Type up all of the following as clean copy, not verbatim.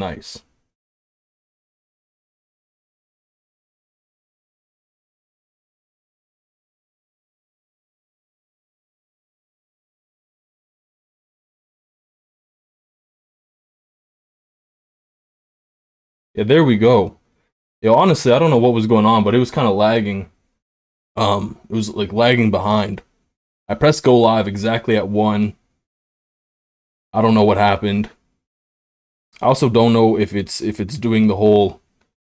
Nice. Yeah, there we go. Yo, honestly, I don't know what was going on, but it was kind of lagging. It was like lagging behind. I pressed go live exactly at 1. I don't know what happened. I also don't know if it's doing the whole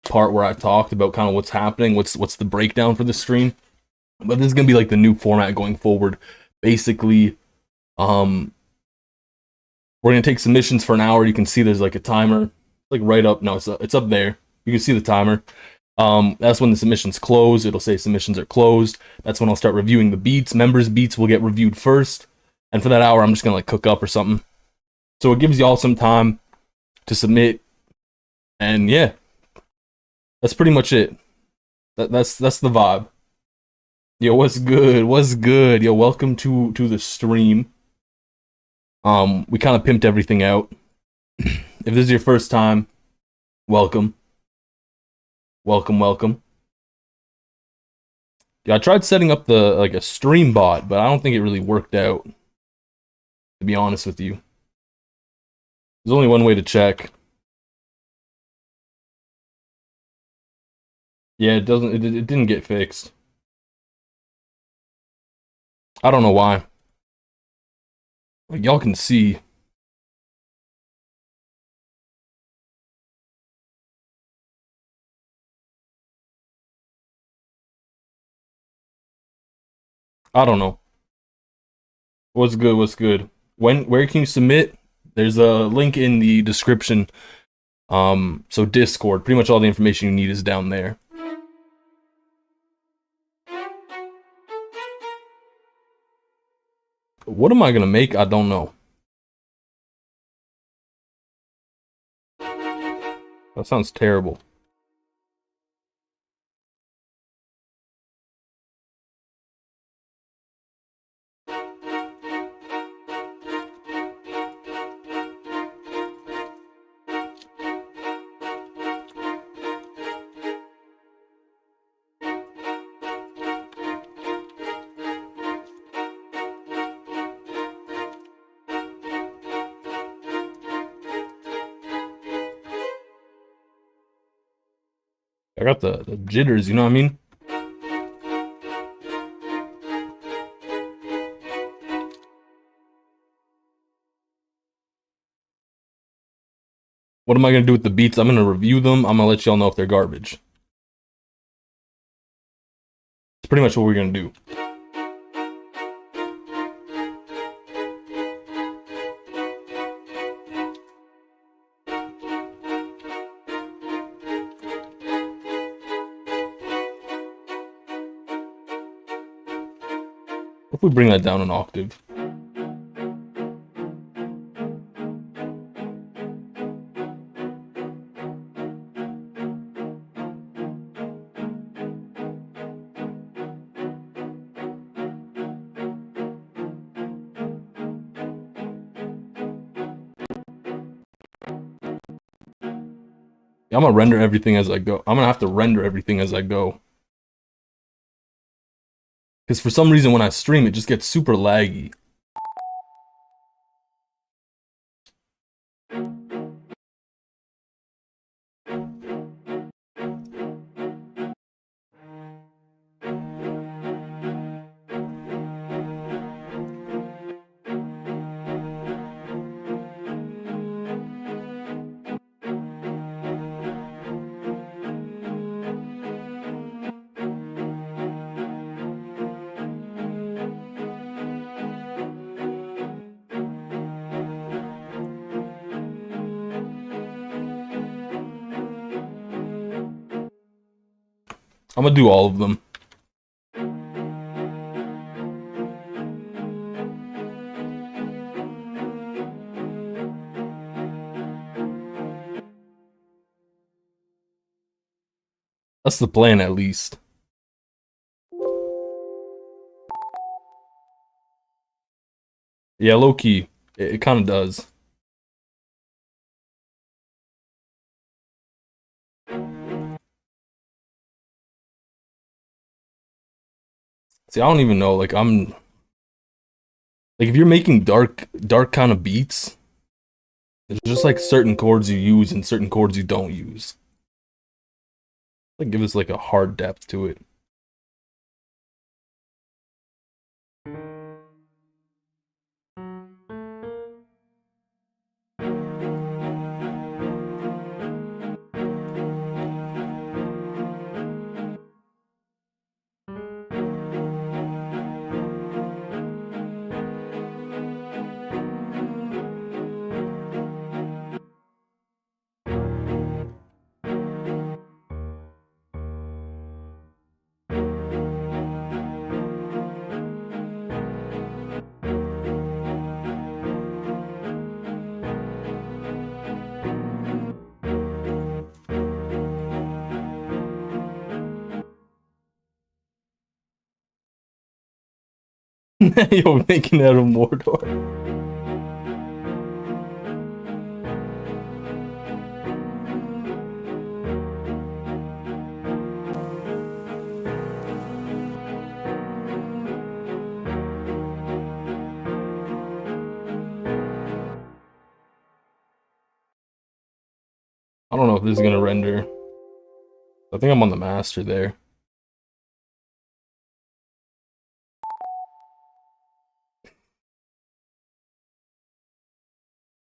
part where I talked about kind of what's happening, what's the breakdown for the stream. But this is gonna be like the new format going forward. Basically, um, we're gonna take submissions for an hour. You can see there's like a timer, like right up. No, it's up there. You can see the timer. That's when the submissions close. It'll say submissions are closed. That's when I'll start reviewing the beats. Members' beats will get reviewed first, and for that hour, I'm just gonna like cook up or something. So it gives y'all some time to submit, and yeah, that's pretty much it. That's the vibe. Yo, what's good? What's good? Yo, welcome to the stream. We kind of pimped everything out. If this is your first time, welcome, welcome, welcome. Yeah, I tried setting up the like a stream bot, but I don't think it really worked out. To be honest with you, there's only one way to check. Yeah, it doesn't. It didn't get fixed. I don't know why. Like y'all can see. I don't know. What's good? What's good? Where can you submit? There's a link in the description. So Discord. Pretty much all the information you need is down there. What am I gonna make? I don't know. That sounds terrible. I got the jitters, you know what I mean? What am I gonna do with the beats? I'm gonna review them. I'm gonna let y'all know if they're garbage. It's pretty much what we're gonna do. If we bring that down an octave. Yeah, I'm gonna render everything as I go. I'm gonna have to render everything as I go. Because for some reason when I stream, it just gets super laggy. I'm gonna do all of them. That's the plan, at least. Yeah, low key. It kind of does. See, I don't even know. Like if you're making dark kind of beats, there's just like certain chords you use and certain chords you don't use. Like give us like a hard depth to it. Yo, making out of Mordor. I don't know if this is gonna render. I think I'm on the master there.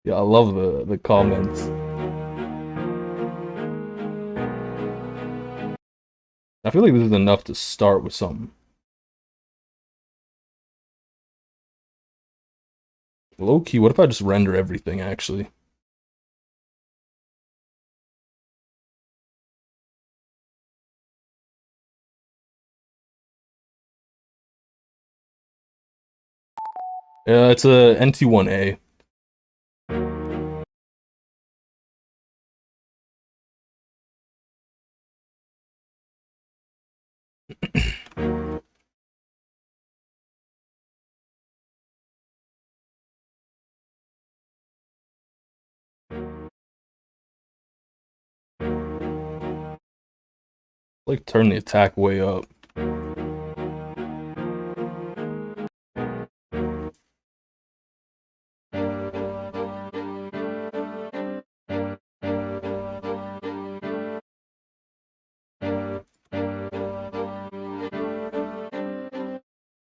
Yeah, I love the comments. I feel like this is enough to start with something. Low key, what if I just render everything actually? Yeah, it's a NT1A. Like turn the attack way up.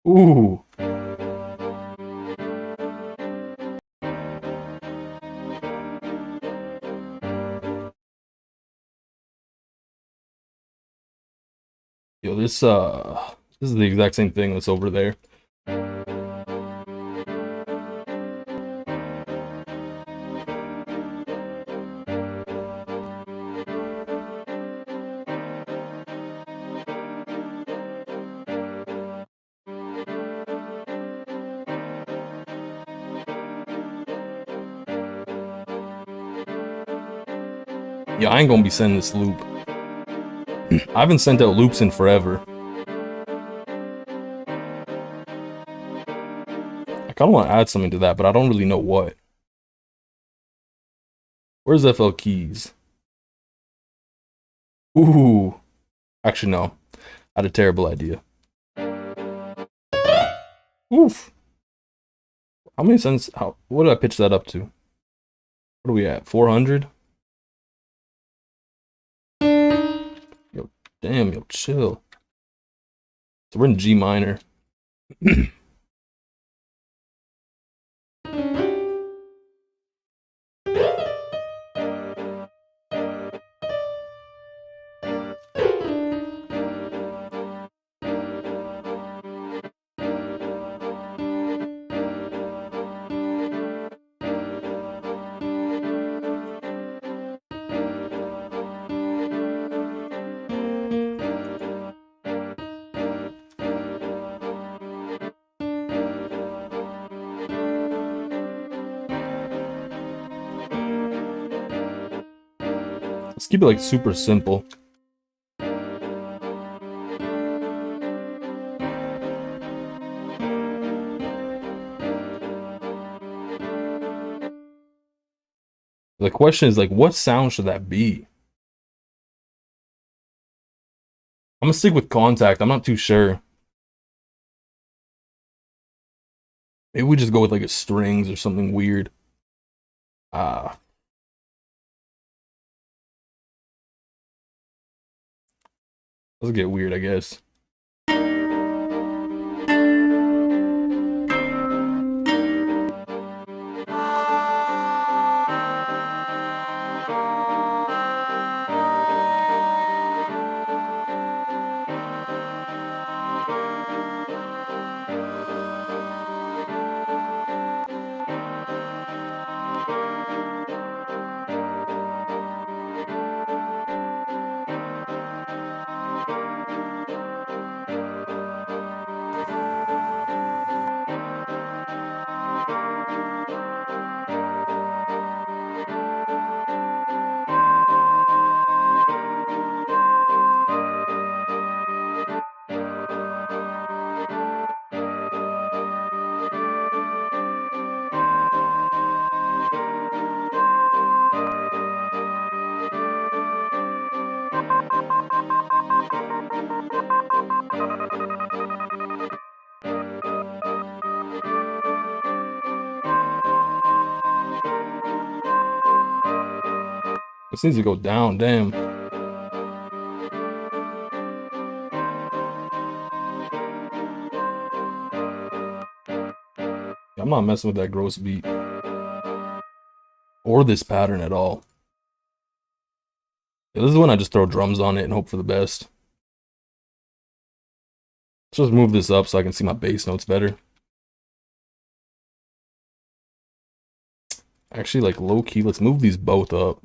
Ooh. Yo, this is the exact same thing that's over there. Yeah, I ain't gonna be sending this loop. I haven't sent out loops in forever. I kinda wanna add something to that, but I don't really know what. Where's FL keys? Ooh. Actually, no. I had a terrible idea. Oof. How many cents? What did I pitch that up to? What are we at? 400? Yo, damn, yo, chill. So we're in G minor. Let's keep it like super simple. The question is like, what sound should that be? I'm gonna stick with contact. I'm not too sure. Maybe we just go with like a strings or something weird. Ah, let's get weird, I guess. This needs to go down, damn. I'm not messing with that gross beat. Or this pattern at all. Yeah, this is when I just throw drums on it and hope for the best. Let's just move this up so I can see my bass notes better. Actually, like low key, let's move these both up.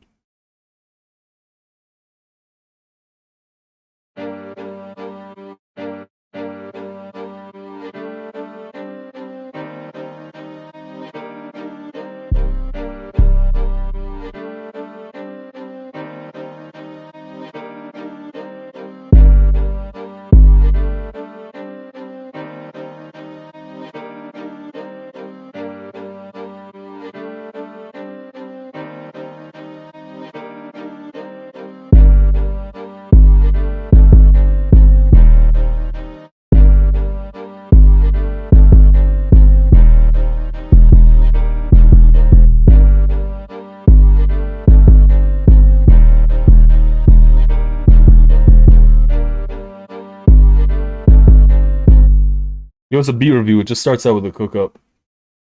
You know, it's a beat review. It just starts out with a cook up.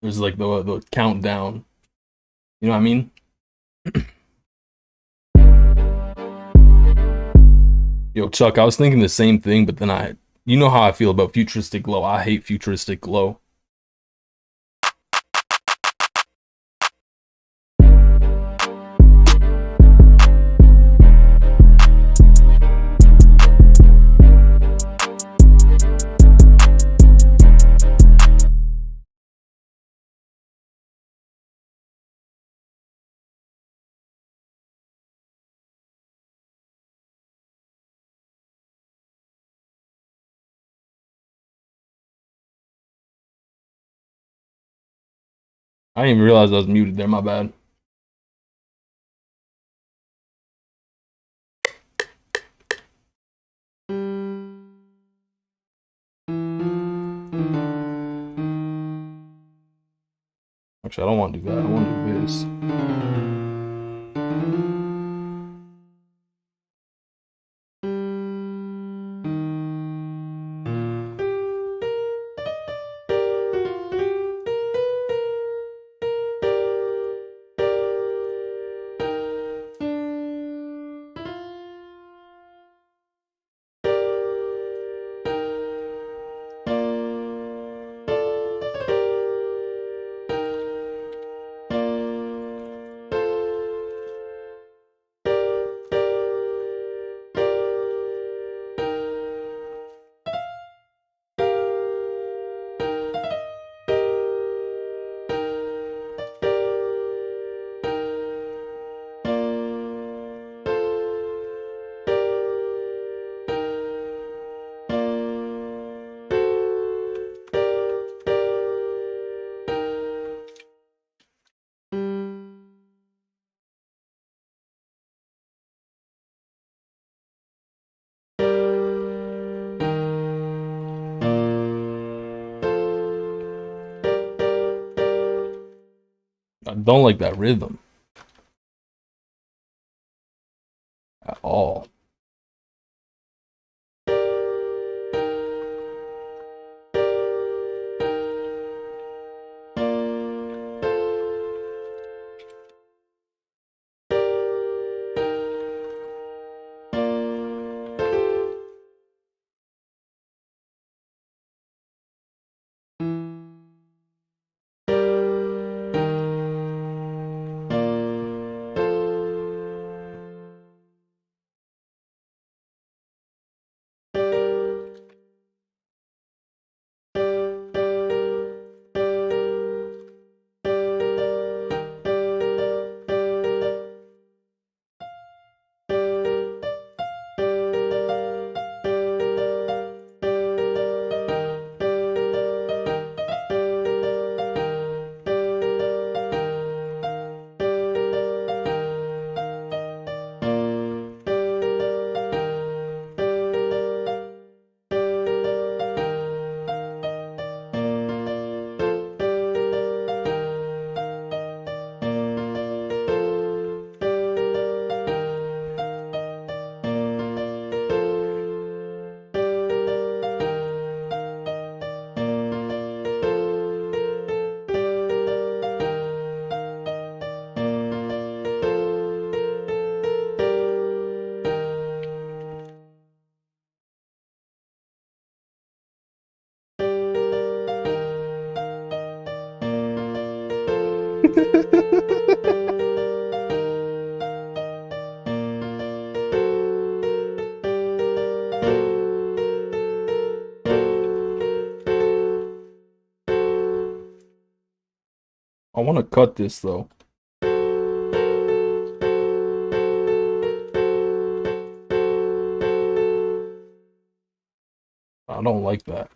There's like the countdown. You know what I mean? Yo, Chuck, I was thinking the same thing, but then you know how I feel about futuristic glow. I hate futuristic glow. I didn't even realize I was muted there, my bad. Actually, I don't want to do that. I want to do this. I don't like that rhythm at all. I want to cut this though. I don't like that.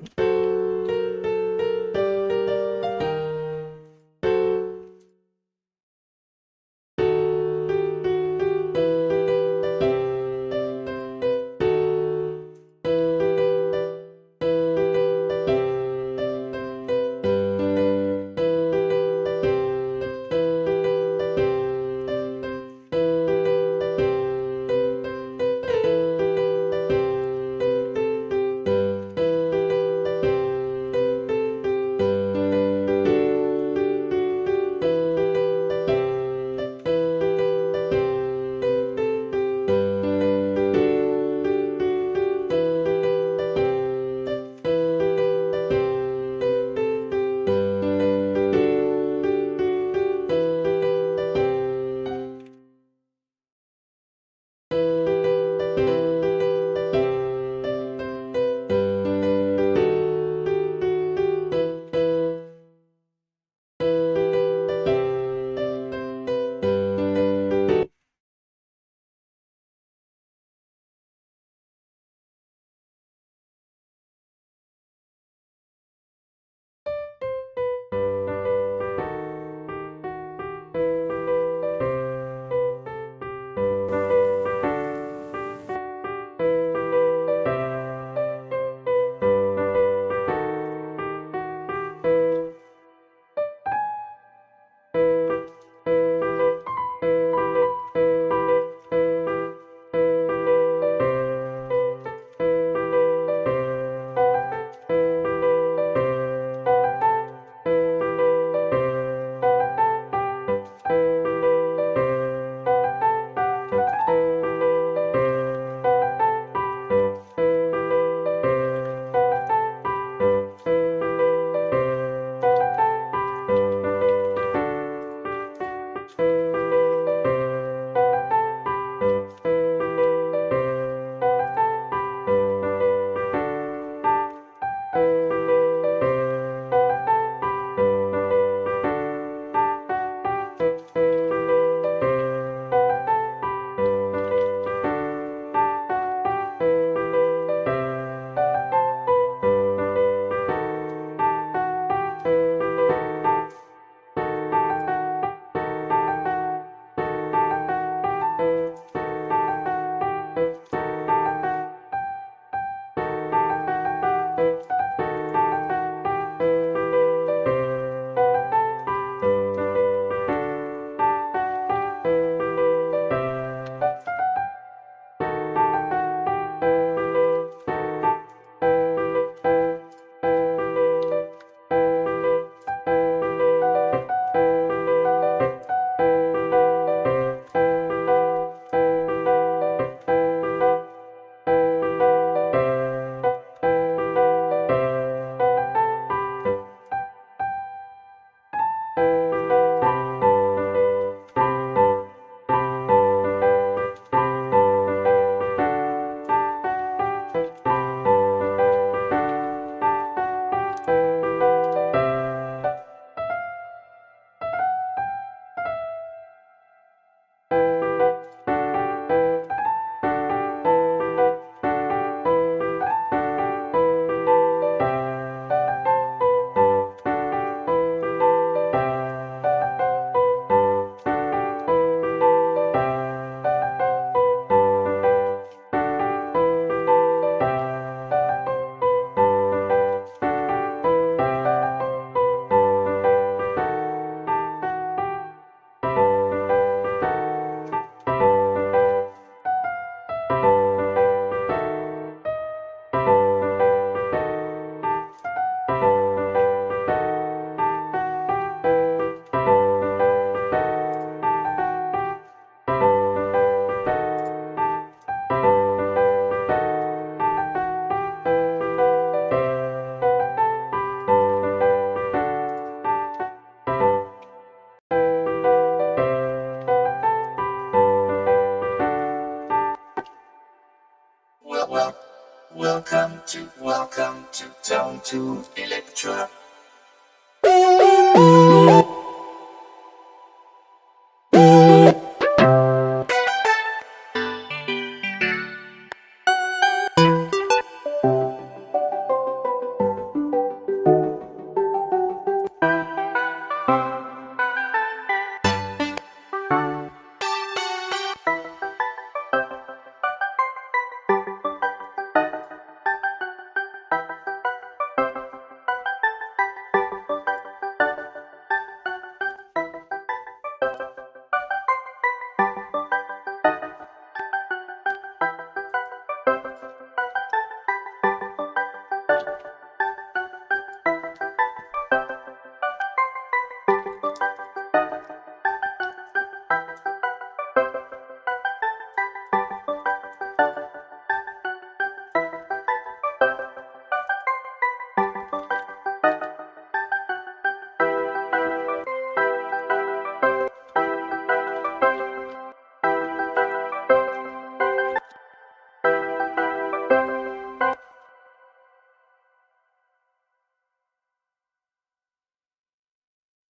Welcome to Down to Electra.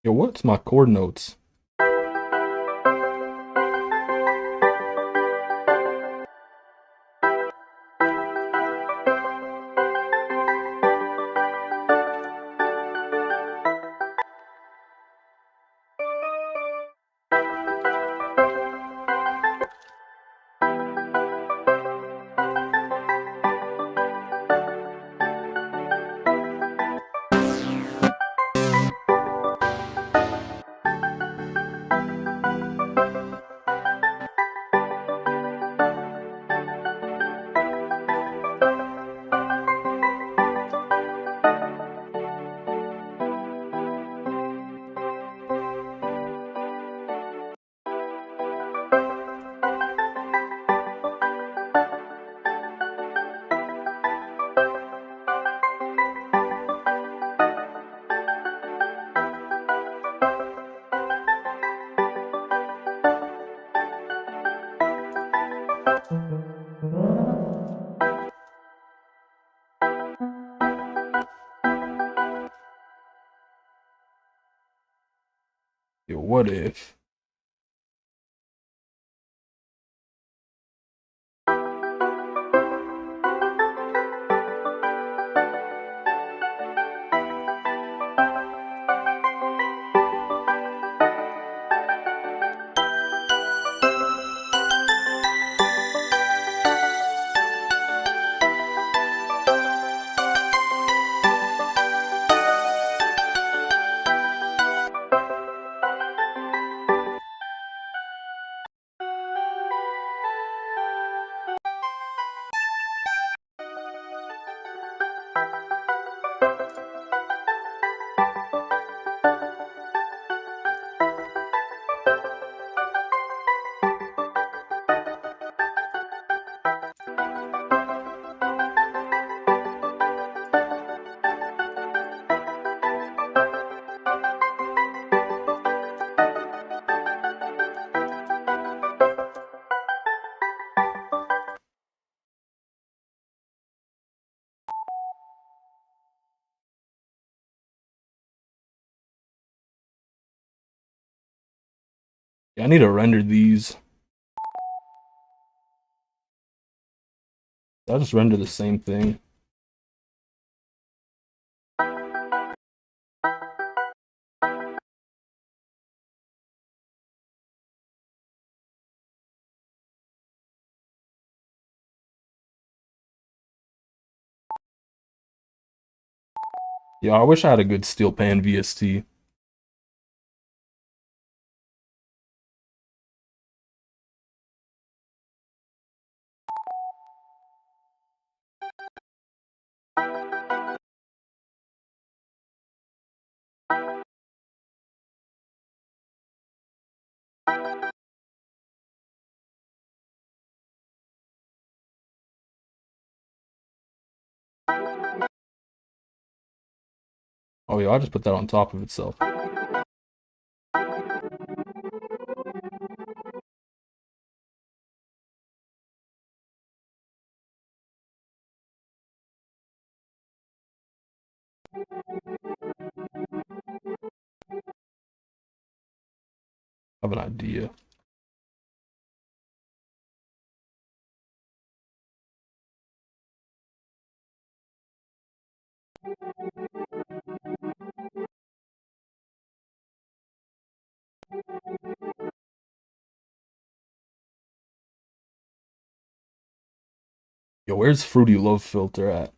Yo, what's my chord notes? Yo, what if? Yeah, I need to render these. I'll just render the same thing. Yeah, I wish I had a good steel pan VST. Oh yeah, I'll just put that on top of itself. I have an idea. Yo, where's Fruity Love filter at?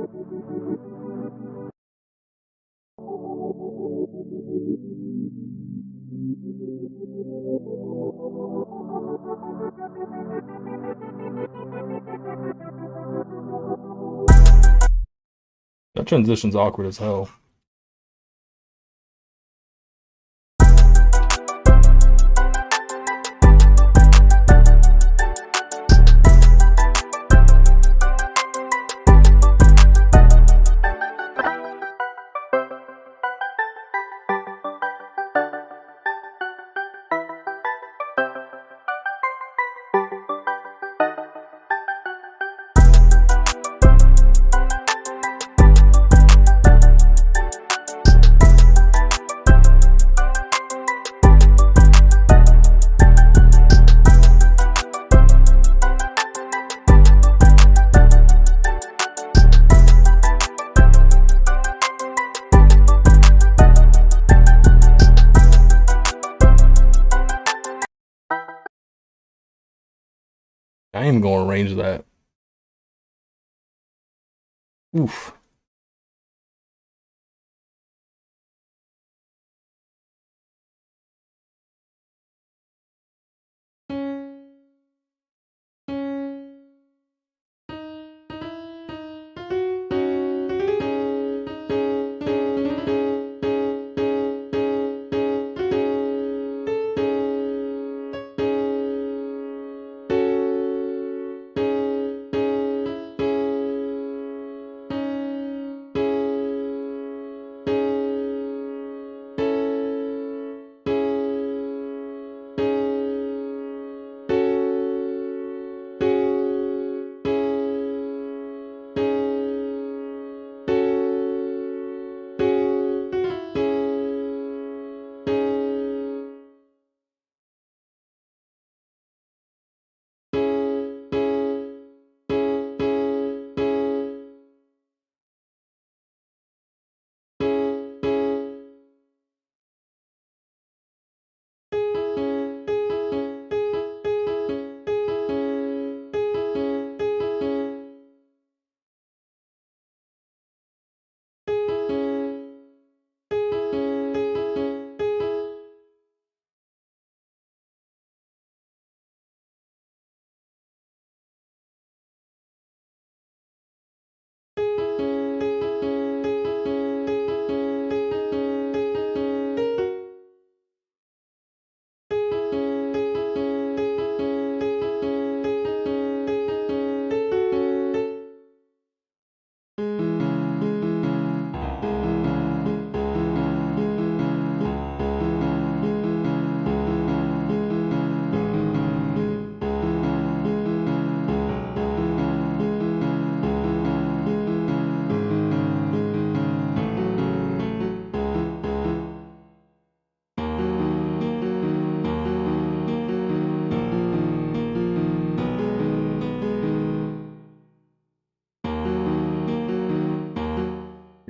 That transition's awkward as hell. I ain't even gonna arrange that. Oof.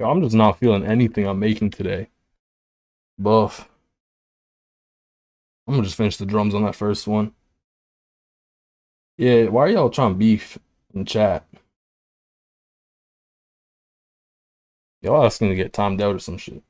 Yo, I'm just not feeling anything I'm making today. Buff. I'm gonna just finish the drums on that first one. Yeah, why are y'all trying to beef in chat? Y'all asking to get timed out or some shit.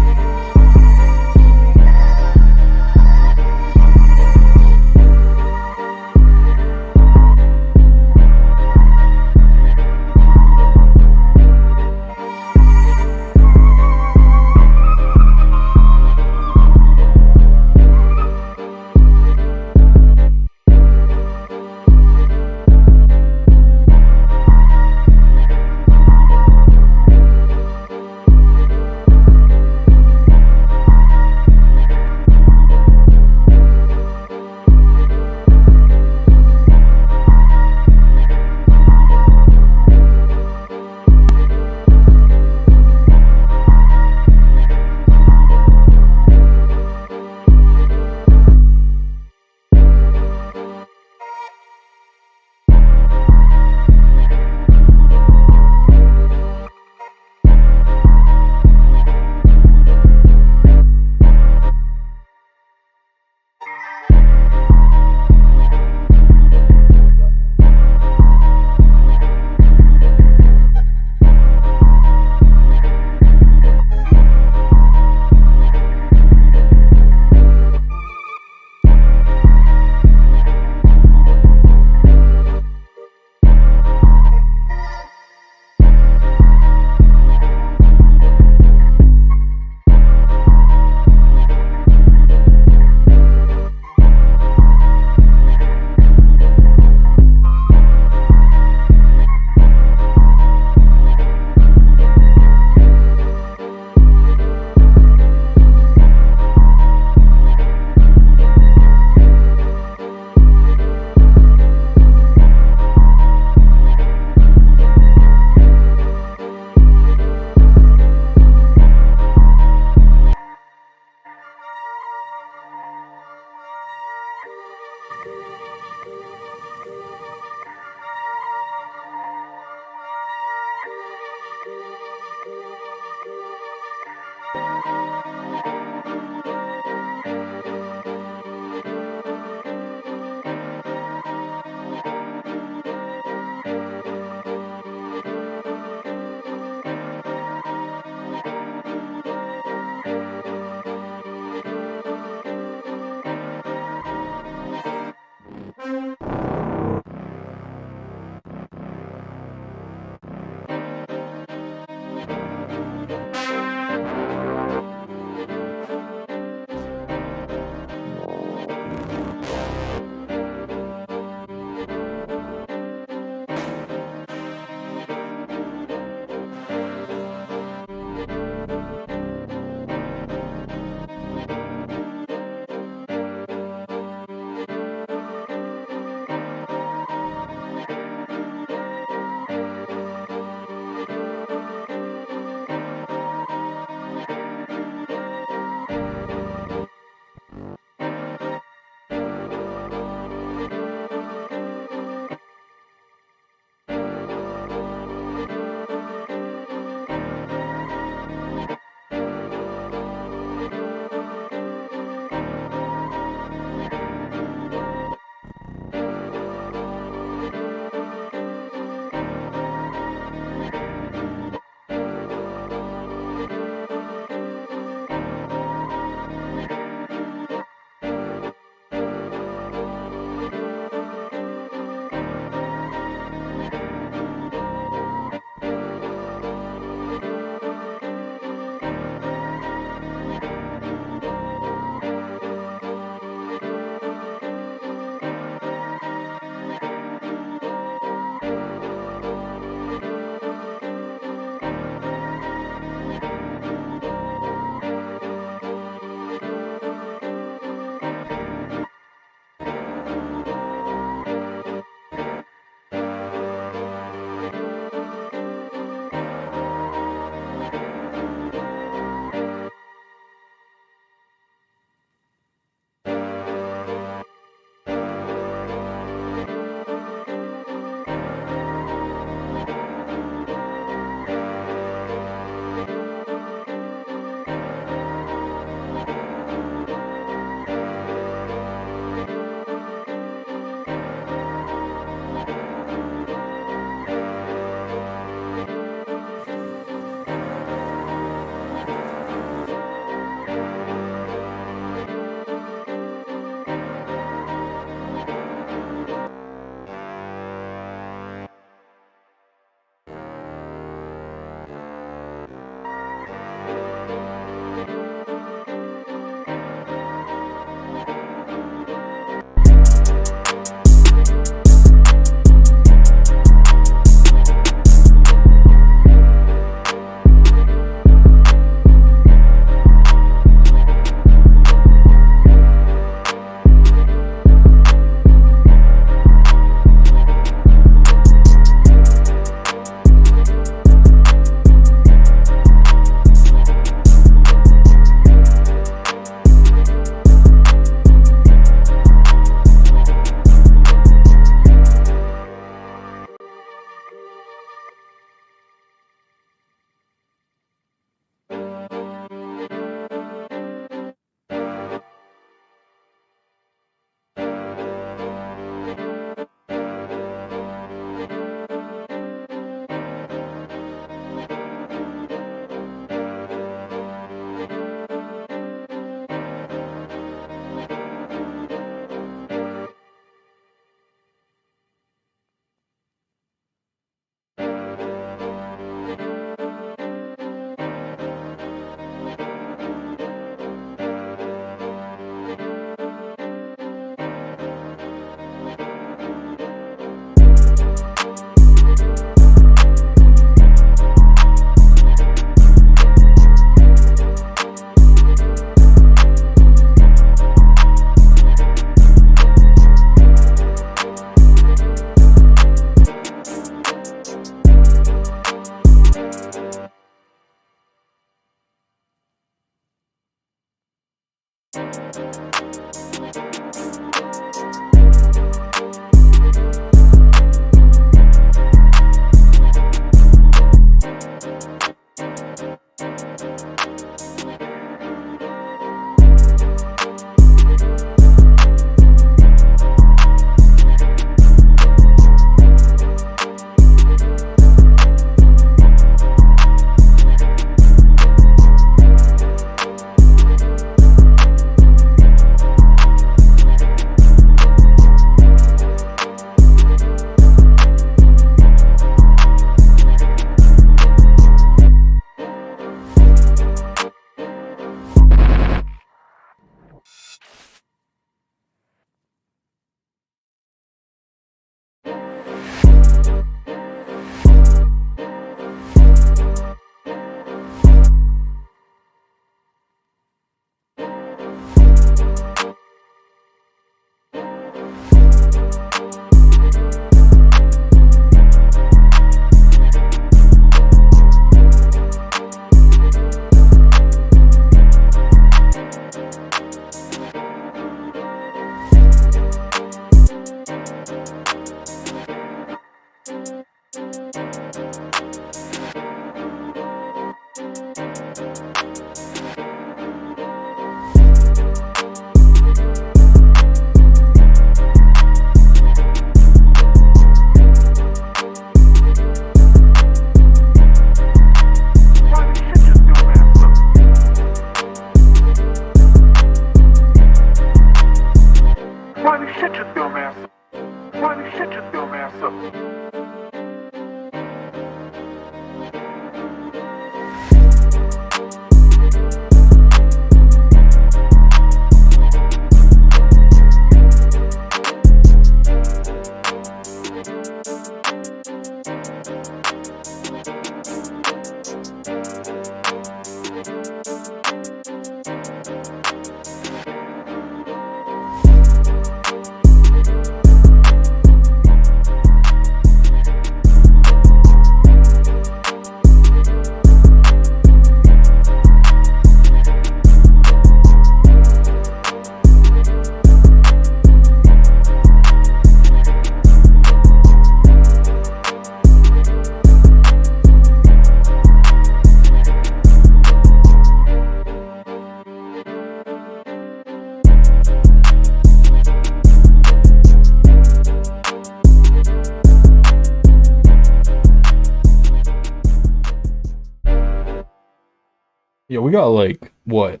got like what,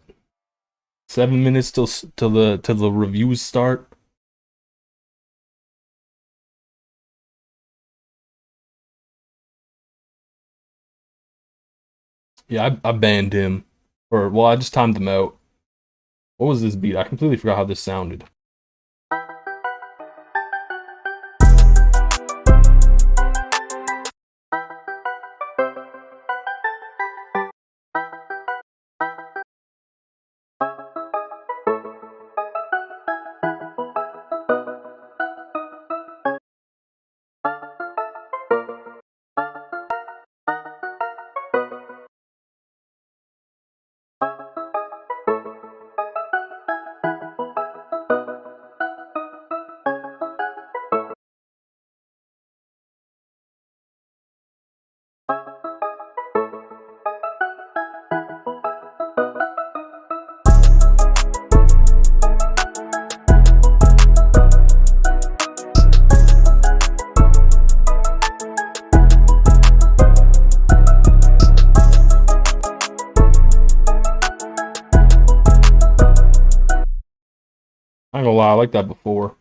7 minutes till the reviews start. Yeah, I banned him, or well, I just timed him out. What was this beat? I completely forgot how this sounded. I ain't gonna lie, I like that before.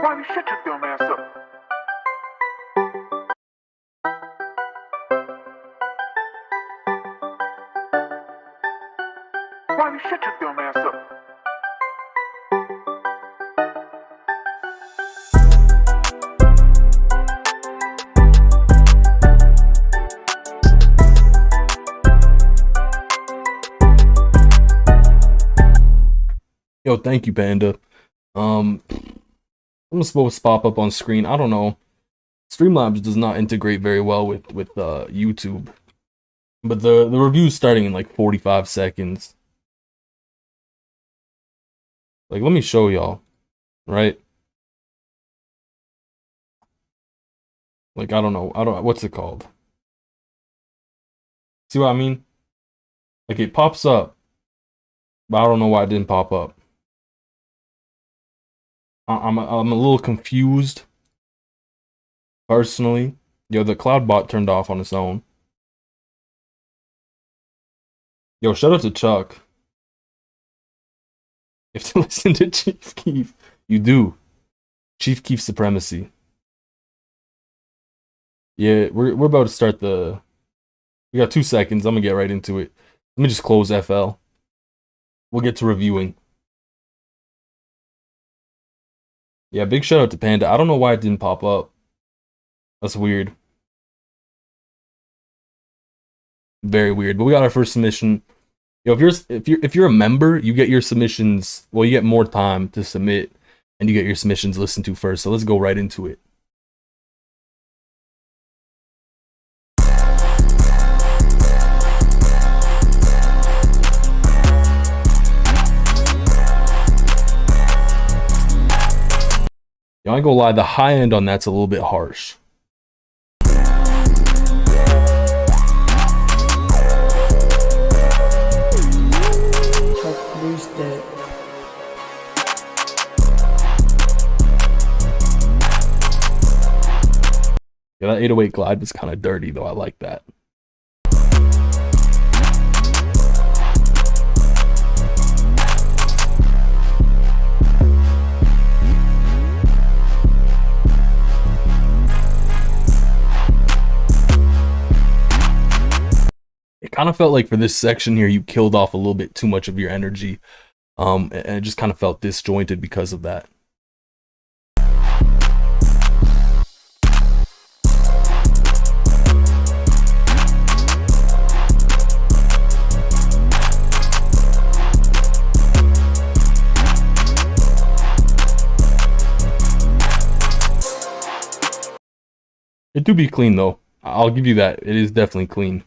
Riley, shut your dumb ass up. Riley, shut your dumb ass up. Yo, thank you, Panda. I'm supposed to pop up on screen. I don't know. Streamlabs does not integrate very well with YouTube, but the review's starting in like 45 seconds. Like, let me show y'all, right? Like, I don't know, what's it called? See what I mean? Like, it pops up, but I don't know why it didn't pop up. I'm a little confused, personally. Yo, the cloud bot turned off on its own. Yo, shout out to Chuck. You have to listen to Chief Keef. You do. Chief Keef supremacy. Yeah, we're about to start the... We got 2 seconds. I'm gonna get right into it. Let me just close FL. We'll get to reviewing. Yeah, big shout out to Panda. I don't know why it didn't pop up. That's weird. Very weird. But we got our first submission. Yo, if you're a member, you get your submissions. Well, you get more time to submit, and you get your submissions listened to first. So let's go right into it. Yo, I ain't gonna lie, the high end on that's a little bit harsh. Yeah, that 808 glide was kind of dirty, though. I like that. It kind of felt like for this section here, you killed off a little bit too much of your energy. And it just kind of felt disjointed because of that. It do be clean though. I'll give you that. It is definitely clean.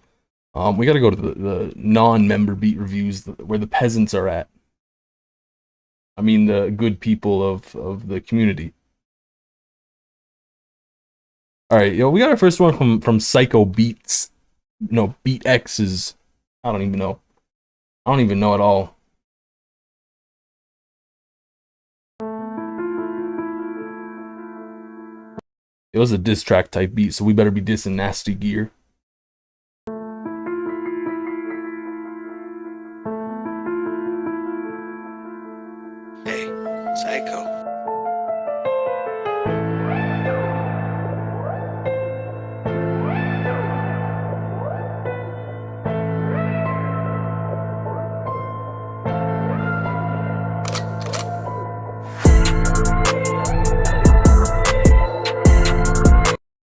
We gotta go to the non-member beat reviews where the peasants are at. I mean the good people of the community. Alright, yo, we got our first one from Psycho Beats. No, Beat X's. I don't even know. I don't even know at all. It was a diss track type beat, so we better be dissing Nasty Gear. Hey, Psycho.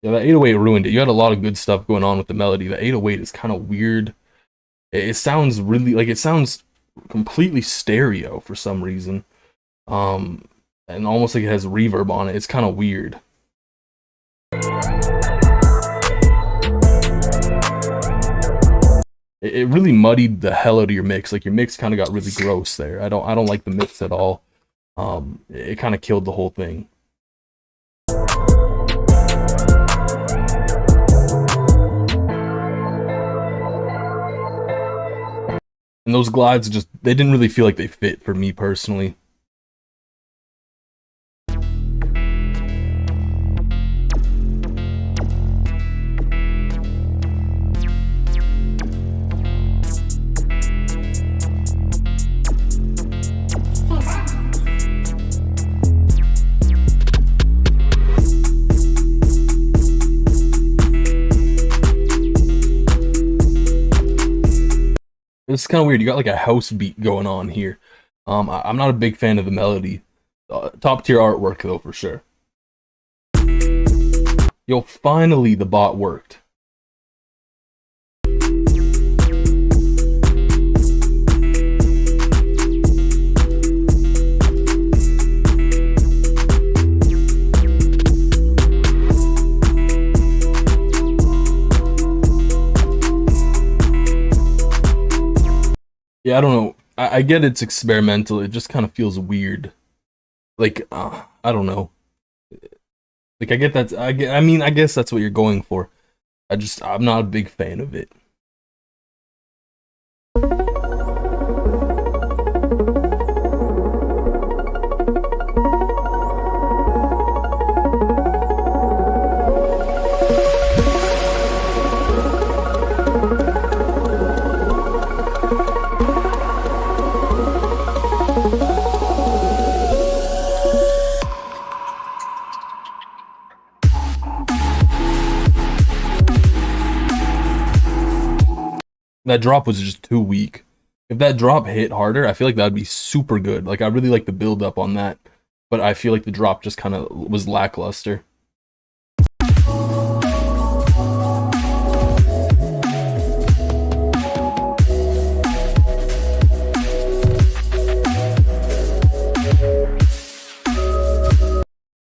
Yeah, that 808 ruined it. You had a lot of good stuff going on with the melody. The 808 is kind of weird. It sounds really like it sounds completely stereo for some reason. And almost like it has reverb on it. It's kind of weird. It really muddied the hell out of your mix. Like your mix kind of got really gross there. I don't like the mix at all. It kind of killed the whole thing. And those glides just, they didn't really feel like they fit for me personally. This is kind of weird. You got like a house beat going on here. I'm not a big fan of the melody. Top tier artwork though, for sure. Yo, finally the bot worked. Yeah, I don't know. I get it's experimental. It just kind of feels weird. Like, I don't know. Like, I get that. I mean, I guess that's what you're going for. I'm not a big fan of it. That drop was just too weak. If that drop hit harder, I feel like that would be super good. Like, I really like the build up on that, but I feel like the drop just kind of was lackluster.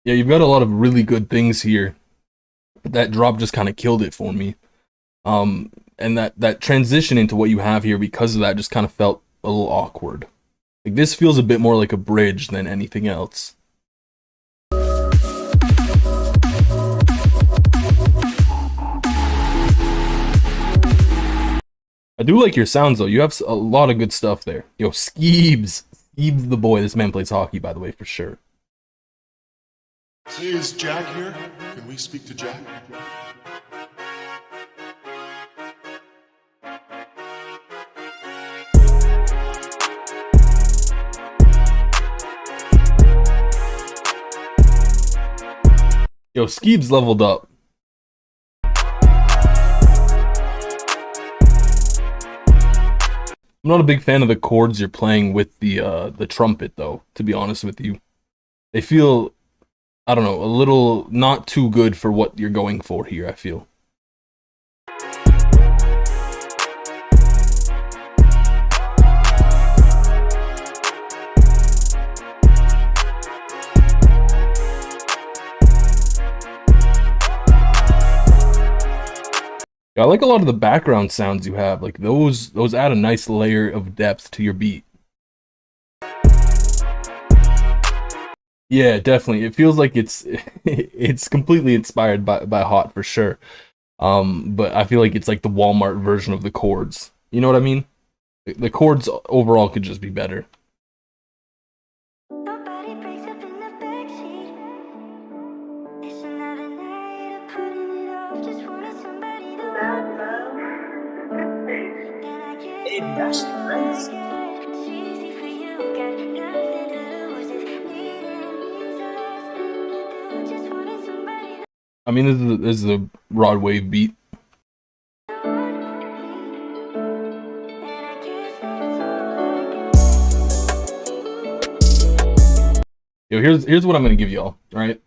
Yeah, you've got a lot of really good things here, but that drop just kind of killed it for me. And that transition into what you have here because of that just kind of felt a little awkward. Like, this feels a bit more like a bridge than anything else. I do like your sounds though. You have a lot of good stuff there. Yo, Skeebs the boy. This man plays hockey, by the way, for sure. Hey, is Jack here? Can we speak to Jack? Yo, Skeebs leveled up. I'm not a big fan of the chords you're playing with the trumpet though, to be honest with you. They feel, I don't know, a little not too good for what you're going for here, I feel. I like a lot of the background sounds you have. Like, those add a nice layer of depth to your beat. Yeah, definitely. It feels like it's it's completely inspired by Hot for sure. But I feel like it's like the Walmart version of the chords. You know what I mean? The chords overall could just be better. Nobody breaks up in the backseat. It's another night of putting it off. Just wanted somebody to love. And I can't forget. It's easy for you. Got nothing to lose. If needing means the last thing you do. Just wanted somebody to I mean, this is a Rod Wave beat. want me. And I guess that's all I get. Yo, here's what I'm gonna give y'all. All right,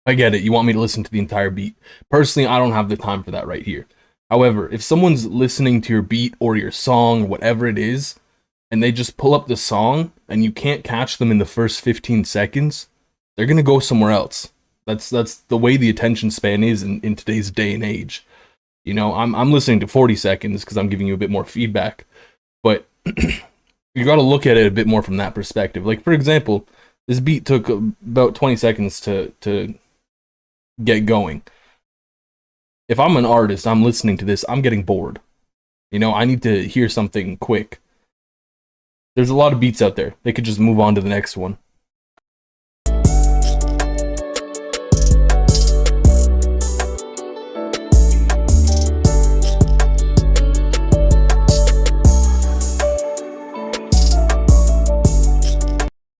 I get it. You want me to listen to the entire beat. Personally, I don't have the time for that right here. However, if someone's listening to your beat or your song, whatever it is, and they just pull up the song and you can't catch them in the first 15 seconds, they're gonna go somewhere else. That's the way the attention span is in today's day and age. You know, I'm listening to 40 seconds because I'm giving you a bit more feedback, but you got to look at it a bit more from that perspective. Like, for example, this beat took about 20 seconds to get going. If I'm an artist, I'm listening to this, I'm getting bored. You know, I need to hear something quick. There's a lot of beats out there. They could just move on to the next one.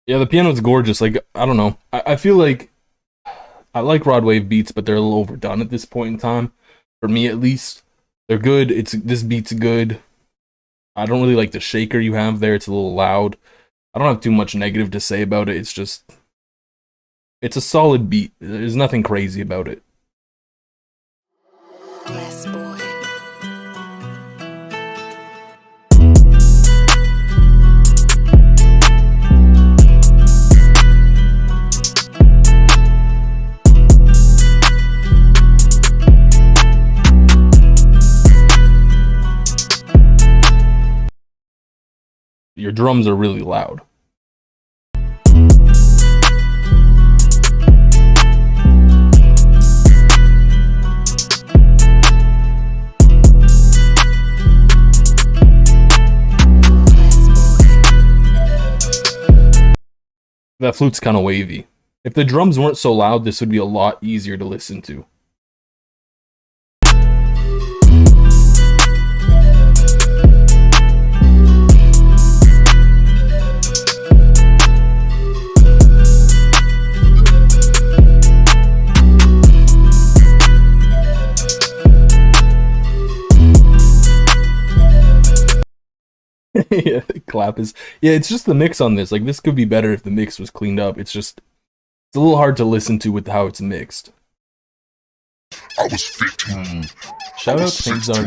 Yeah, the piano's gorgeous. Like, I don't know. I feel like I like Rod Wave beats, but they're a little overdone at this point in time. For me, at least. They're good. This beat's good. I don't really like the shaker you have there. It's a little loud. I don't have too much negative to say about it. It's just, it's a solid beat. There's nothing crazy about it. Bless boy. Your drums are really loud. That flute's kind of wavy. If the drums weren't so loud, this would be a lot easier to listen to. Yeah, clap is, yeah, it's just the mix on this. Like, this could be better if the mix was cleaned up. It's just, it's a little hard to listen to with how it's mixed. I was 15. Shout out Saint Zark.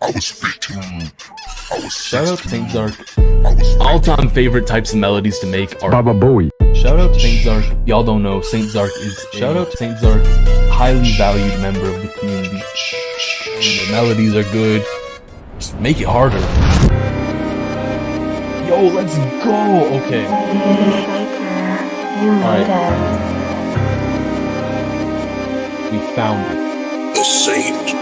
I was 15. I was 16. Shout out Saint Zark. I was All-time favorite types of melodies to make are Baba Bowie. shout out Saint Zark. Y'all don't know, Saint Zark is shout out Saint Zark, highly valued member of the community. And the melodies are good. Just make it harder. Yo, let's go. Okay. Alright. We found it. The Saint.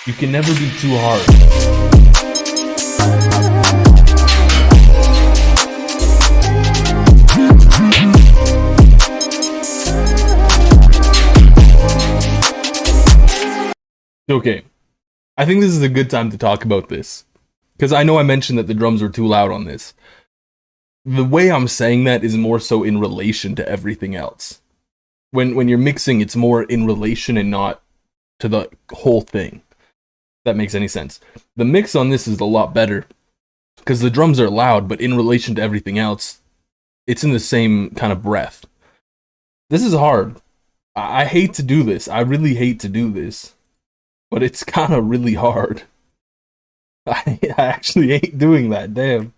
You can never be too hard. Okay, I think this is a good time to talk about this, because I know I mentioned that the drums were too loud on this. The way I'm saying that is more so in relation to everything else. When you're mixing, it's more in relation and not to the whole thing. If that makes any sense. The mix on this is a lot better, because the drums are loud, but in relation to everything else, it's in the same kind of breath. This is hard. I hate to do this. I really hate to do this. But it's kind of really hard. I actually hate doing that, damn.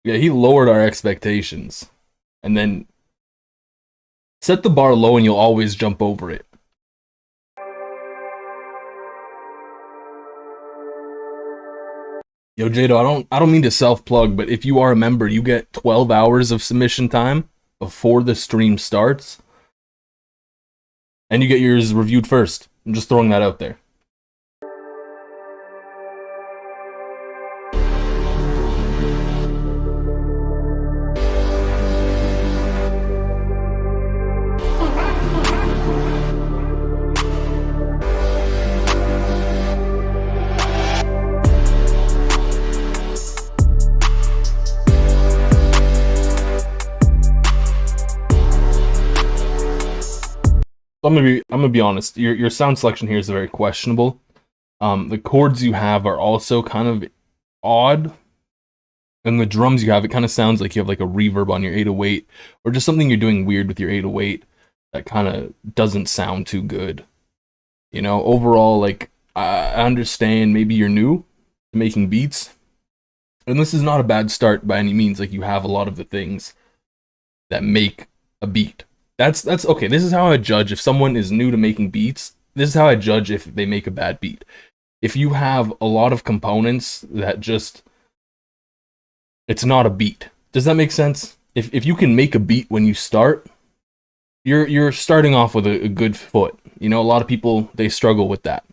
Yeah, he lowered our expectations. And then set the bar low and you'll always jump over it. Yo, Jado, I don't mean to self-plug, but if you are a member, you get 12 hours of submission time before the stream starts. And you get yours reviewed first. I'm just throwing that out there. I'm gonna be honest. Your sound selection here is very questionable. The chords you have are also kind of odd, and the drums you have, it kind of sounds like you have like a reverb on your 808, or just something you're doing weird with your 808 that kind of doesn't sound too good. You know, overall, like I understand maybe you're new to making beats, and this is not a bad start by any means. Like, you have a lot of the things that make a beat. That's okay. This is how I judge if someone is new to making beats. This is how I judge if they make a bad beat. If you have a lot of components that just, it's not a beat. Does that make sense? If you can make a beat when you start, you're starting off with a good foot. You know, a lot of people, they struggle with that.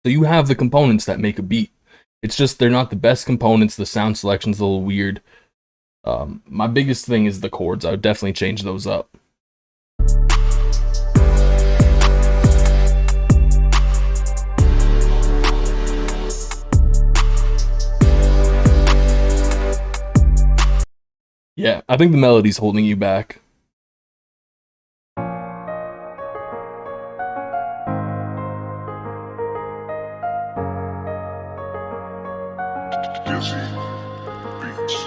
So you have the components that make a beat. It's just they're not the best components. The sound selection's a little weird. My biggest thing is the chords. I would definitely change those up. Yeah, I think the melody's holding you back. Busy beats.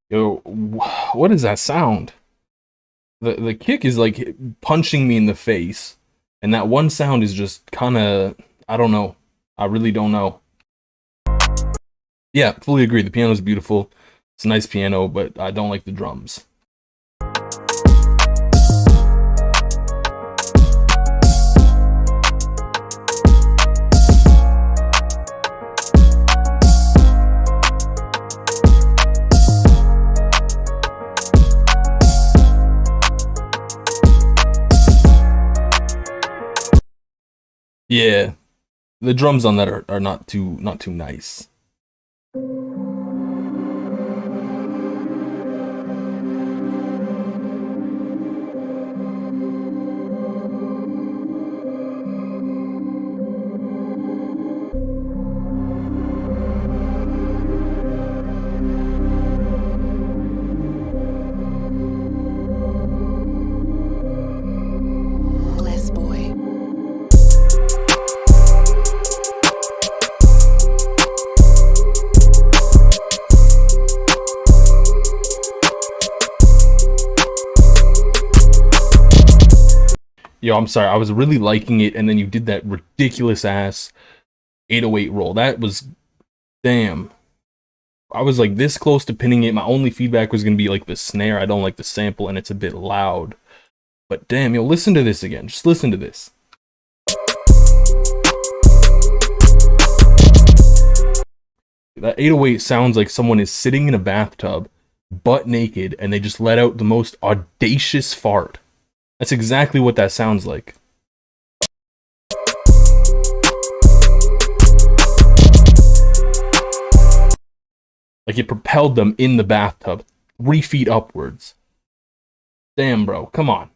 Yo, what is that sound? The kick is like punching me in the face, and that one sound is just kind of, I don't know. I really don't know. Yeah, fully agree. The piano's beautiful. It's a nice piano, but I don't like the drums. Yeah, the drums on that are not too nice. Bless boy. Yo, I'm sorry. I was really liking it, and then you did that ridiculous ass 808 roll. That was, damn. I was like this close to pinning it. My only feedback was gonna be like the snare. I don't like the sample, and it's a bit loud. But damn, yo, listen to this again. Just listen to this. That 808 sounds like someone is sitting in a bathtub, butt naked, and they just let out the most audacious fart. That's exactly what that sounds like. Like it propelled them in the bathtub, 3 feet upwards. Damn, bro, come on.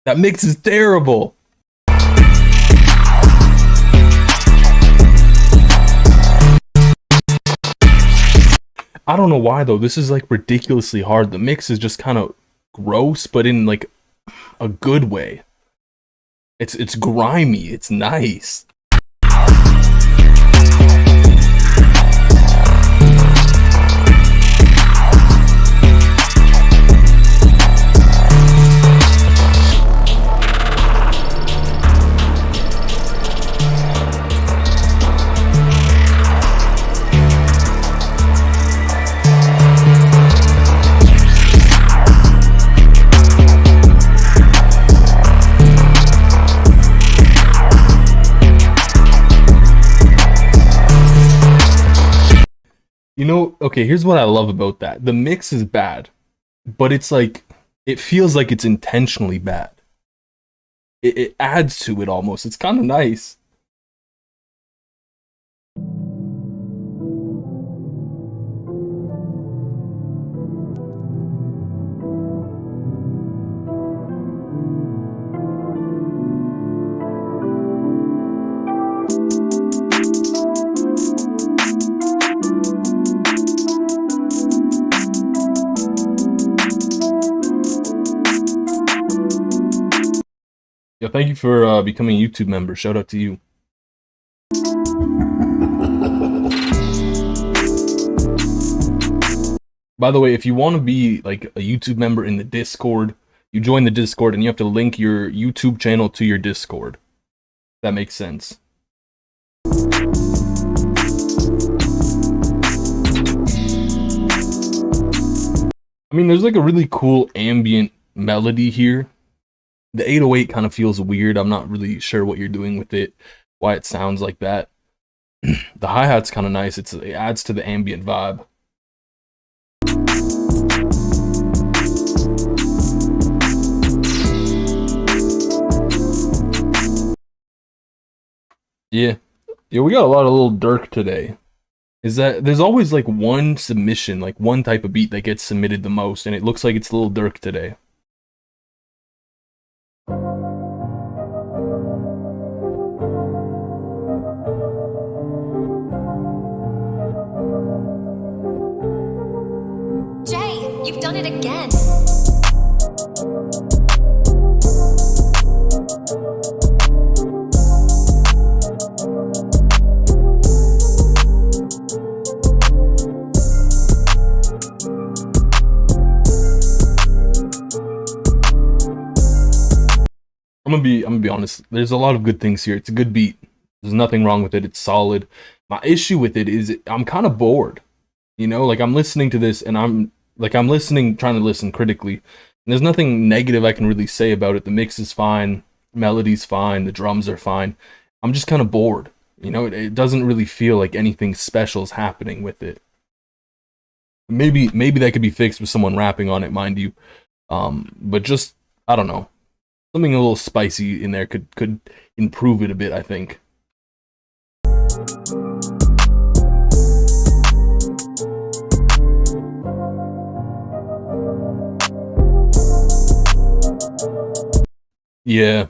That mix is terrible. I don't know why though. This is like ridiculously hard. The mix is just kind of gross, but in like a good way. It's grimy. It's nice. You know, okay, here's what I love about that. The mix is bad, but it's like, it feels like it's intentionally bad. It adds to it almost. It's kind of nice. Yo, thank you for becoming a YouTube member. Shout out to you. By the way, if you want to be like a YouTube member in the Discord, you join the Discord and you have to link your YouTube channel to your Discord. That makes sense. I mean, there's like a really cool ambient melody here. The 808 kind of feels weird. I'm not really sure what you're doing with it, why it sounds like that. The hi-hat's kind of nice. It adds to the ambient vibe. Yeah. Yeah, we got a lot of little Dirk today. Is that there's always like one submission, like one type of beat that gets submitted the most, and it looks like it's Lil Durk today. Jay, you've done it again. I'm gonna be honest. There's a lot of good things here. It's a good beat. There's nothing wrong with it. It's solid. My issue with it is I'm kind of bored. You know, like I'm listening to this and I'm listening, trying to listen critically. And there's nothing negative I can really say about it. The mix is fine, melody's fine, the drums are fine. I'm just kind of bored. You know, it doesn't really feel like anything special is happening with it. Maybe that could be fixed with someone rapping on it, mind you. But just I don't know. Something a little spicy in there could improve it a bit, I think. Yeah.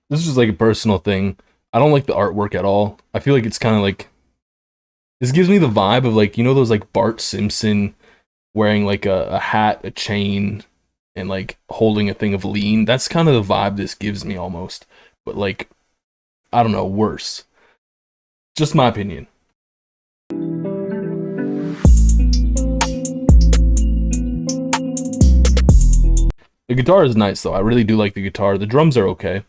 This is just like a personal thing. I don't like the artwork at all. I feel like it's kind of like this gives me the vibe of like, you know, those like Bart Simpson wearing like a hat, a chain, and like holding a thing of lean. That's kind of the vibe this gives me almost. But like, I don't know, worse. Just my opinion. The guitar is nice though. I really do like the guitar. The drums are okay.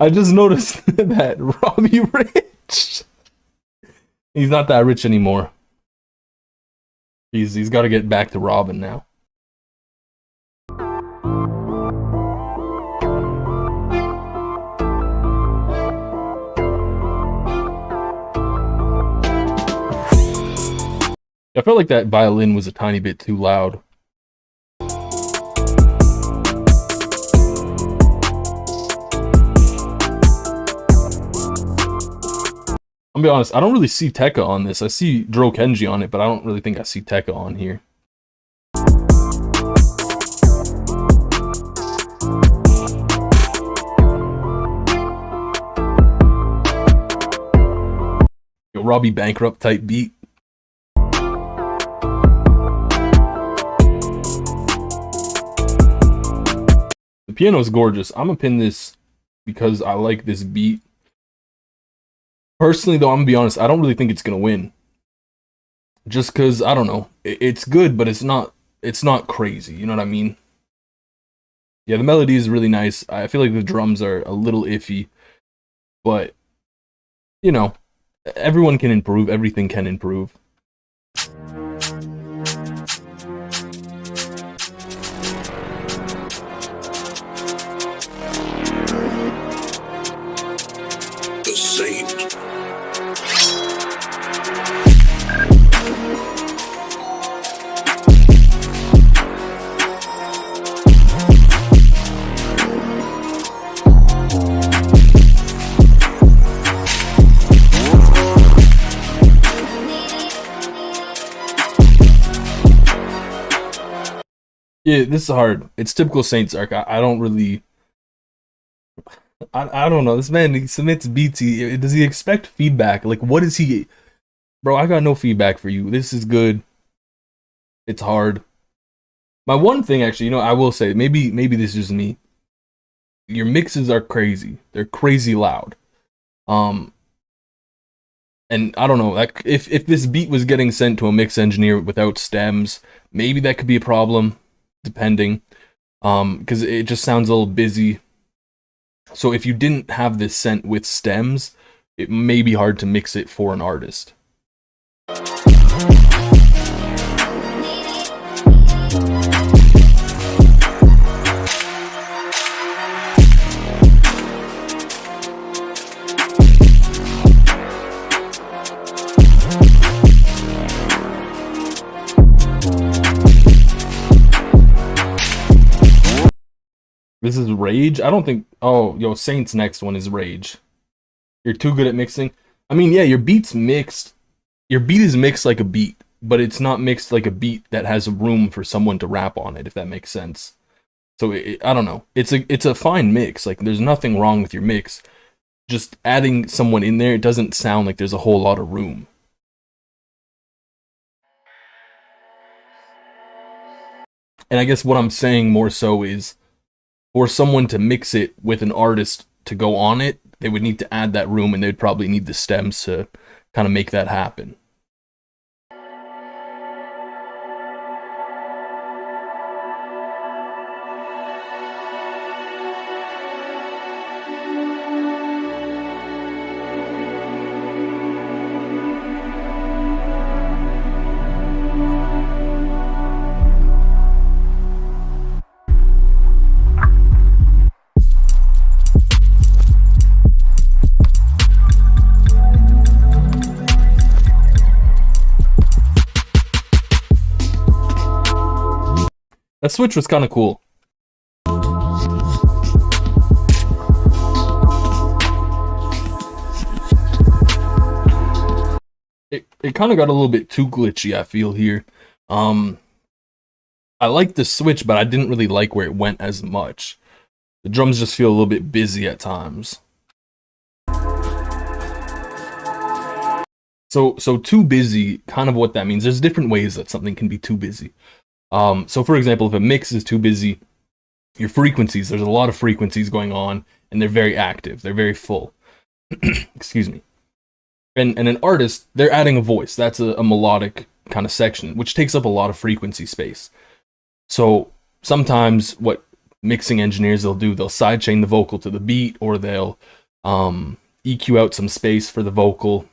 I just noticed that Robbie Rich. He's not that rich anymore. He's got to get back to Robin now. I felt like that violin was a tiny bit too loud. I'm gonna be honest, I don't really see Tekka on this. I see Dro Kenji on it, but I don't really think I see Tekka on here. Yo, Robbie Bankrupt type beat. The piano's gorgeous. I'm gonna pin this because I like this beat. Personally, though, I'm gonna be honest, I don't really think it's gonna win. Just because I don't know, it's good, but it's not crazy. You know what I mean? Yeah, the melody is really nice. I feel like the drums are a little iffy, but you know, everyone can improve. Everything can improve. The Saint. Yeah, this is hard. It's typical Saints arc. I don't really. I don't know. This man, he submits beats. Does he expect feedback? Like, what is he? Bro, I got no feedback for you. This is good. It's hard. My one thing, actually, you know, I will say, maybe this is just me. Your mixes are crazy. They're crazy loud. Um, and I don't know, like if this beat was getting sent to a mix engineer without stems, maybe that could be a problem, depending. Because it just sounds a little busy. So if you didn't have this sent with stems, it may be hard to mix it for an artist. This is Rage? I don't think... Oh, yo, Saint's next one is Rage. You're too good at mixing. I mean, yeah, your beat's mixed. Your beat is mixed like a beat, but it's not mixed like a beat that has room for someone to rap on it, if that makes sense. So, I don't know. It's a fine mix. Like, there's nothing wrong with your mix. Just adding someone in there, it doesn't sound like there's a whole lot of room. And I guess what I'm saying more so is, for someone to mix it with an artist to go on it, they would need to add that room, and they'd probably need the stems to kind of make that happen. That switch was kind of cool. It kind of got a little bit too glitchy, I feel, here. I liked the switch, but I didn't really like where it went as much. The drums just feel a little bit busy at times. So too busy, kind of what that means. There's different ways that something can be too busy. So for example, if a mix is too busy, your frequencies, there's a lot of frequencies going on, and they're very active. They're very full. Excuse me. And an artist, they're adding a voice. That's a melodic kind of section, which takes up a lot of frequency space. So sometimes what mixing engineers they'll do, they'll sidechain the vocal to the beat, or they'll EQ out some space for the vocal.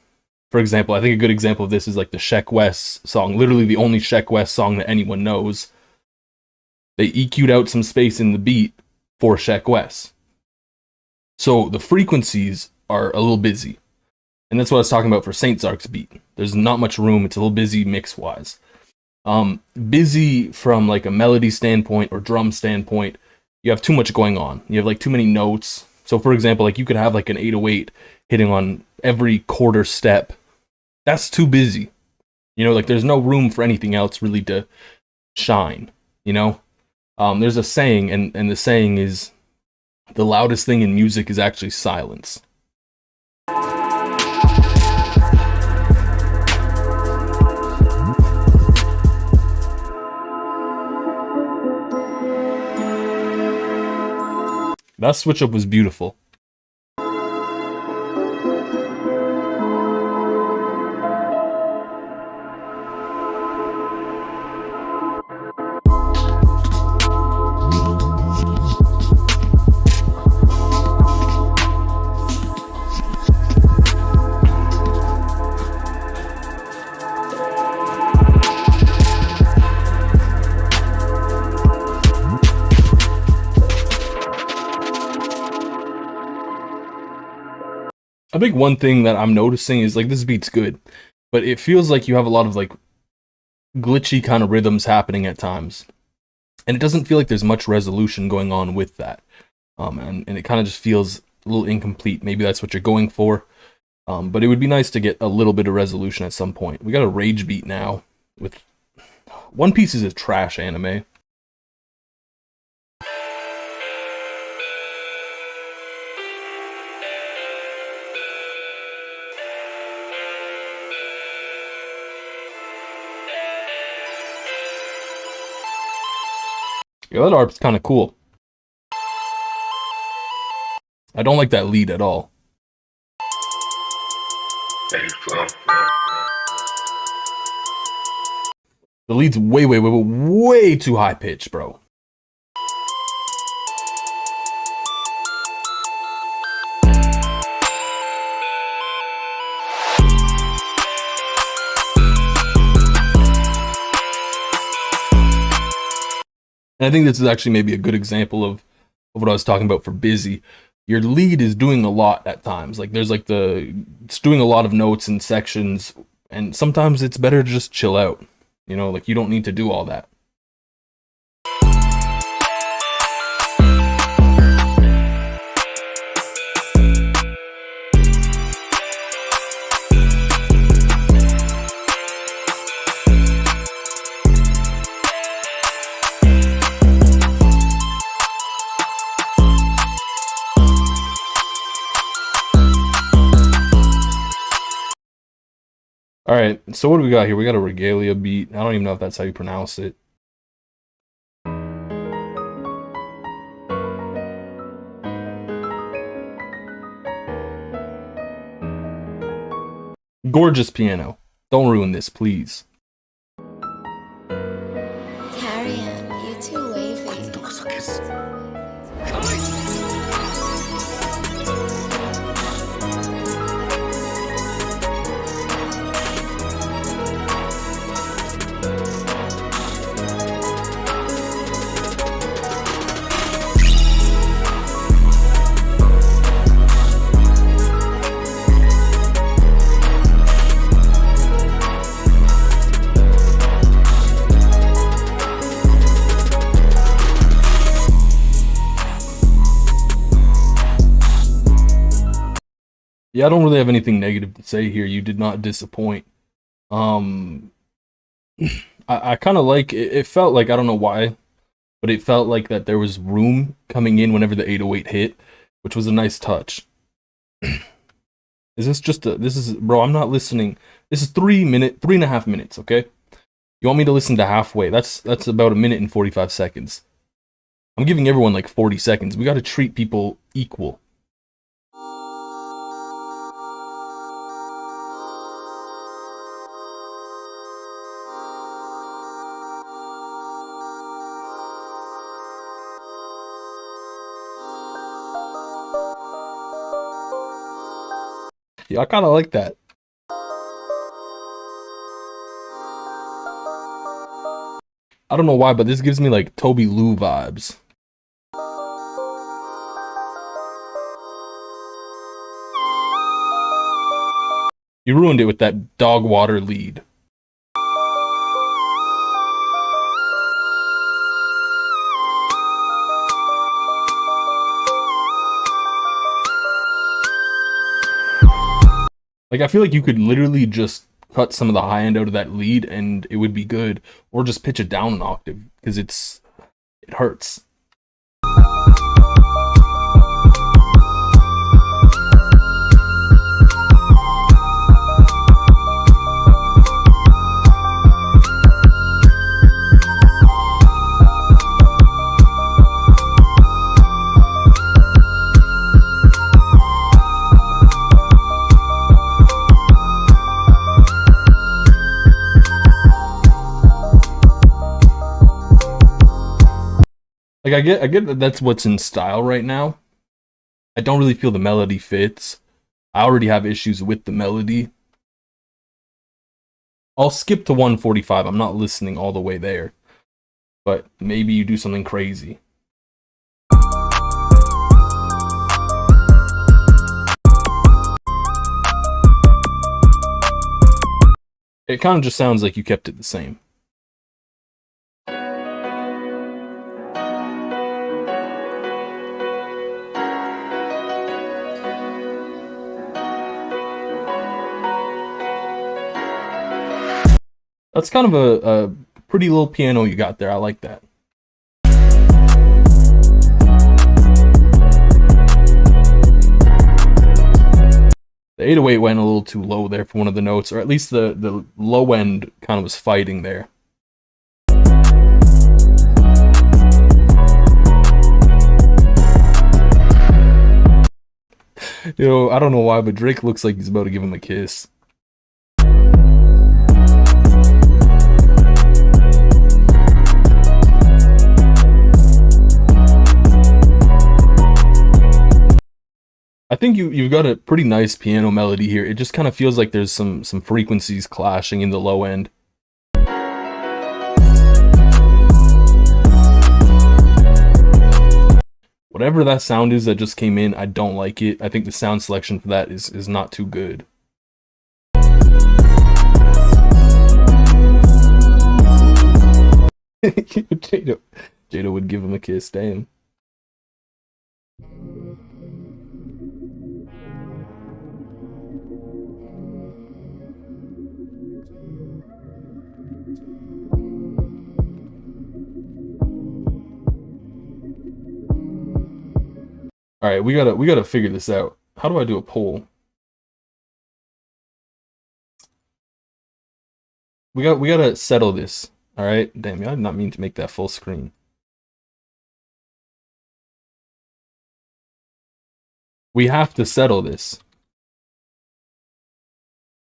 For example, I think a good example of this is like the Sheck West song, literally the only Sheck West song that anyone knows. They EQ'd out some space in the beat for Sheck West. So the frequencies are a little busy. And that's what I was talking about for Saint Zark's beat. There's not much room, it's a little busy mix-wise. Busy from like a melody standpoint or drum standpoint, you have too much going on. You have like too many notes. So for example, like you could have like an 808 hitting on every quarter step. That's too busy. You know, like there's no room for anything else really to shine, you know? There's a saying, and the saying is, the loudest thing in music is actually silence. That switch up was beautiful. I think one thing that I'm noticing is like this beat's good, but it feels like you have a lot of like glitchy kind of rhythms happening at times. And it doesn't feel like there's much resolution going on with that. And it kind of just feels a little incomplete. Maybe that's what you're going for. But it would be nice to get a little bit of resolution at some point. We got a Rage beat now with One Piece is a trash anime. Yeah, that arp's kind of cool. I don't like that lead at all. The lead's way too high pitched, bro. And I think this is actually maybe a good example of what I was talking about for busy. Your lead is doing a lot at times. Like there's like it's doing a lot of notes and sections, and sometimes it's better to just chill out. You know, like you don't need to do all that. All right, so what do we got here? We got a regalia beat. I don't even know if that's how you pronounce it. Gorgeous piano. Don't ruin this, please. Carrion, you too wavy. Yeah, I don't really have anything negative to say here. You did not disappoint. I kind of like it. It felt like, I don't know why, but it felt like that there was room coming in whenever the 808 hit, which was a nice touch. Is this just bro, I'm not listening. This is 3.5 minutes, okay? You want me to listen to halfway? That's about 1 minute and 45 seconds. I'm giving everyone like 40 seconds. We got to treat people equal. Yeah, I kind of like that. I don't know why, but this gives me like Toby Lou vibes. You ruined it with that dog water lead. Like, I feel like you could literally just cut some of the high end out of that lead and it would be good, or just pitch it down an octave because it hurts. Like, I get that that's what's in style right now. I don't really feel the melody fits. I already have issues with the melody. I'll skip to 145. I'm not listening all the way there. But maybe you do something crazy. It kind of just sounds like you kept it the same. That's kind of a pretty little piano you got there. I like that. The 808 went a little too low there for one of the notes, or at least the low end kind of was fighting there. Yo, I don't know why, but Drake looks like he's about to give him a kiss. I think you've got a pretty nice piano melody here. It just kind of feels like there's some frequencies clashing in the low end. Whatever that sound is that just came in, I don't like it. I think the sound selection for that is not too good. Jada would give him a kiss, damn. All right, we gotta figure this out. How do I do a poll? We gotta settle this. All right, damn, I did not mean to make that full screen. We have to settle this.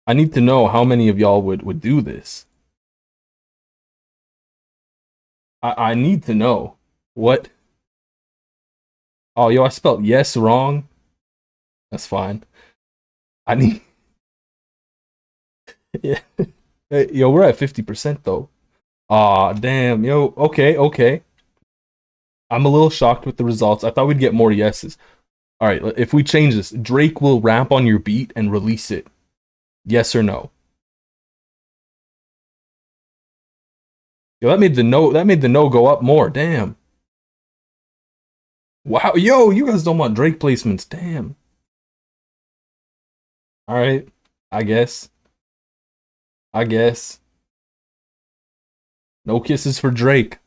I need to know how many of y'all would do this. I need to know what. Oh, yo, I spelled yes wrong. That's fine. I need. Yeah. Hey, yo, we're at 50% though. Aw, damn. Yo, okay. I'm a little shocked with the results. I thought we'd get more yeses. All right, if we change this, Drake will rap on your beat and release it. Yes or no? Yo, that made the no go up more. Damn. Wow, yo, you guys don't want Drake placements. Damn. All right, I guess. No kisses for Drake.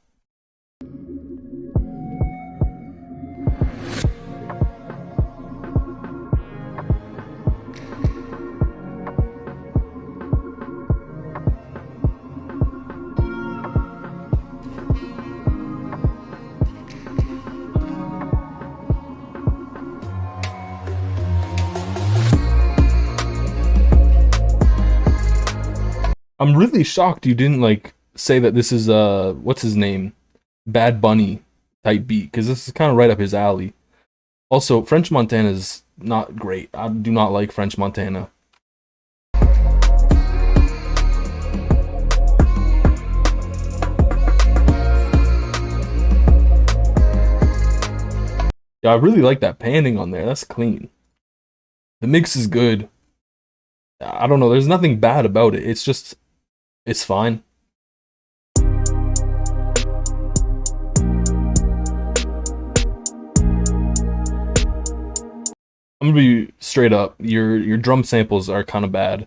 I'm really shocked you didn't like say that this is what's his name? Bad Bunny type beat, because this is kind of right up his alley. Also, French Montana is not great. I do not like French Montana. Yeah, I really like that panning on there. That's clean. The mix is good. I don't know. There's nothing bad about it. It's just, it's fine. I'm gonna be straight up. Your drum samples are kind of bad.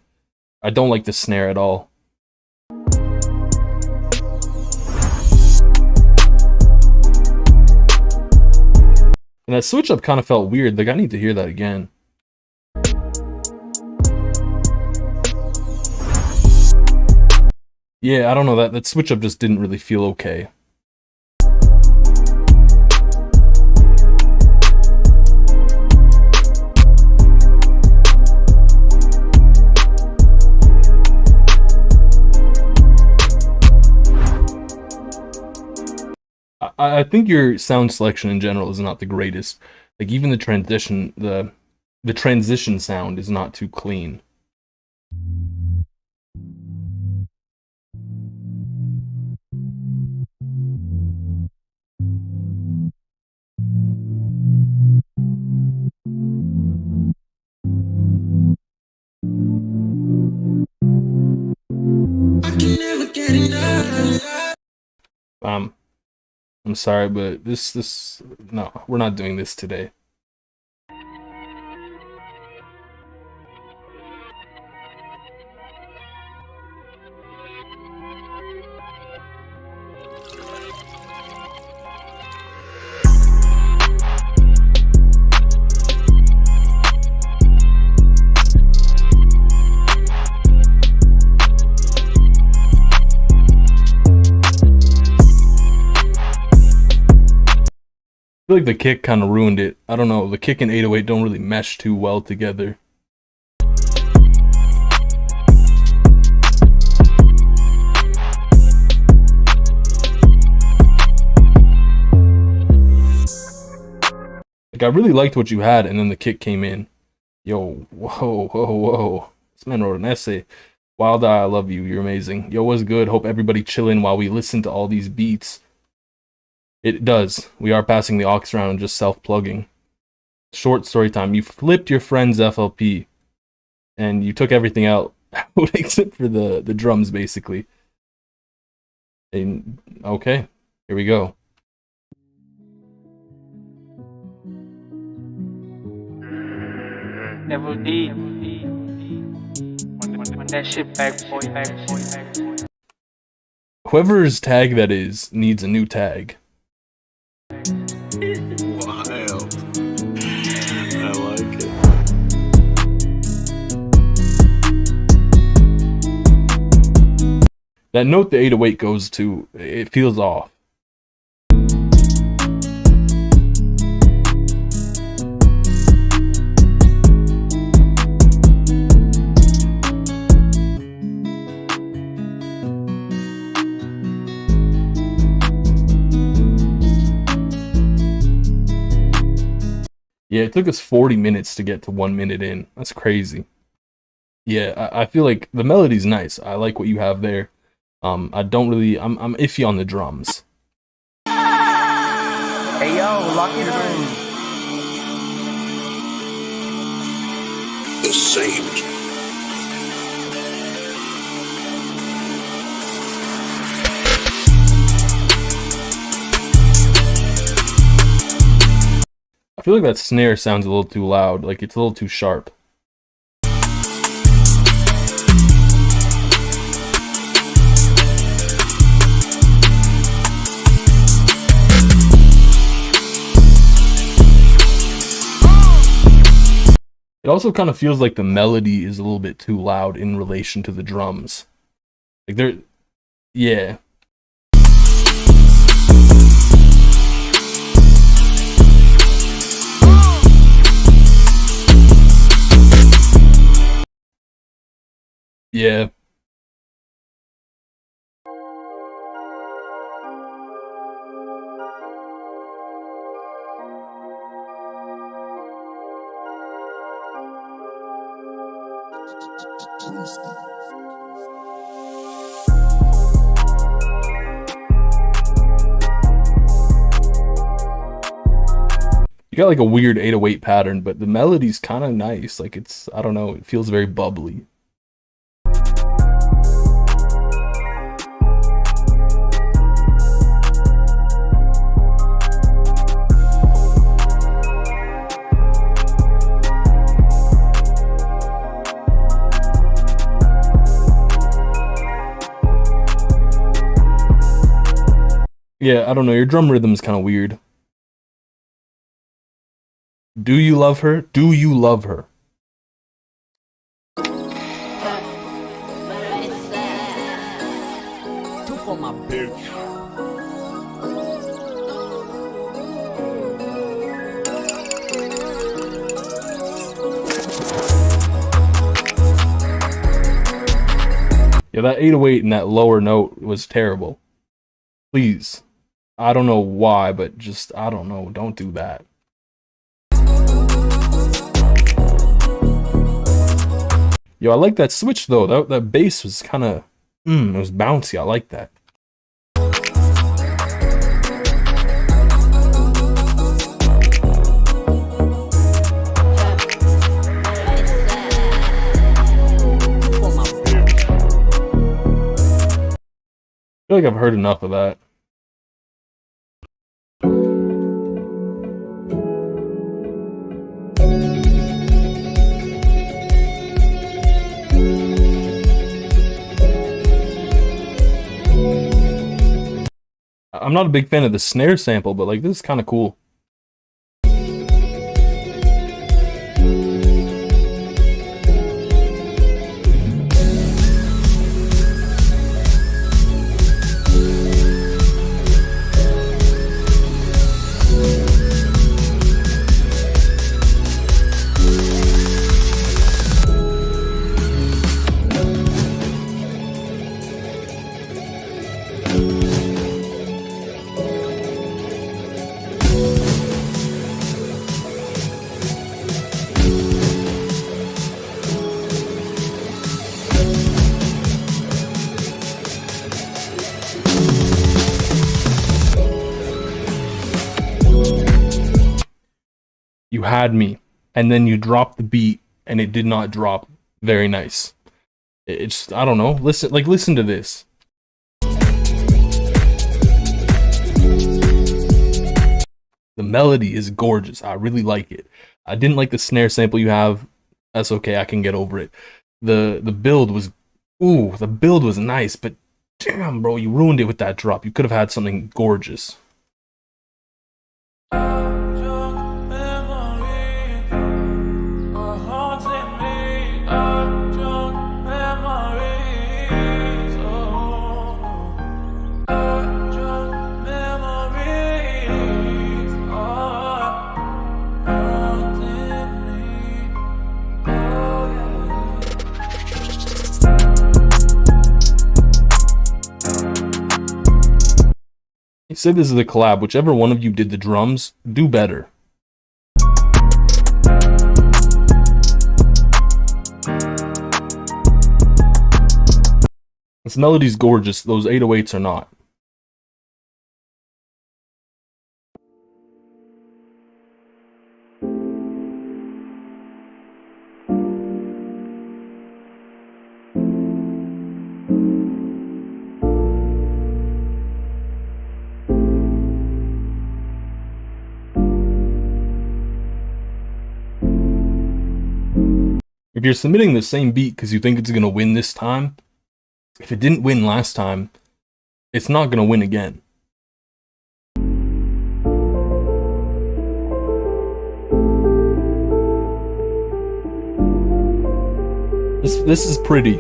I don't like the snare at all. And that switch up kind of felt weird. Like, I need to hear that again. Yeah, I don't know, that switch up just didn't really feel okay. I think your sound selection in general is not the greatest. Like, even the transition, the transition sound is not too clean. I'm sorry, but no, we're not doing this today. feel like the kick kind of ruined it. I don't know. The kick and 808 don't really mesh too well together. Like, I really liked what you had, and then the kick came in. Yo, whoa. This man wrote an essay. Wild Eye, I love you. You're amazing. Yo, what's good? Hope everybody chilling while we listen to all these beats. It does. We are passing the aux around and just self-plugging. Short story time. You flipped your friend's FLP, and you took everything out except for the drums, basically. And, okay, here we go. Level D. When that shit back, boy. Whoever's tag that is needs a new tag. Wild. I like it. That note the 808 goes to, it feels off. Yeah, it took us 40 minutes to get to 1 minute in. That's crazy. Yeah, I feel like the melody's nice. I like what you have there. I don't really, I'm iffy on the drums. Hey yo, lock it in. The same. I feel like that snare sounds a little too loud, like it's a little too sharp. It also kind of feels like the melody is a little bit too loud in relation to the drums. Like they're, yeah. Yeah. You got like a weird 808 pattern, but the melody's kind of nice. Like it's, I don't know, it feels very bubbly. Yeah, I don't know, your drum rhythm's kind of weird. Do you love her? Do you love her? Two for my bitch. Yeah, that 808 and that lower note was terrible. Please. I don't know why, but just, I don't know, don't do that. Yo, I like that switch though. That bass was kind of, it was bouncy. I like that. I feel like I've heard enough of that. I'm not a big fan of the snare sample, but like this is kind of cool. You had me, and then you dropped the beat, and it did not drop very nice. It's I don't know. Listen to this. The melody is gorgeous. I really like it. I didn't like the snare sample you have. That's okay. I can get over it. The build was, the build was nice, but damn, bro, you ruined it with that drop. You could have had something gorgeous. He said this is a collab. Whichever one of you did the drums, do better. This melody's gorgeous. Those 808s are not. If you're submitting the same beat because you think it's going to win this time, if it didn't win last time, it's not going to win again. This is pretty.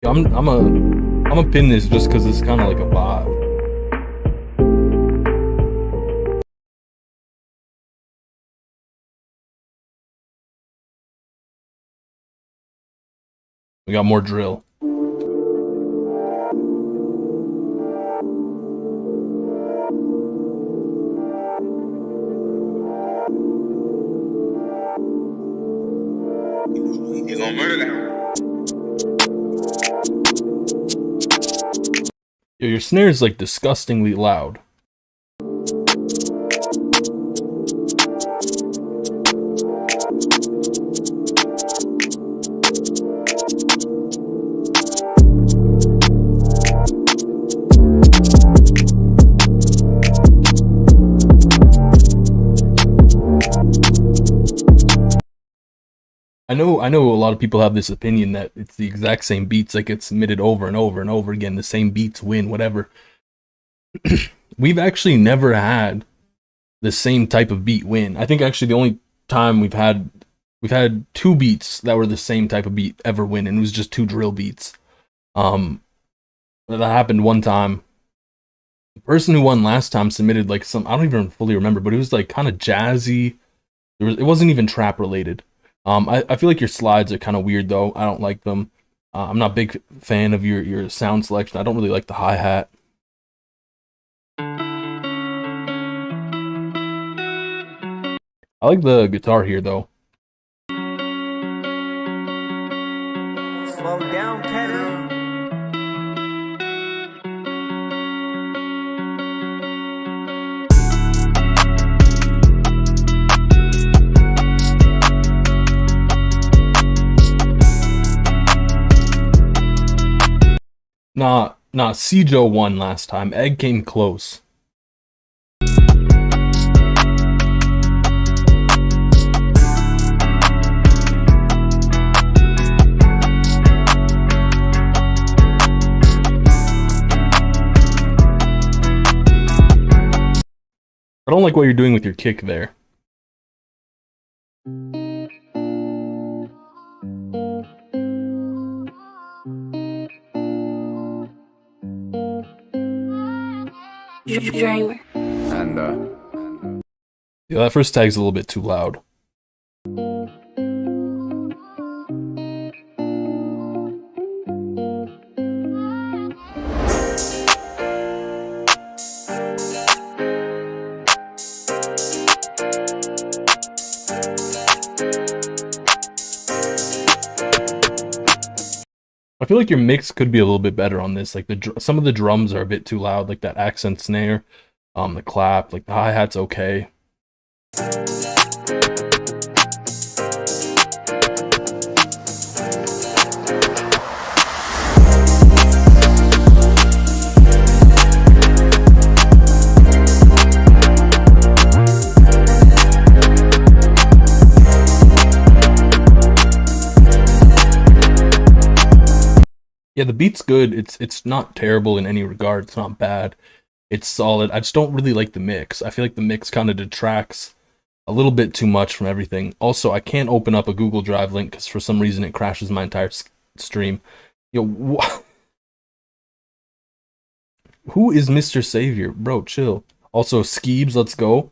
I'm a pin this just because it's kind of like a vibe. We got more drill. You gonna murder that? Yo, your snare is like disgustingly loud. I know a lot of people have this opinion that it's the exact same beats that get submitted over and over and over again. The same beats win, whatever. We've actually never had the same type of beat win. I think actually the only time we've had two beats that were the same type of beat ever win, and it was just two drill beats. That happened one time. The person who won last time submitted like some, I don't even fully remember, but it was like kind of jazzy. It wasn't even trap related. I feel like your slides are kind of weird though. I don't like them. I'm not a big fan of your sound selection. I don't really like the hi-hat. I like the guitar here though. Slow down, Kenny. Nah, Cjo won last time. Egg came close. I don't like what you're doing with your kick there. Dreamer. Yeah, that first tag's a little bit too loud. I feel like your mix could be a little bit better on this. Like some of the drums are a bit too loud, like that accent snare, the clap, like the hi-hat's okay. Yeah, the beat's good. It's not terrible in any regard. It's not bad. It's solid. I just don't really like the mix. I feel like the mix kind of detracts a little bit too much from everything. Also, I can't open up a Google Drive link because for some reason it crashes my entire stream. Yo, who is Mr. Savior? Bro, chill. Also, Skeebs, let's go.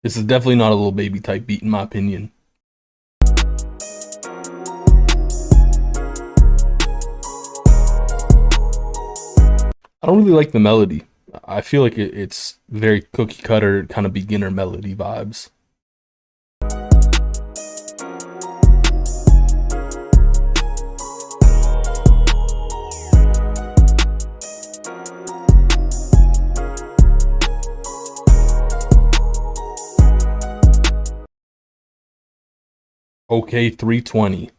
This is definitely not a Lil Baby type beat in my opinion. I don't really like the melody. I feel like it's very cookie cutter, kind of beginner melody vibes. Okay, 320.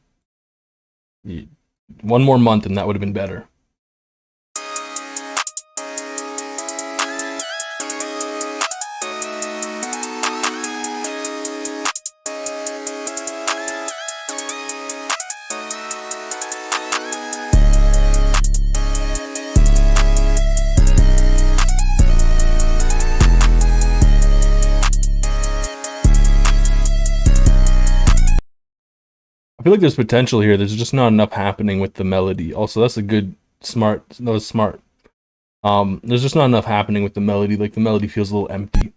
One more month and that would have been better. I feel like there's potential here. There's just not enough happening with the melody. Also, that's a good, smart. That was smart. There's just not enough happening with the melody. Like the melody feels a little empty.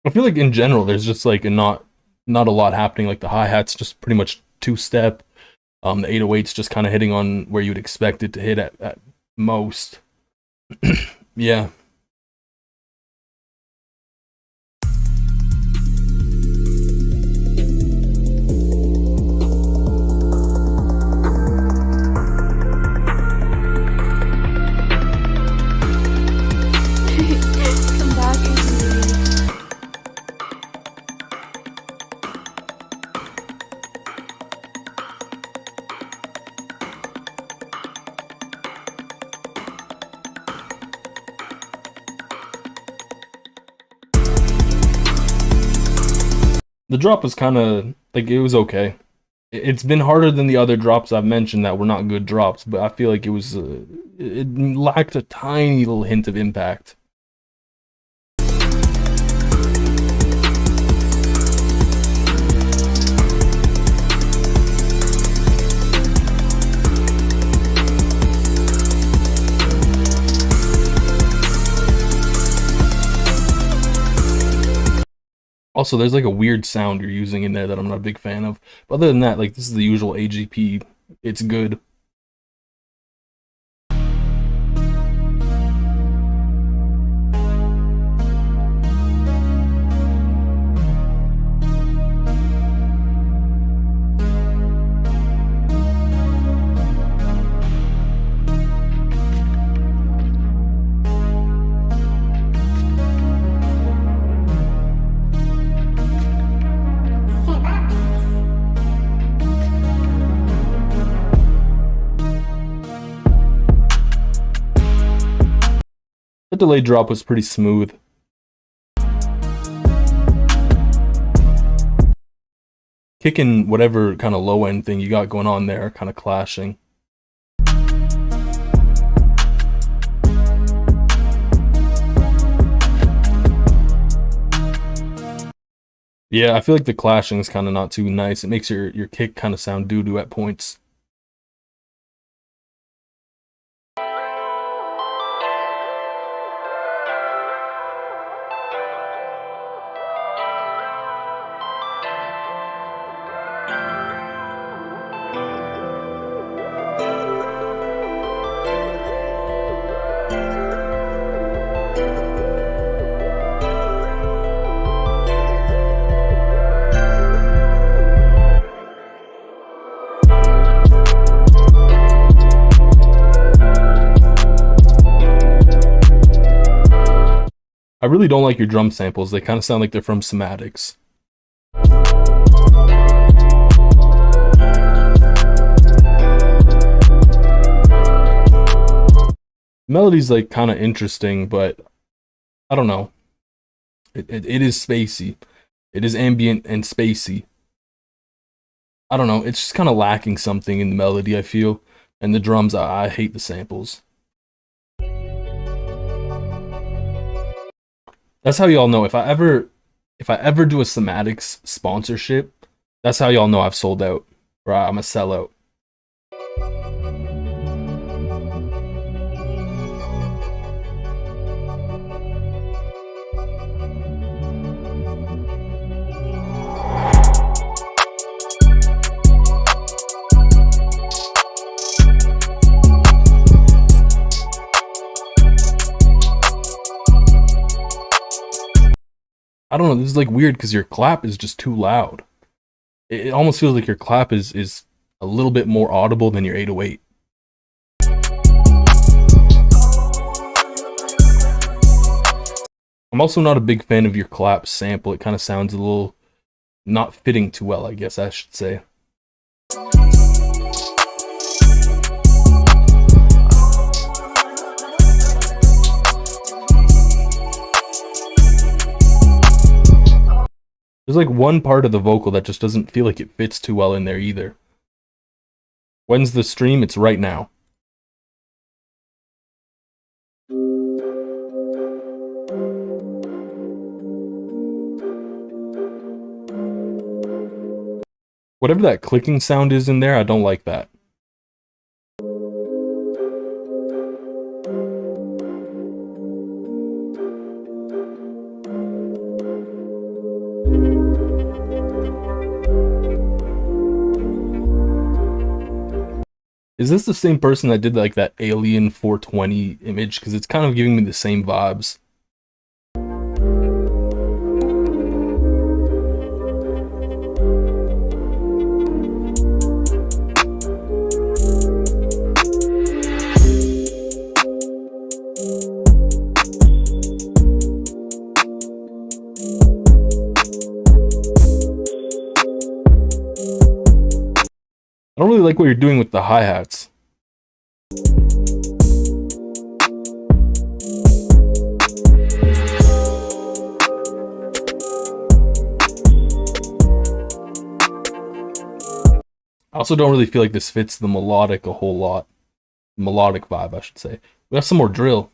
I feel like in general, there's just like not a lot happening. Like the hi-hat's just pretty much two-step. The 808's just kind of hitting on where you'd expect it to hit at most. Yeah. Come back and The drop was kind of like it was okay. It's been harder than the other drops I've mentioned that were not good drops, but I feel like it was it lacked a tiny little hint of impact. Also, there's like a weird sound you're using in there that I'm not a big fan of. But other than that, like this is the usual AGP. It's good. That delay drop was pretty smooth. Kicking whatever kind of low end thing you got going on there, kind of clashing. Yeah, I feel like the clashing is kind of not too nice. It makes your kick kind of sound doo-doo at points. I really don't like your drum samples. They kind of sound like they're from Somatics. The melody's like kind of interesting, but I don't know. It is spacey. It is ambient and spacey. I don't know. It's just kind of lacking something in the melody, I feel. And the drums, I hate the samples. That's how y'all know if I ever do a Somatics sponsorship, that's how y'all know I've sold out or I'm a sellout. I don't know, this is like weird because your clap is just too loud. It almost feels like your clap is a little bit more audible than your 808. I'm also not a big fan of your clap sample. It kind of sounds a little not fitting too well, I guess I should say. There's like one part of the vocal that just doesn't feel like it fits too well in there either. When's the stream? It's right now. Whatever that clicking sound is in there, I don't like that. Is this the same person that did like that Alien 420 image? Because it's kind of giving me the same vibes. I don't really like what you're doing with the hi-hats. I also don't really feel like this fits the melodic a whole lot. Melodic vibe, I should say. We have some more drill.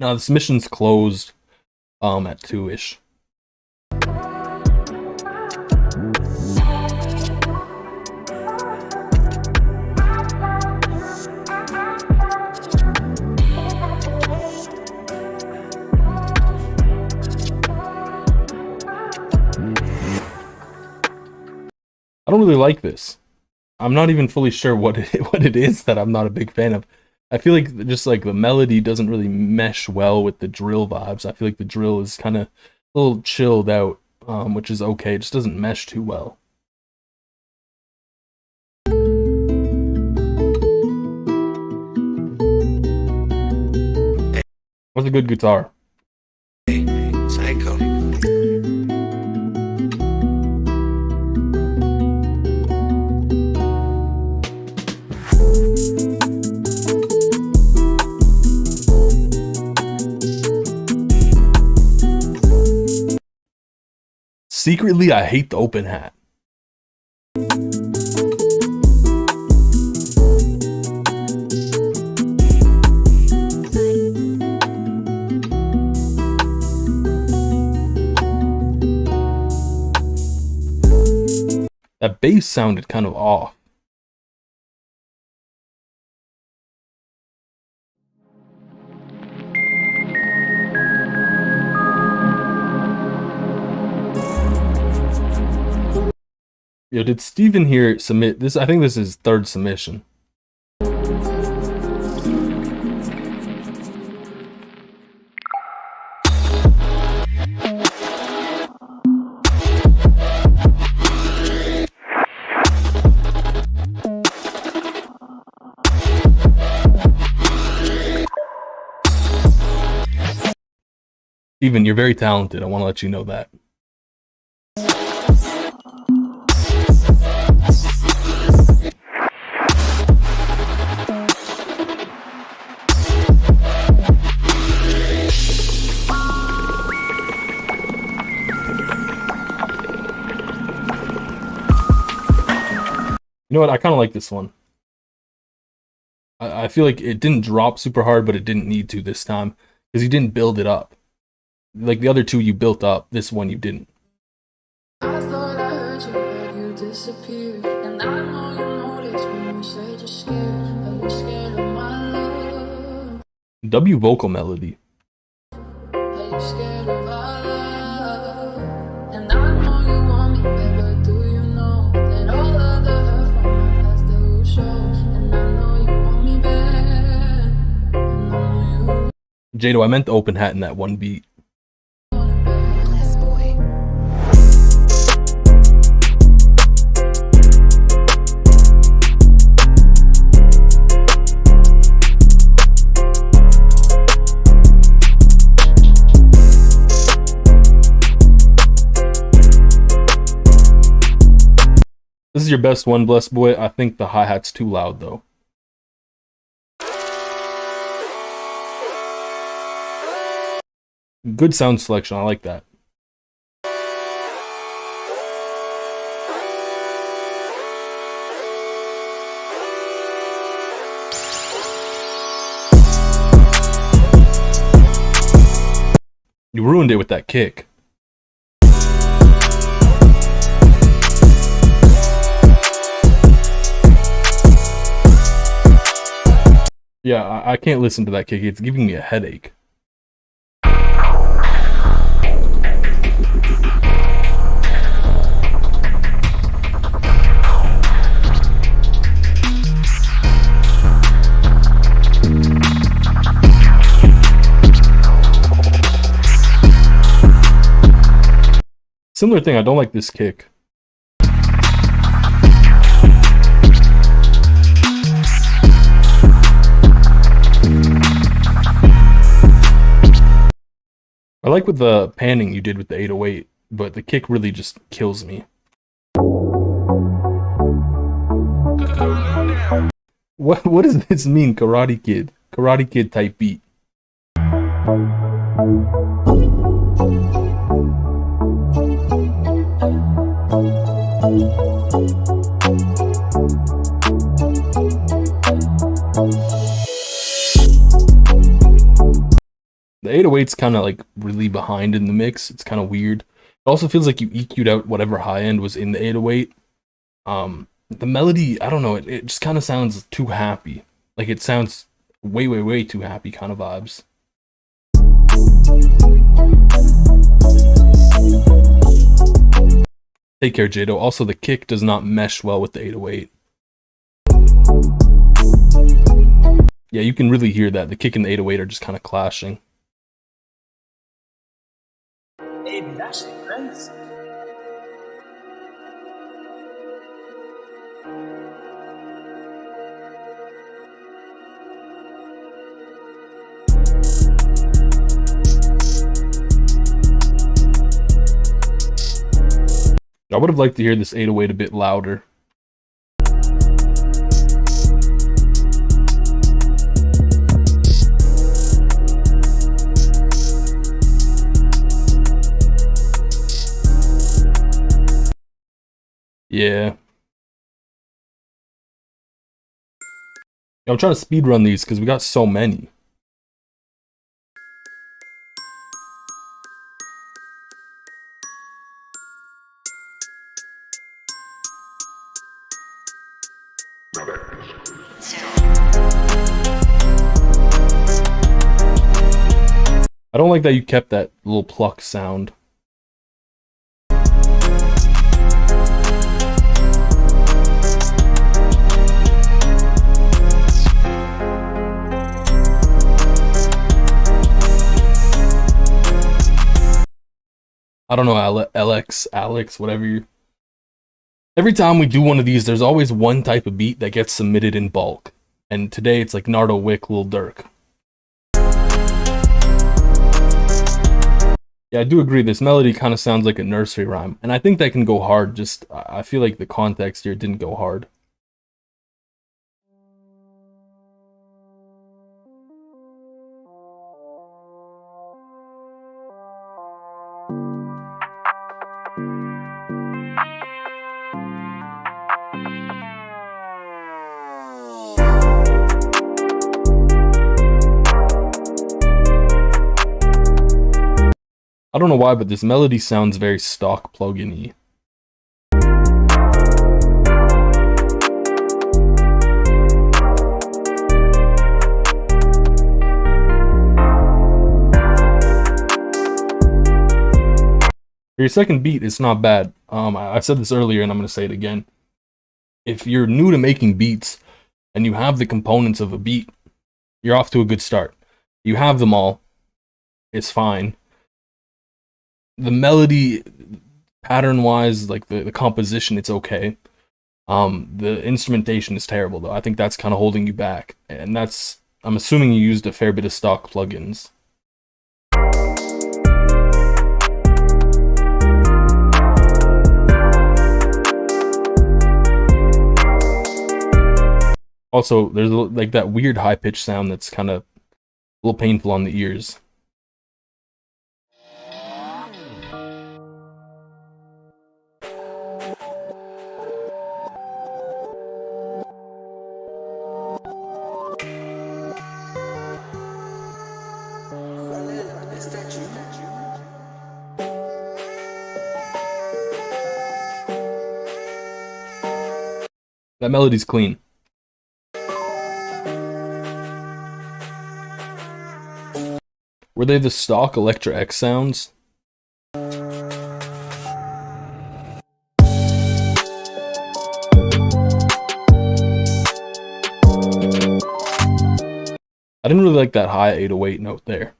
Now this mission's closed at 2-ish. I don't really like this. I'm not even fully sure what it is that I'm not a big fan of. I feel like just like the melody doesn't really mesh well with the drill vibes. I feel like the drill is kind of a little chilled out, which is okay. It just doesn't mesh too well. What's a good guitar? Psycho. Secretly, I hate the open hat. That bass sounded kind of off. Yo, did Steven here submit this? I think this is third submission. Steven, you're very talented. I want to let you know that. You know what? I kind of like this one. I feel like it didn't drop super hard, but it didn't need to this time because you didn't build it up. Like the other two you built up, this one you didn't. I thought I heard you, but you disappeared. And I know you noticed when you said you're scared. Are you scared of my love? W vocal melody. Are you scared of our love? And I know you want me back, but do you know that all of the hurt from my past they will show? And I know you want me back. And I know you Jado, I meant the open hat in that one beat. want it back. Bless boy. This is your best one, Blessed Boy. I think the hi-hat's too loud, though. Good sound selection. I like that. You ruined it with that kick. Yeah, I can't listen to that kick. It's giving me a headache. Similar thing, I don't like this kick. I like with the panning you did with the 808, but the kick really just kills me. What does this mean, Karate Kid? Karate Kid type beat. The 808's kind of like really behind in the mix. It's kind of weird. It also feels like you EQ'd out whatever high end was in the 808. The melody, I don't know, it just kind of sounds too happy. Like it sounds way too happy kind of vibes. Take care, Jado. Also, the kick does not mesh well with the 808. Yeah, you can really hear that. The kick and the 808 are just kind of clashing. Hey, Hey, that's crazy. I would have liked to hear this 808 a bit louder. Yeah. I'm trying to speed run these because we got so many. I don't like that you kept that little pluck sound. I don't know, Alex, whatever you... Every time we do one of these, there's always one type of beat that gets submitted in bulk. And today it's like Nardo Wick, Lil Durk. Yeah, I do agree, this melody kind of sounds like a nursery rhyme. And I think that can go hard, just I feel like the context here didn't go hard. I don't know why, but this melody sounds very stock plugin-y. For your second beat, it's not bad. I said this earlier and I'm going to say it again. If you're new to making beats and you have the components of a beat, you're off to a good start. You have them all, it's fine. The melody, pattern-wise, like the composition, it's okay. The instrumentation is terrible, though. I think that's kind of holding you back. And that's, I'm assuming you used a fair bit of stock plugins. Also, there's like that weird high-pitched sound that's kind of a little painful on the ears. That melody's clean. Were they the stock Electra X sounds? I didn't really like that high 808 note there.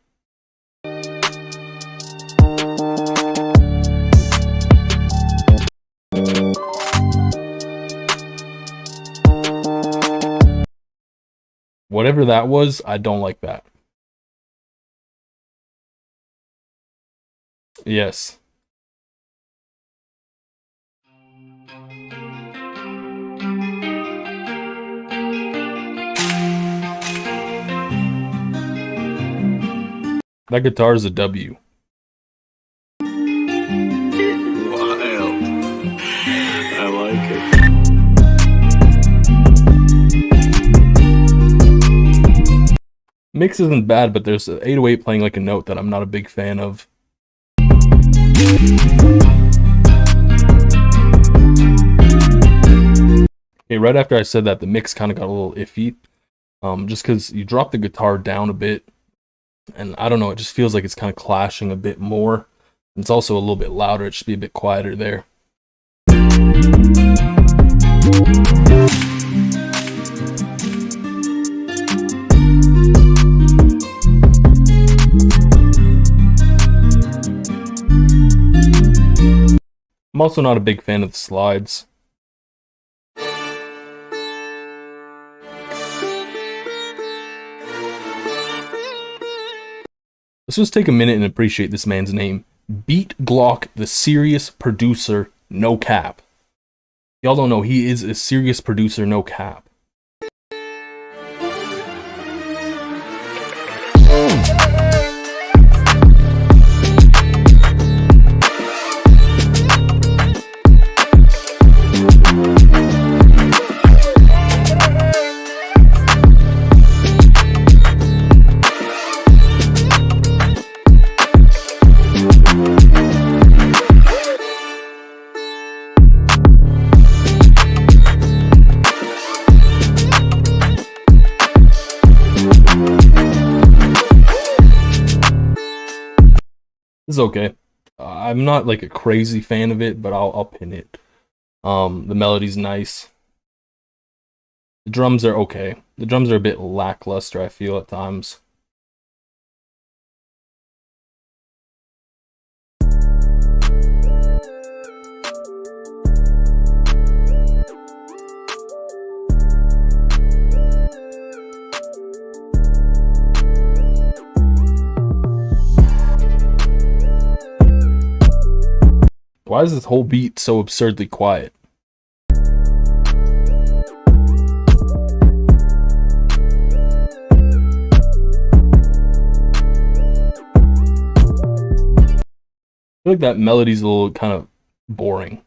Whatever that was, I don't like that. Yes. That guitar is a W. Wild. I like it. Mix isn't bad, but there's an 808 playing like a note that I'm not a big fan of. Okay, right after I said that, the mix kind of got a little iffy. Just because you drop the guitar down a bit, and I don't know, it just feels like it's kind of clashing a bit more. It's also a little bit louder, it should be a bit quieter there. I'm also not a big fan of the slides. Let's just take a minute and appreciate this man's name. Beat Glock, the serious producer, no cap. Y'all don't know, he is a serious producer, no cap. This is okay. I'm not like a crazy fan of it, but I'll pin it. The melody's nice. The drums are okay. The drums are a bit lackluster, I feel, at times. Why is this whole beat so absurdly quiet? I feel like that melody's a little kind of boring.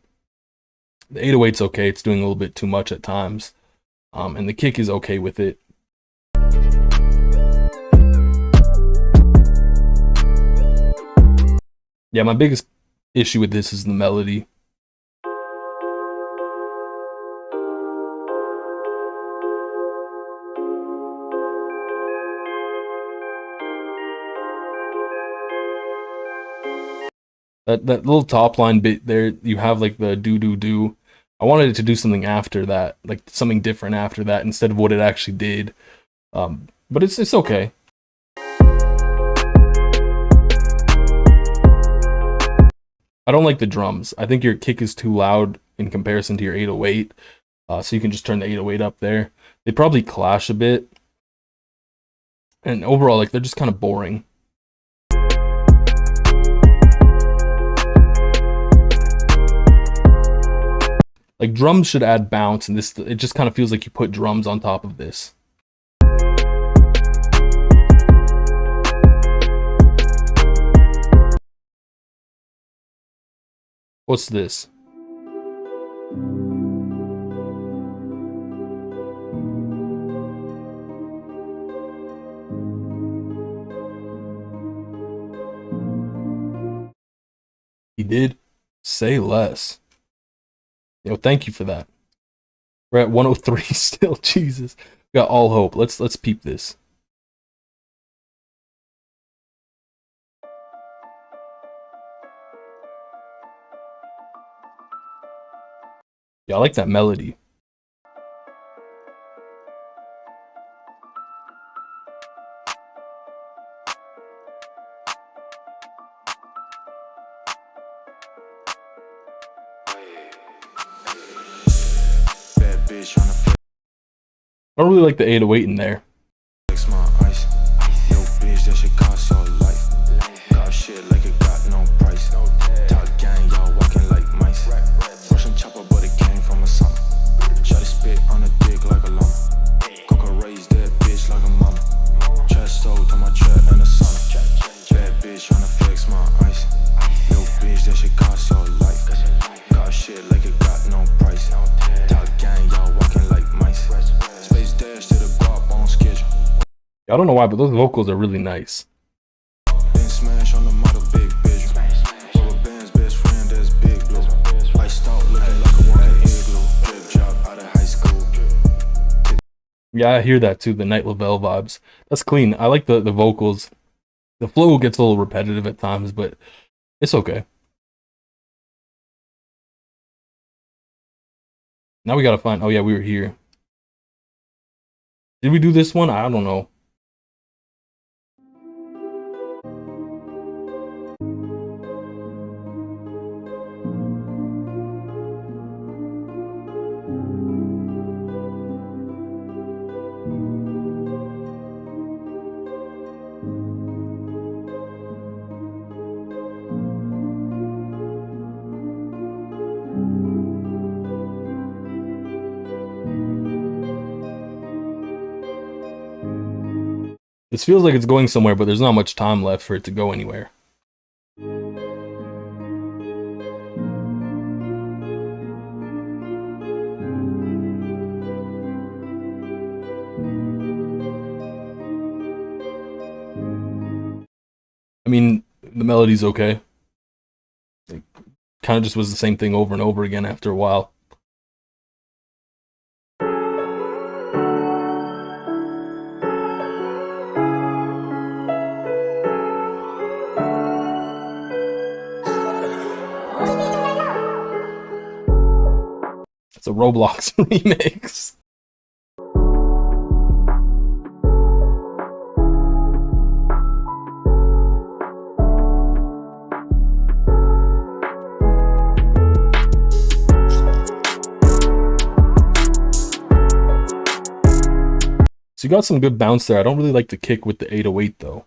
The 808's okay, it's doing a little bit too much at times. And the kick is okay with it. Yeah, my biggest issue with this is the melody. That little top line bit there, you have like the do do do. I wanted it to do something after that, like something different after that instead of what it actually did. But it's okay. I don't like the drums. I think your kick is too loud in comparison to your 808. So you can just turn the 808 up there. They probably clash a bit. And overall, like, they're just kind of boring. Like, drums should add bounce, and this, it just kind of feels like you put drums on top of this. What's this? He did say less. Yo, thank you for that. We're at 103 still. Jesus. We got all hope. Let's peep this. Yeah, I like that melody. I don't really like the 808 in there. I don't know why, but those vocals are really nice. Yeah, I hear that too, the Night Lavelle vibes. That's clean. I like the vocals. The flow gets a little repetitive at times, but it's okay. Now we gotta find, oh yeah, we were here. Did we do this one? I don't know. This feels like it's going somewhere, but there's not much time left for it to go anywhere. I mean, the melody's okay. It kind of just was the same thing over and over again after a while. It's a Roblox remix. So you got some good bounce there. I don't really like the kick with the 808 though.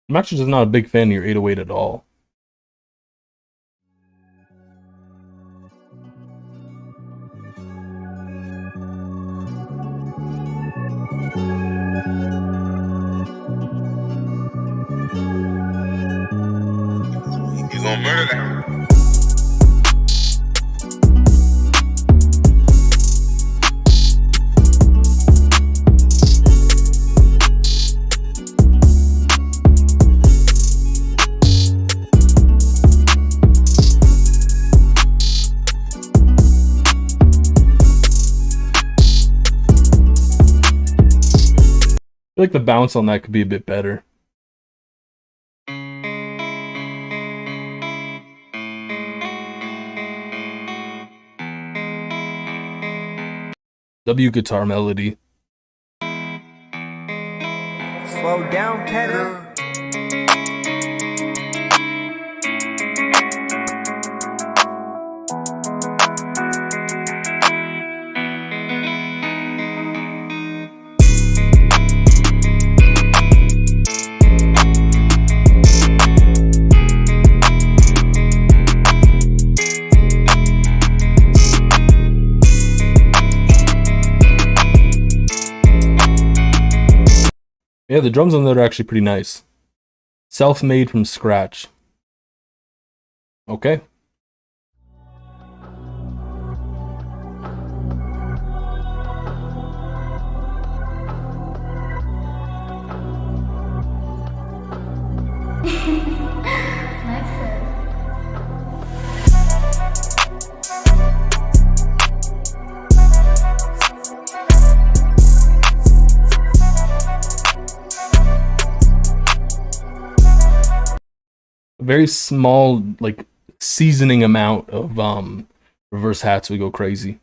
I'm actually just not a big fan of your 808 at all. You gonna murder that? I feel like the bounce on that could be a bit better. W guitar melody. Slow down, Ketter. Yeah, the drums on that are actually pretty nice. Self-made from scratch. Okay. Very small, like, seasoning amount of reverse hats would go crazy.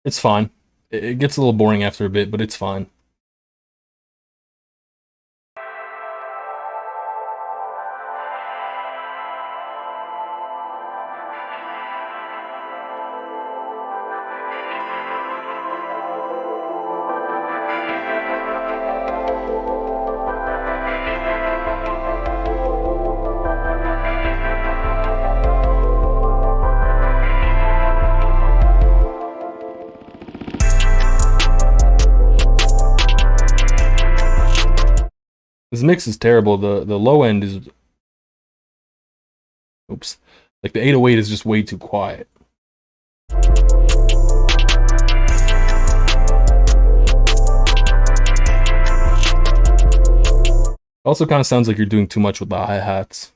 It's fine. It gets a little boring after a bit, but it's fine. This mix is terrible. The low end is, oops, like the 808 is just way too quiet. Also kind of sounds like you're doing too much with the hi-hats.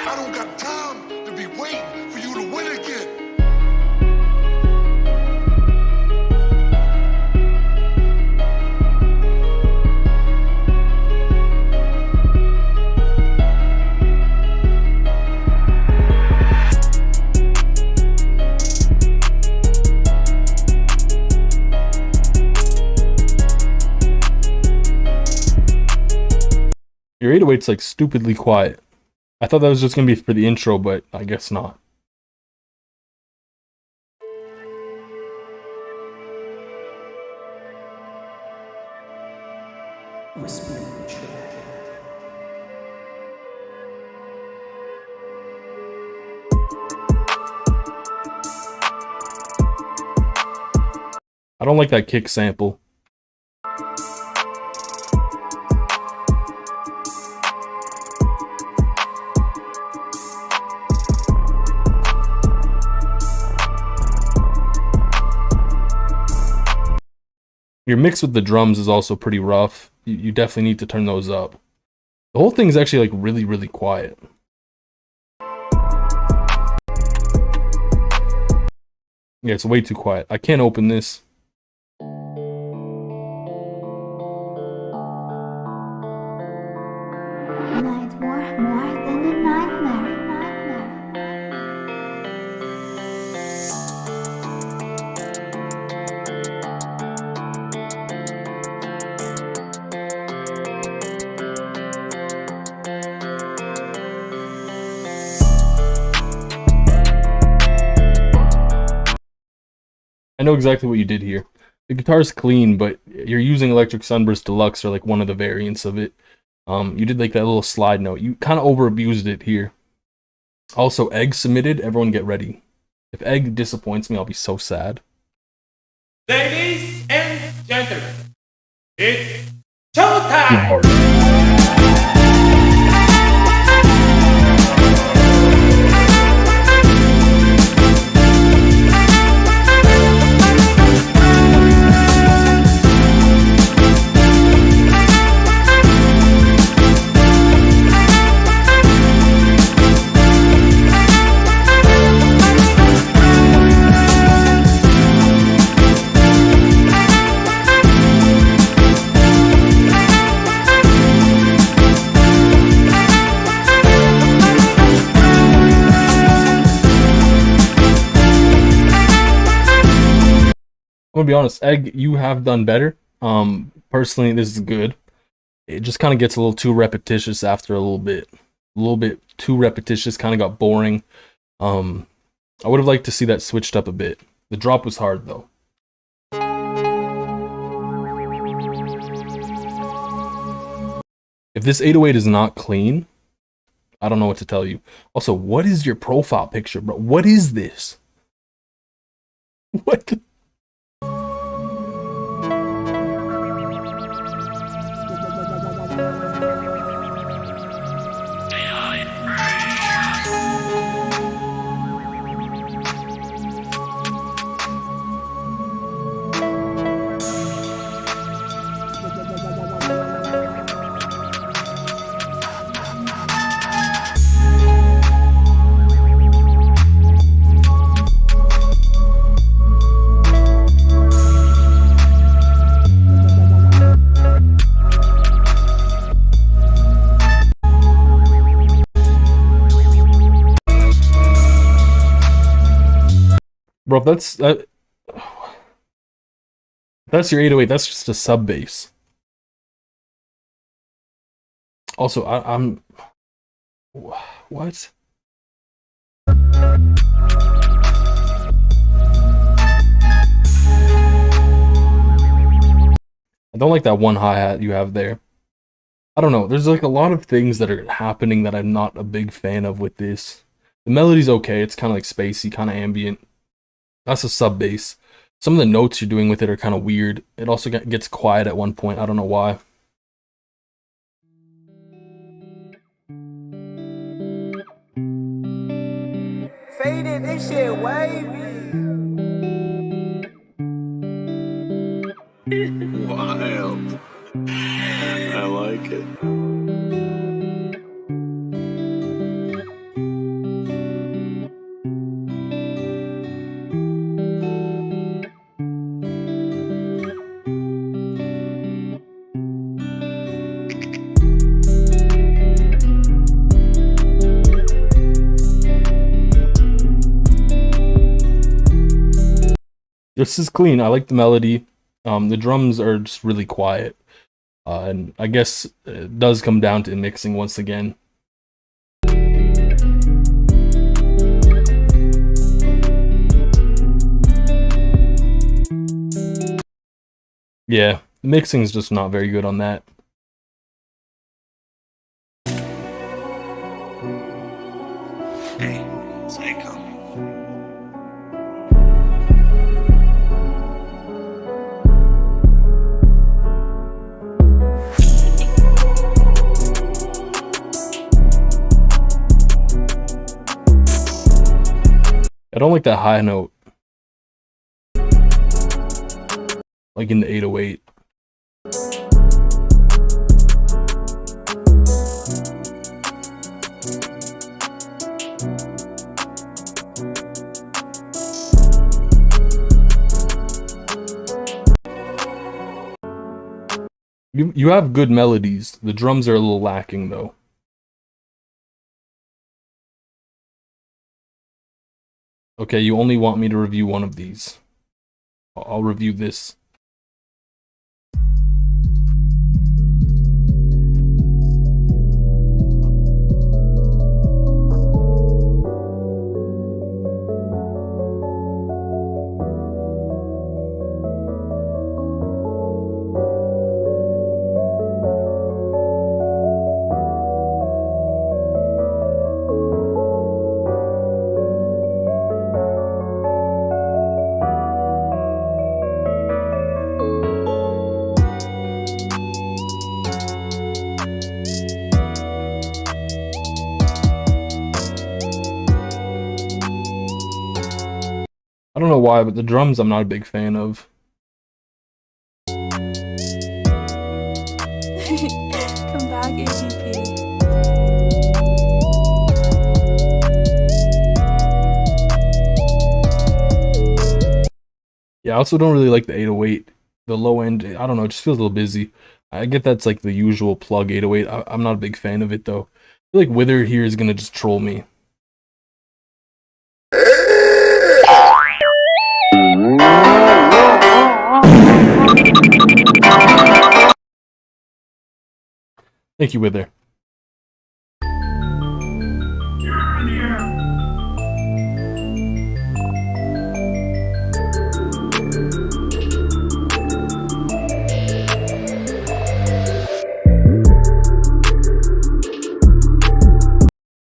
I don't got time to be waiting for you to win again. Your 808's like stupidly quiet. I thought that was just gonna be for the intro, but I guess not. I don't like that kick sample. Your mix with the drums is also pretty rough. You definitely need to turn those up. The whole thing's actually like really, really quiet. Yeah, it's way too quiet. I can't open this. More than a nightmare. I know exactly what you did here. The guitar's clean, but you're using Electric Sunburst Deluxe or like one of the variants of it. You did like that little slide note. You kind of over abused it here. Also, Egg submitted. Everyone get ready. If Egg disappoints me, I'll be so sad. Ladies and gentlemen, it's showtime! I'm gonna be honest, Egg, you have done better. Personally, this is good. It just kind of gets a little too repetitious after a little bit. A little bit too repetitious, kind of got boring. I would have liked to see that switched up a bit. The drop was hard though. If this 808 is not clean, I don't know what to tell you. Also, what is your profile picture, bro? What is this? What the? Bro, that's your 808. That's just a sub bass. Also, I'm what? I don't like that one hi-hat you have there. I don't know. There's like a lot of things that are happening that I'm not a big fan of with this. The melody's okay. It's kind of like spacey, kind of ambient. That's a sub bass. Some of the notes you're doing with it are kind of weird. It also gets quiet at one point. I don't know why. Faded, this shit wavy. Wild. I like it. This is clean. I like the melody. The drums are just really quiet. And I guess it does come down to mixing once again. Yeah, mixing's just not very good on that. Hey, Psycho. I don't like that high note. Like in the 808. You have good melodies. The drums are a little lacking though. Okay, you only want me to review one of these. I'll review this. I don't know why, but the drums I'm not a big fan of. Come back, AGP. Yeah, I also don't really like the 808. The low end, I don't know, it just feels a little busy. I get that's like the usual plug 808. I'm not a big fan of it though. I feel like Wither here is gonna just troll me. Thank you, Wither.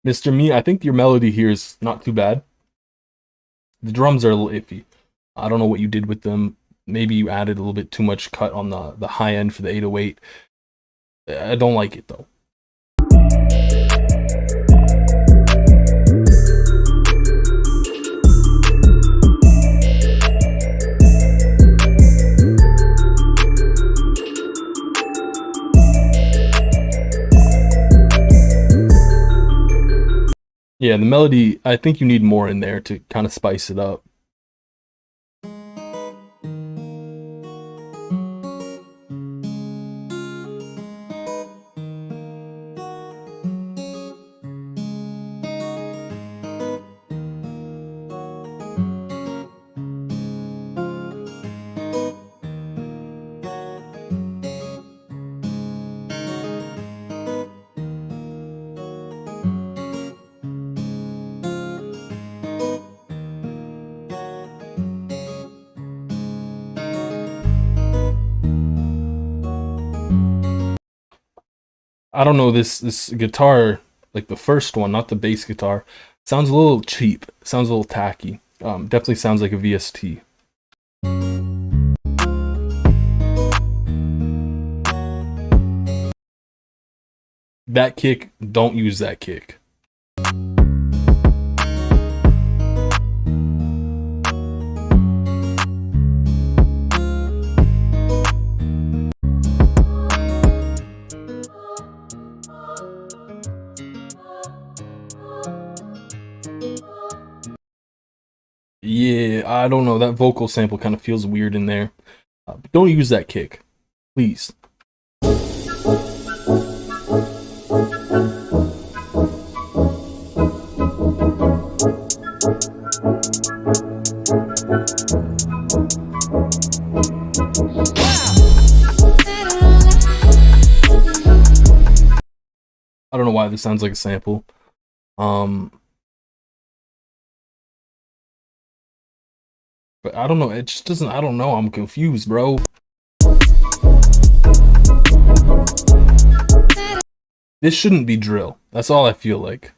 Mr. Me, I think your melody here is not too bad. The drums are a little iffy. I don't know what you did with them. Maybe you added a little bit too much cut on the high end for the 808. I don't like it though. Yeah, the melody, I think you need more in there to kind of spice it up. I don't know, this guitar, like the first one, not the bass guitar, sounds a little cheap. It sounds a little tacky. Definitely sounds like a VST. That kick, don't use that kick. Yeah, I don't know. That vocal sample kind of feels weird in there. But don't use that kick, please. This sounds like a sample. But I don't know. It just doesn't. I don't know. I'm confused, bro. This shouldn't be drill. That's all I feel like.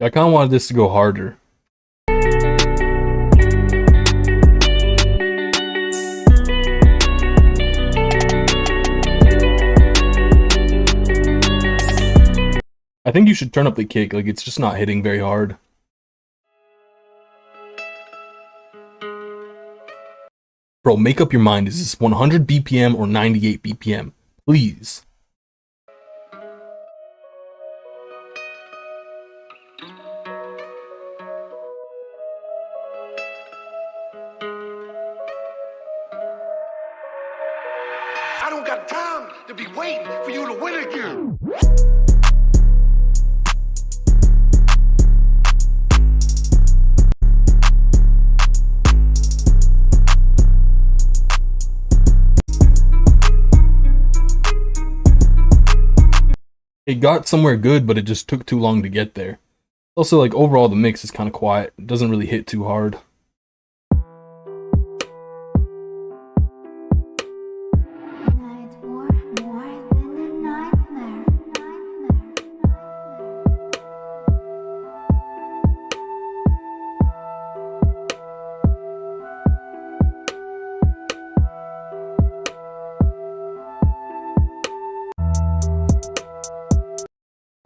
I kind of wanted this to go harder. I think you should turn up the kick, like it's just not hitting very hard. Bro, make up your mind. Is this 100 BPM or 98 BPM? Please. I don't got time to be waiting for you to win again. It got somewhere good, but it just took too long to get there. Also, like, overall, the mix is kind of quiet. It doesn't really hit too hard.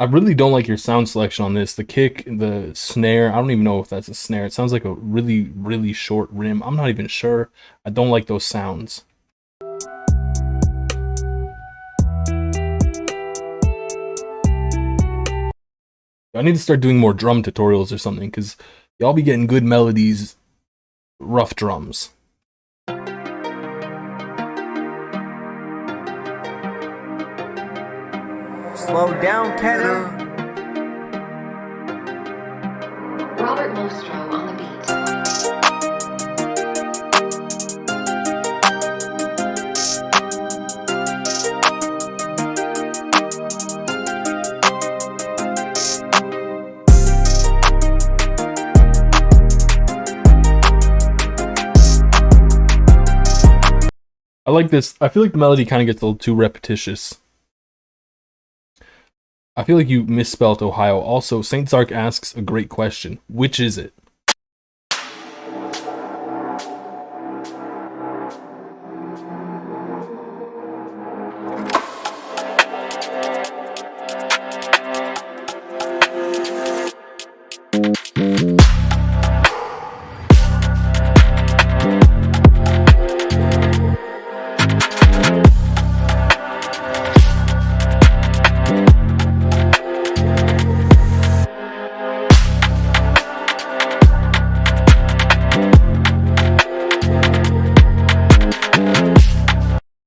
I really don't like your sound selection on this. The kick, the snare, I don't even know if that's a snare. It sounds like a really, really short rim. I'm not even sure. I don't like those sounds. I need to start doing more drum tutorials or something, because y'all be getting good melodies, rough drums. Slow down, Kenner. Robert Mostro on the beat. I like this. I feel like the melody kind of gets a little too repetitious. I feel like you misspelled Ohio. Also, Saint Zark asks a great question. Which is it?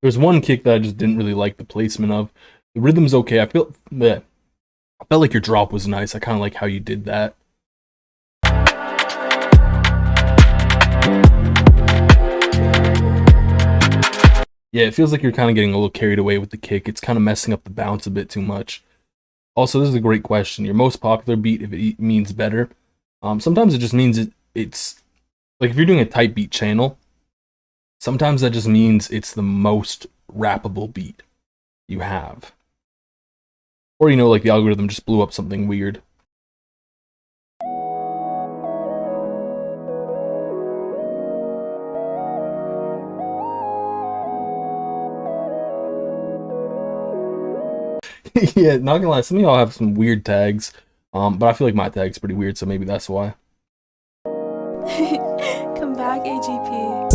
There's one kick that I just didn't really like the placement of. The rhythm's okay. I felt like your drop was nice. I kind of like how you did that. Yeah, it feels like you're kind of getting a little carried away with the kick. It's kind of messing up the bounce a bit too much. Also, this is a great question. Your most popular beat, if it means better. Sometimes it just means it's like if you're doing a type beat channel, sometimes that just means it's the most rappable beat you have. Or, you know, like the algorithm just blew up something weird. Yeah, not gonna lie, some of y'all have some weird tags. But I feel like my tag's pretty weird, so maybe that's why. Come back, AGP.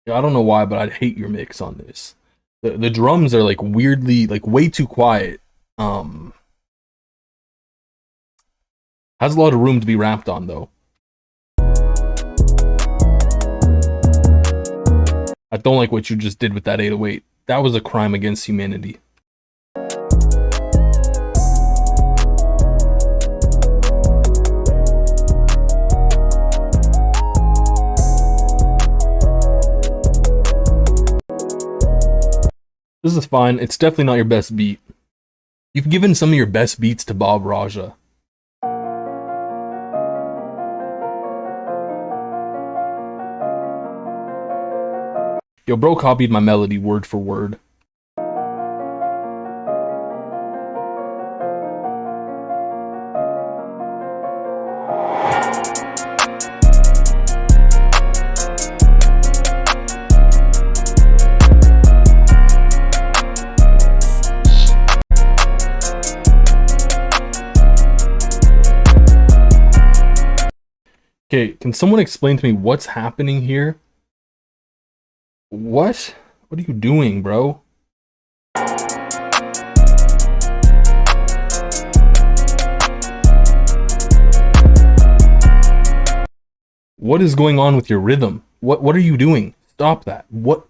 I don't know why, but I'd hate your mix on this. The drums are like weirdly, like way too quiet. Has a lot of room to be rapped on, though. I don't like what you just did with that 808. That was a crime against humanity. This is fine. It's definitely not your best beat. You've given some of your best beats to Bob Raja. Yo, bro copied my melody word for word. Okay, can someone explain to me what's happening here? What? What are you doing, bro? What is going on with your rhythm? What are you doing? Stop that. What?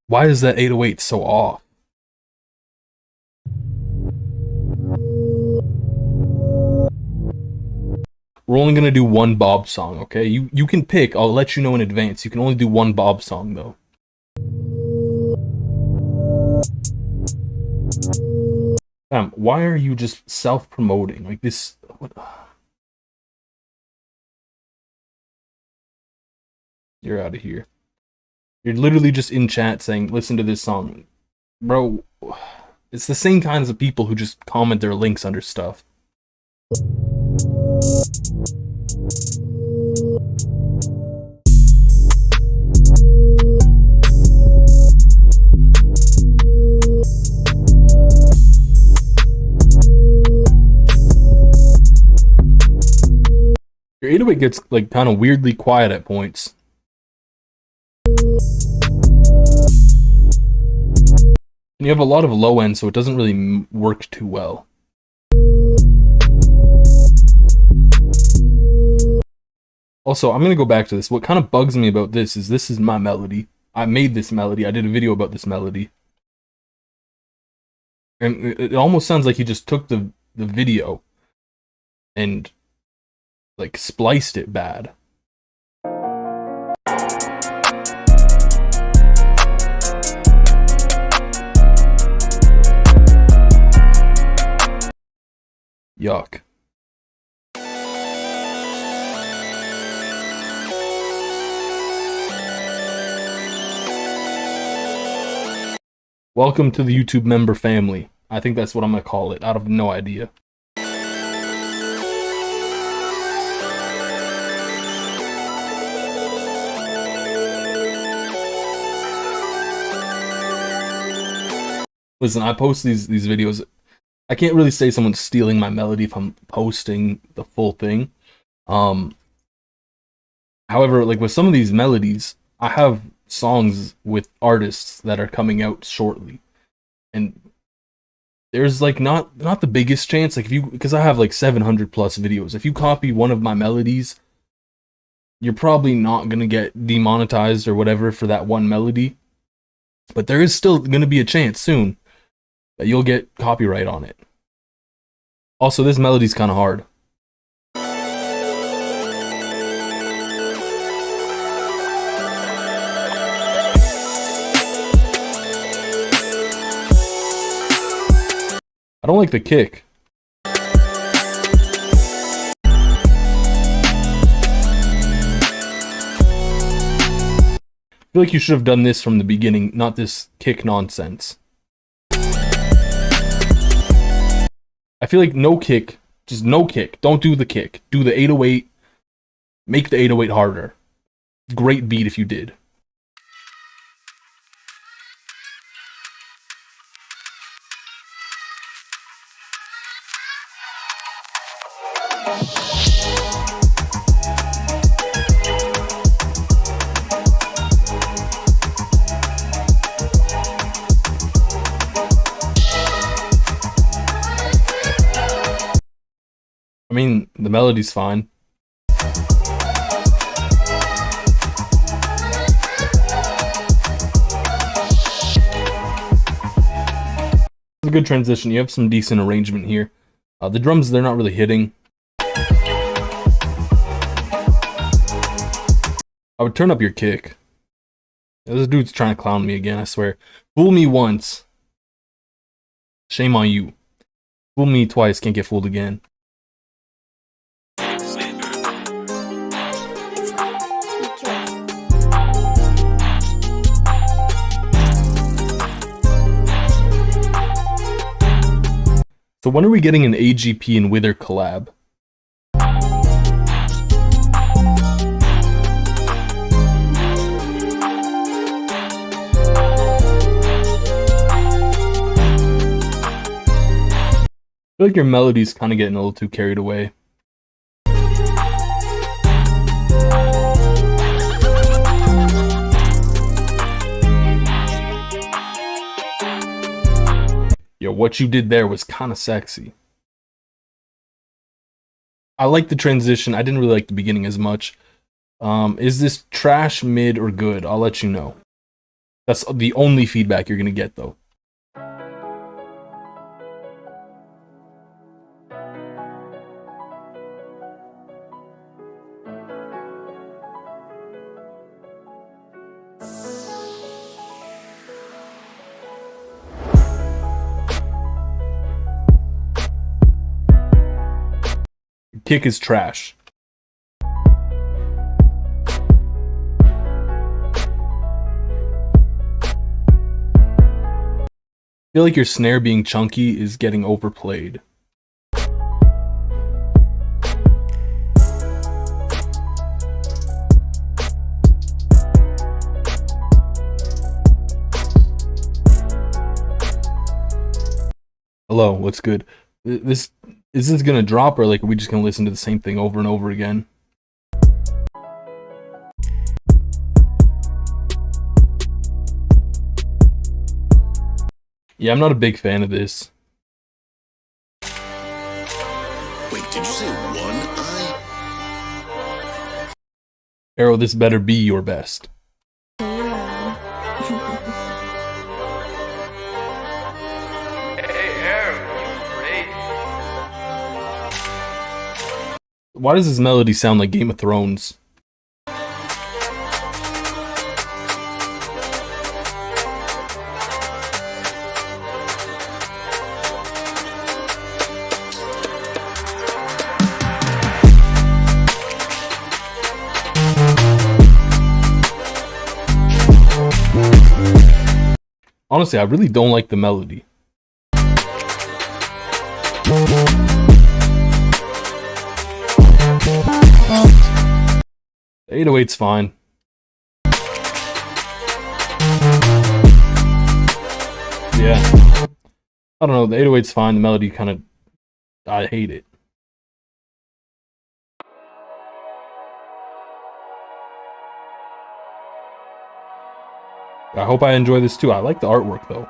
Why is that 808 so off? We're only gonna do one Bob song, okay? You can pick, I'll let you know in advance. You can only do one Bob song though. Damn, why are you just self-promoting? Like this what? You're out of here. You're literally just in chat saying, listen to this song. Bro, it's the same kinds of people who just comment their links under stuff. Your 808 gets like kind of weirdly quiet at points. And you have a lot of low end, so it doesn't really work too well. Also, I'm gonna go back to this. What kind of bugs me about this is my melody. I made this melody. I did a video about this melody. And it almost sounds like he just took the video and like spliced it bad. Yuck. Welcome to the YouTube member family. I think that's what I'm gonna call it. I have no idea. Listen, I post these videos. I can't really say someone's stealing my melody if I'm posting the full thing. However, like with some of these melodies, I have songs with artists that are coming out shortly, and there's like not the biggest chance, like if you, because I have like 700 plus videos, if you copy one of my melodies, you're probably not gonna get demonetized or whatever for that one melody, but there is still gonna be a chance soon that you'll get copyright on it. Also, this melody's kind of hard. I don't like the kick. I feel like you should have done this from the beginning, not this kick nonsense. I feel like no kick, just no kick. Don't do the kick. Do the 808. Make the 808 harder. Great beat if you did. I mean, the melody's fine. It's a good transition. You have some decent arrangement here. The drums, they're not really hitting. I would turn up your kick. This dude's trying to clown me again, I swear. Fool me once. Shame on you. Fool me twice, can't get fooled again. So when are we getting an AGP and Wither collab? I feel like your melody's kind of getting a little too carried away. Yo, what you did there was kind of sexy. I like the transition. I didn't really like the beginning as much. Is this trash, mid, or good? I'll let you know. That's the only feedback you're gonna get, though. Kick is trash. I feel like your snare being chunky is getting overplayed. Hello, what's good? Is this gonna drop, or like are we just gonna listen to the same thing over and over again? Yeah, I'm not a big fan of this. Wait, did you say one eye? Arrow, this better be your best. Why does this melody sound like Game of Thrones? Honestly, I really don't like the melody. The 808's fine. Yeah. I don't know, the 808's fine, the melody kind of... I hate it. I hope I enjoy this too. I like the artwork though.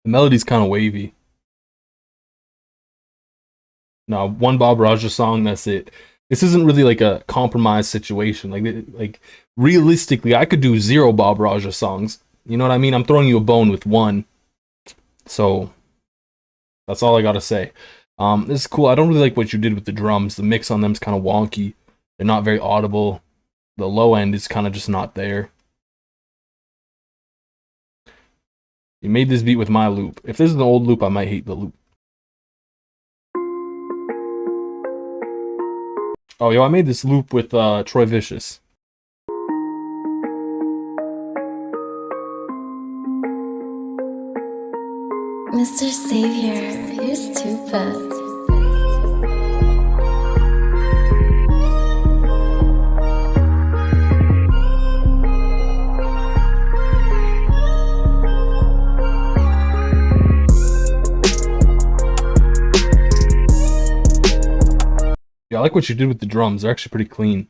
The melody's kind of wavy. No, one Bob Raja song, that's it. This isn't really like a compromise situation. Like realistically, I could do 0 Bob Raja songs. You know what I mean? I'm throwing you a bone with one. So that's all I gotta say. This is cool. I don't really like what you did with the drums. The mix on them is kind of wonky. They're not very audible. The low end is kind of just not there. You made this beat with my loop. If this is an old loop, I might hate the loop. Oh, yo, I made this loop with Troy Vicious. Mr. Savior, you're stupid. Yeah, I like what you did with the drums. They're actually pretty clean.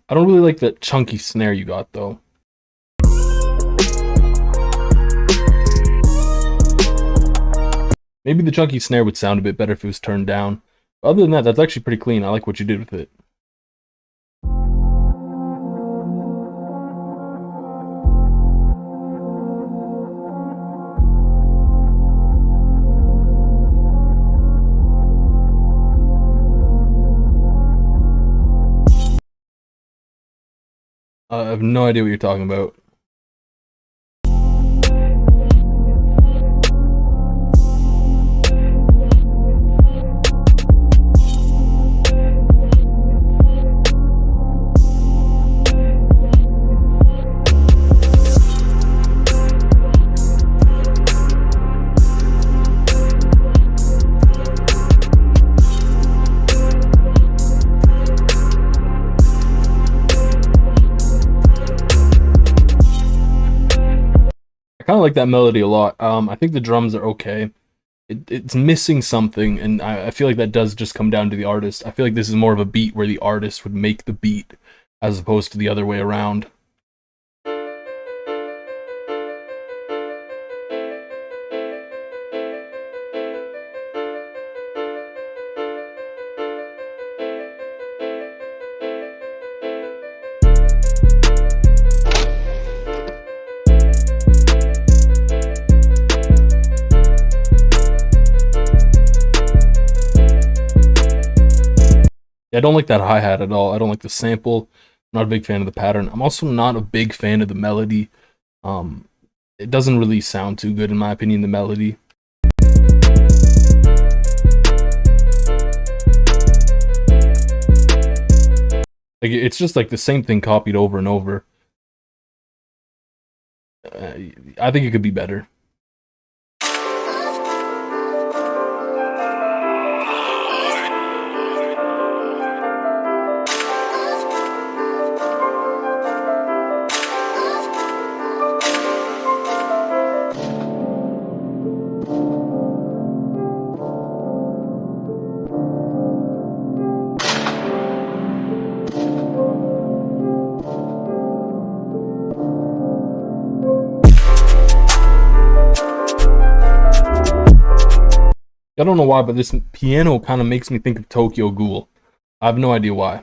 I don't really like that chunky snare you got, though. Maybe the chunky snare would sound a bit better if it was turned down. But other than that, that's actually pretty clean. I like what you did with it. I have no idea what you're talking about. I kind of like that melody a lot. I think the drums are okay. It's missing something, and I feel like that does just come down to the artist. I feel like this is more of a beat where the artist would make the beat, as opposed to the other way around. I don't like that hi-hat at all. I don't like the sample. I'm not a big fan of the pattern. I'm also not a big fan of the melody. It doesn't really sound too good in my opinion, the melody. Like, it's just like the same thing copied over and over. I think it could be better. I don't know why, but this piano kind of makes me think of Tokyo Ghoul. I have no idea why.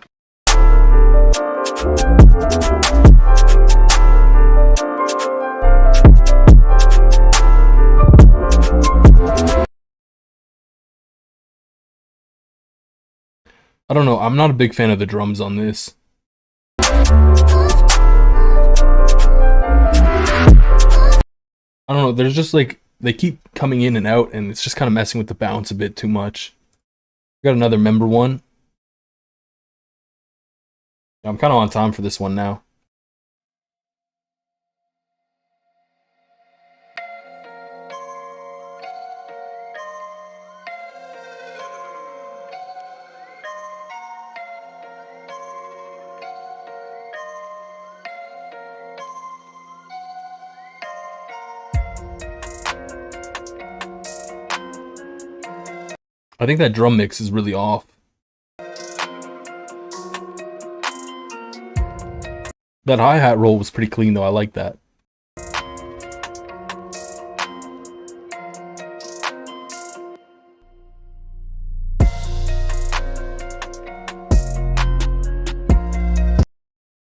I don't know, I'm not a big fan of the drums on this. I don't know, there's just like, they keep coming in and out, and it's just kind of messing with the bounce a bit too much. Got another member one. I'm kind of on time for this one now. I think that drum mix is really off. That hi-hat roll was pretty clean though, I like that.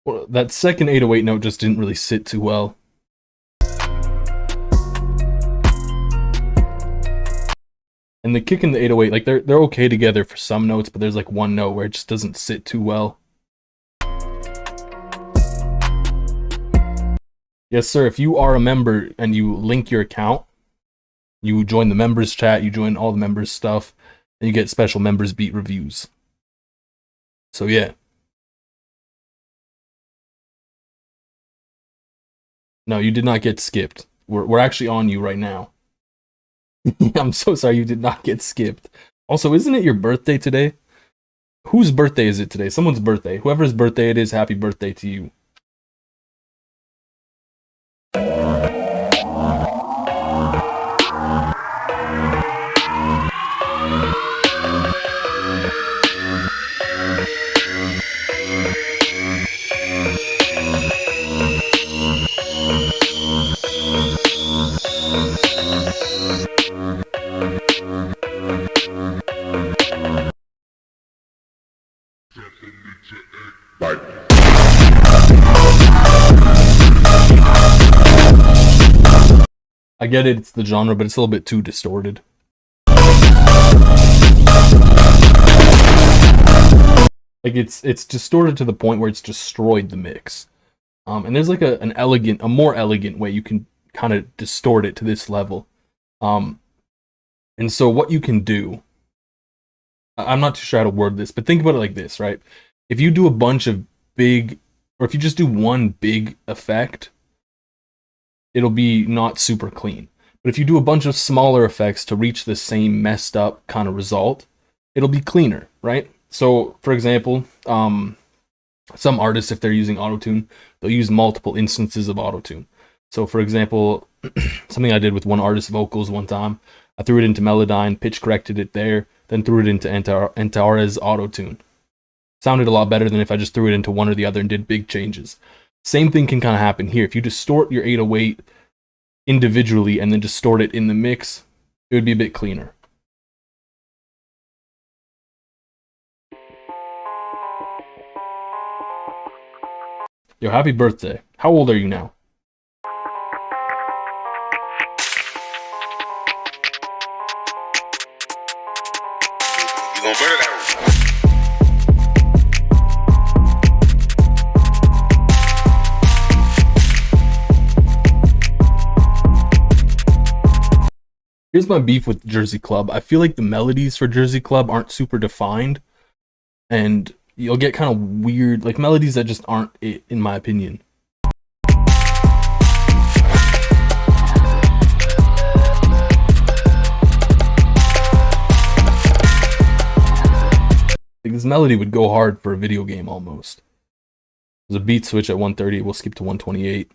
Well, that second 808 note just didn't really sit too well. And the kick and the 808, like they're okay together for some notes, but there's like one note where it just doesn't sit too well. Yes, sir, if you are a member and you link your account, you join the members chat, you join all the members stuff, and you get special members beat reviews. So yeah. No, you did not get skipped. We're actually on you right now. I'm so sorry you did not get skipped. Also, isn't it your birthday today? Whose birthday is it today? Someone's birthday. Whoever's birthday it is, happy birthday to you. I get it, it's the genre, but it's a little bit too distorted. Like it's distorted to the point where it's destroyed the mix. And there's like a more elegant way you can kind of distort it to this level. And so what you can do, I'm not too sure how to word this, but think about it like this, right? If you do a bunch of big, or if you just do one big effect, it'll be not super clean. But if you do a bunch of smaller effects to reach the same messed up kind of result, it'll be cleaner, right? So, for example, some artists, if they're using autotune, they'll use multiple instances of autotune. So, for example, something I did with one artist's vocals one time, I threw it into Melodyne, pitch corrected it there, then threw it into Antares autotune. Sounded a lot better than if I just threw it into one or the other and did big changes. Same thing can kind of happen here. If you distort your 808 individually and then distort it in the mix, it would be a bit cleaner. Yo, happy birthday. How old are you now? You gonna burn that one? Here's my beef with Jersey Club. I feel like the melodies for Jersey Club aren't super defined, and you'll get kind of weird, like melodies that just aren't it, in my opinion. Like this melody would go hard for a video game almost. There's a beat switch at 130, we'll skip to 128.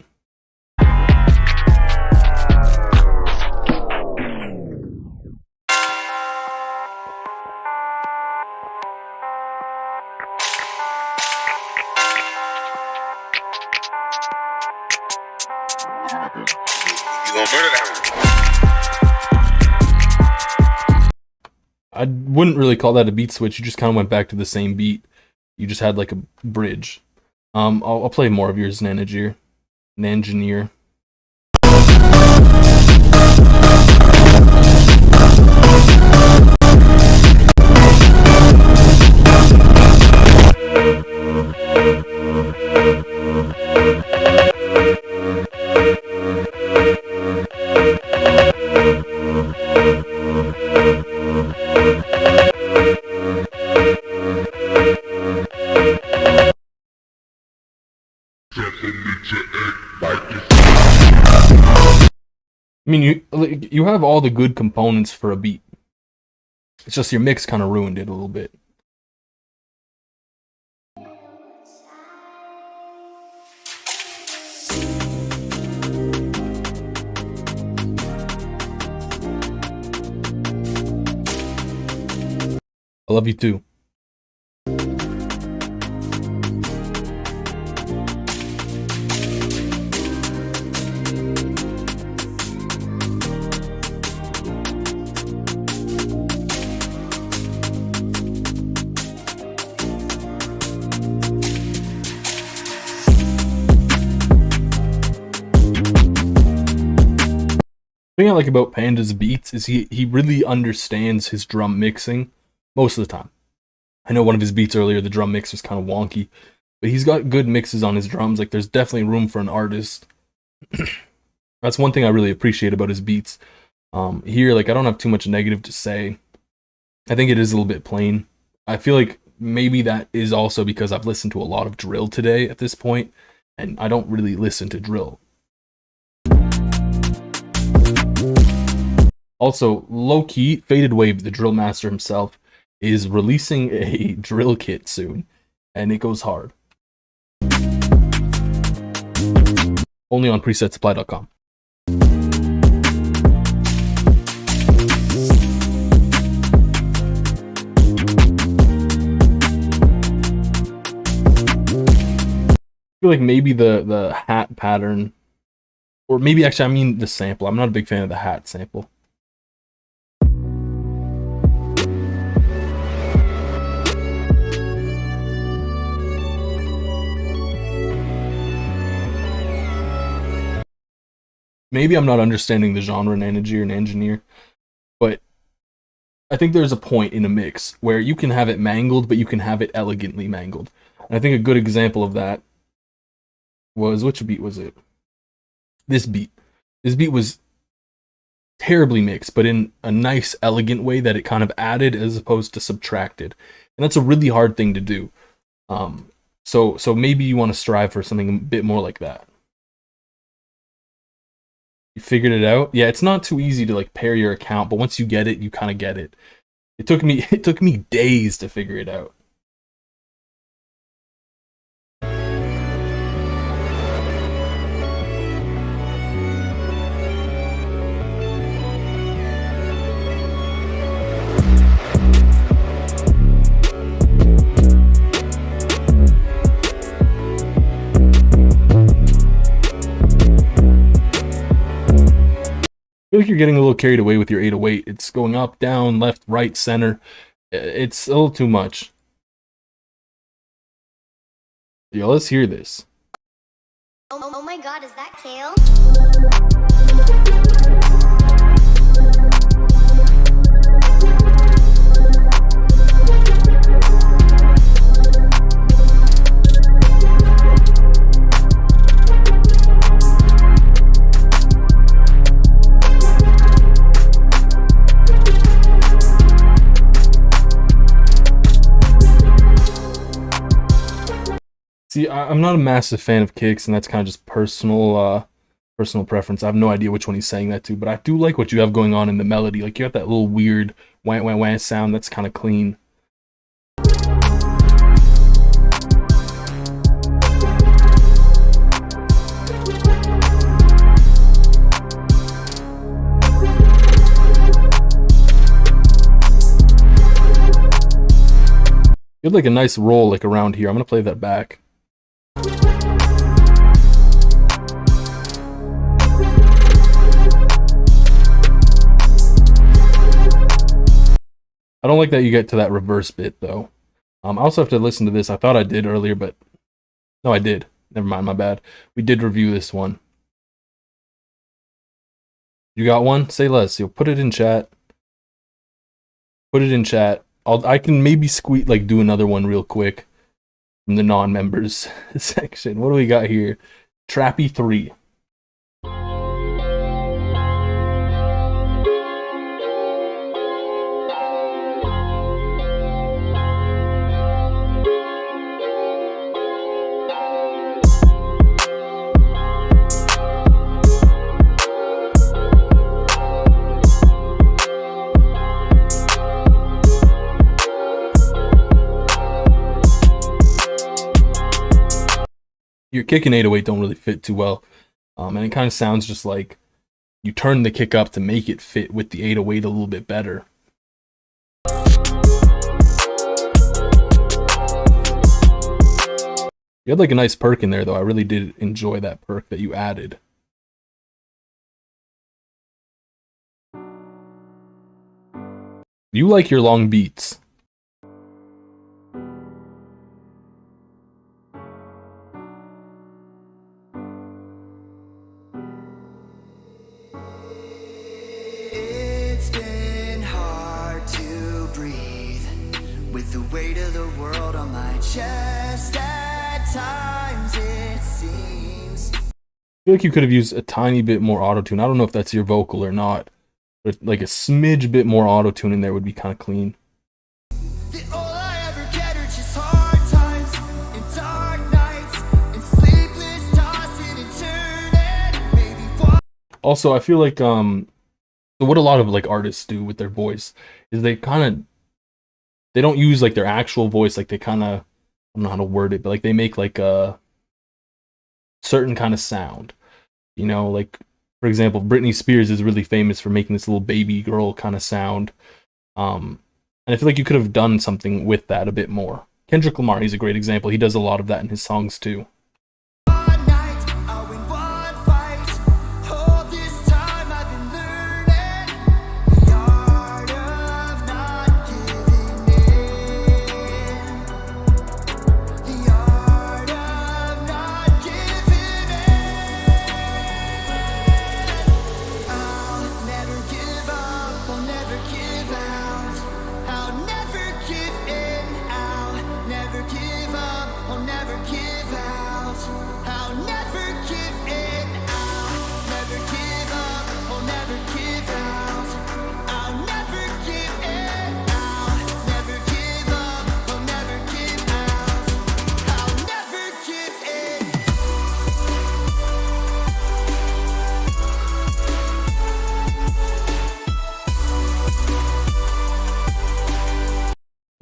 I wouldn't really call that a beat switch. You just kind of went back to the same beat. You just had like a bridge. I'll play more of yours, Nangier. I mean, you have all the good components for a beat. It's just your mix kind of ruined it a little bit. I love you too. The thing I like about Panda's beats is he really understands his drum mixing most of the time. I know one of his beats earlier, the drum mix was kind of wonky, but he's got good mixes on his drums. Like there's definitely room for an artist. That's one thing I really appreciate about his beats. Here, like I don't have too much negative to say. I think it is a little bit plain. I feel like maybe that is also because I've listened to a lot of drill today at this point, and I don't really listen to drill. Also, low-key, Faded Wave, the drill master himself, is releasing a drill kit soon, and it goes hard. Only on presetsupply.com. I feel like maybe the hat pattern, or maybe actually I mean the sample. I'm not a big fan of the hat sample. maybe I'm not understanding the genre an engineer, but I think there's a point in a mix where you can have it mangled, but you can have it elegantly mangled. And I think a good example of that was, which beat was it? This beat. This beat was terribly mixed, but in a nice, elegant way that it kind of added as opposed to subtracted. And that's a really hard thing to do. So maybe you want to strive for something a bit more like that. You figured it out? Yeah, it's not too easy to like pair your account, but once you get it, you kind of get it. It took me days to figure it out. I feel like you're getting a little carried away with your 808. It's going up, down, left, right, center. It's a little too much. Yo, let's hear this. Oh my god, is that Kale? See, I'm not a massive fan of kicks, and that's kind of just personal preference. I have no idea which one he's saying that to, but I do like what you have going on in the melody. Like, you got that little weird wah wah wah sound that's kind of clean. You had like a nice roll like around here. I'm gonna play that back. I don't like that you get to that reverse bit though. I also have to listen to this. I thought I did earlier, but no, I did. Never mind, my bad. We did review this one. You got one? Say less. You'll put it in chat. Put it in chat. I can maybe do another one real quick from the non-members section. What do we got here? Trappy 3. Your kick and 808 don't really fit too well. And it kind of sounds just like you turn the kick up to make it fit with the 808 a little bit better. You had like a nice perk in there though. I really did enjoy that perk that you added. You like your long beats. It's been hard to breathe with the weight of the world on my chest. At times it seems. I feel like you could have used a tiny bit more auto-tune. I don't know if that's your vocal or not, but like a smidge bit more auto-tune in there would be kind of clean. Also, I feel like what a lot of like artists do with their voice is they don't use like their actual voice. Like they kind of, I don't know how to word it, but like they make like a certain kind of sound. You know, like for example, Britney Spears is really famous for making this little baby girl kind of sound. And I feel like you could have done something with that a bit more. Kendrick Lamar, he's a great example. He does a lot of that in his songs too.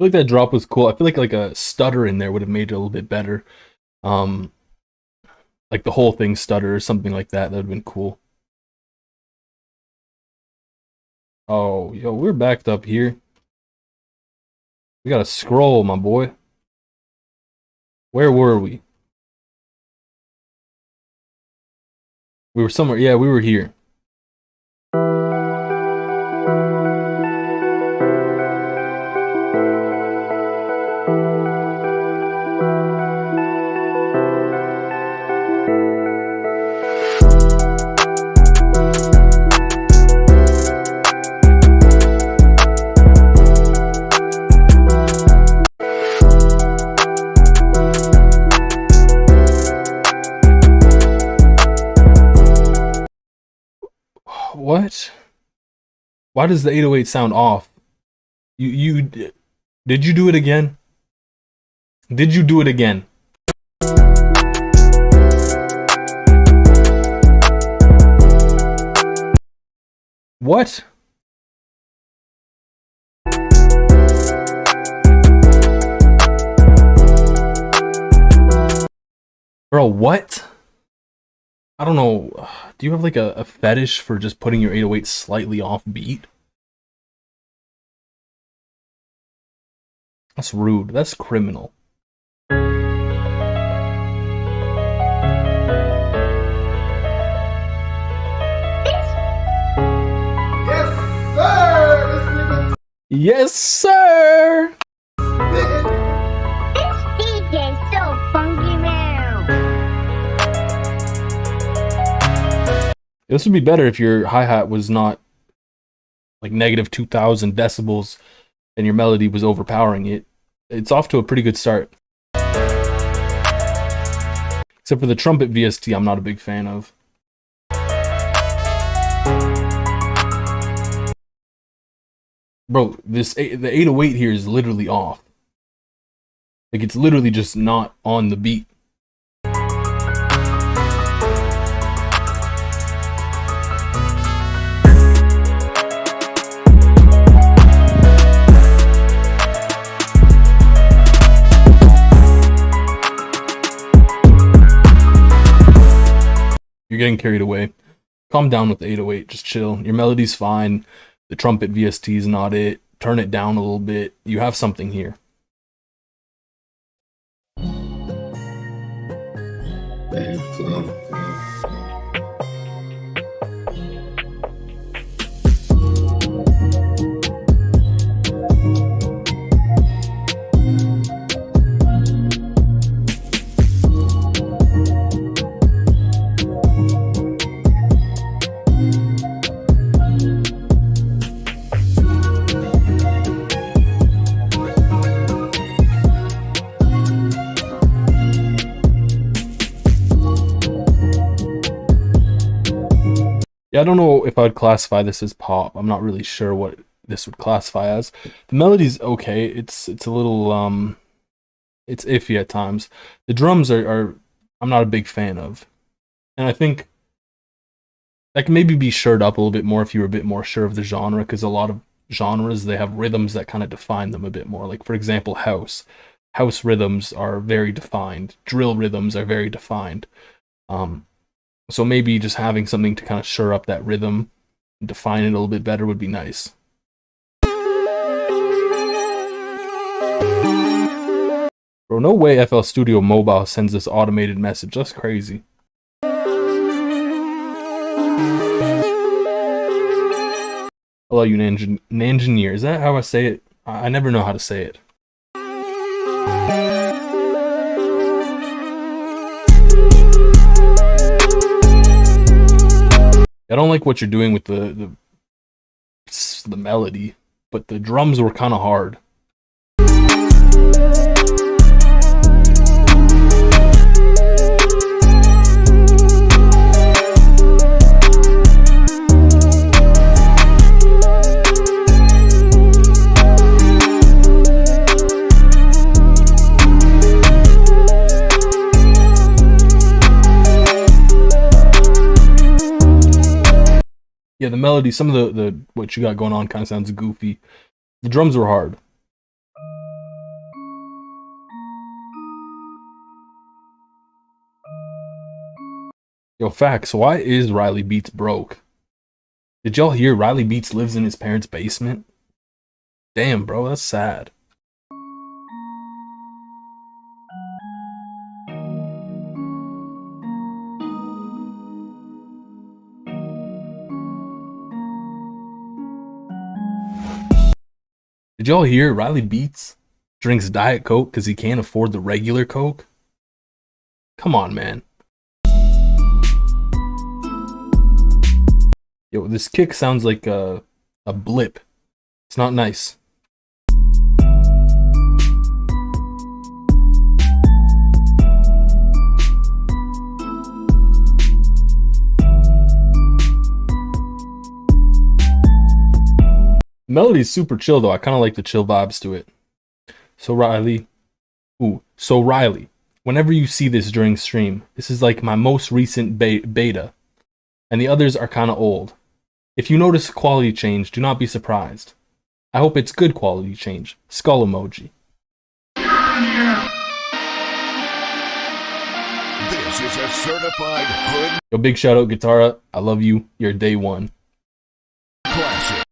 feel like that drop was cool. I feel like a stutter in there would have made it a little bit better. Like the whole thing stutter or something like that. That would have been cool. Oh, yo, we're backed up here. We gotta scroll, my boy. Where were we? We were somewhere. Yeah, we were here. What? Why does the 808 sound off? You did you do it again? Did you do it again? What? Bro, what? I don't know. Do you have like a fetish for just putting your 808 slightly off beat? That's rude. That's criminal. Yes, sir! It's DJ So Funky Man. This would be better if your hi-hat was not like negative 2,000 decibels and your melody was overpowering it. It's off to a pretty good start. Except for the trumpet VST, I'm not a big fan of. Bro, the 808 here is literally off. Like, it's literally just not on the beat. You're getting carried away. Calm down with the 808. Just chill. Your melody's fine. The trumpet VST is not it. Turn it down a little bit. You have something here. Yeah, I don't know if I'd classify this as pop. I'm not really sure what this would classify as. The melody's okay. It's a little it's iffy at times. The drums are I'm not a big fan of. And I think that can maybe be shored up a little bit more if you were a bit more sure of the genre, because a lot of genres, they have rhythms that kind of define them a bit more. Like, for example, house. House rhythms are very defined. Drill rhythms are very defined. So maybe just having something to kind of shore up that rhythm and define it a little bit better would be nice. Bro, no way FLstudio Mobile sends this automated message. That's crazy. Hello, you Nangineer. Is that how I say it? I never know how to say it. I don't like what you're doing with the melody, but the drums were kind of hard. Yeah, the melody, some of the what you got going on kind of sounds goofy. The drums were hard. Yo, facts. Why is rlybeats broke? Did y'all hear rlybeats lives in his parents' basement? Damn, bro, that's sad. Did y'all hear rlybeats drinks Diet Coke because he can't afford the regular Coke? Come on, man. Yo, this kick sounds like a blip. It's not nice. Melody's super chill though. I kind of like the chill vibes to it. So Riley, whenever you see this during stream, this is like my most recent beta, and the others are kind of old. If you notice a quality change, do not be surprised. I hope it's good quality change. Skull emoji. This is a certified hood Yo, big shout out Guitara. I love you. You're day one. classic.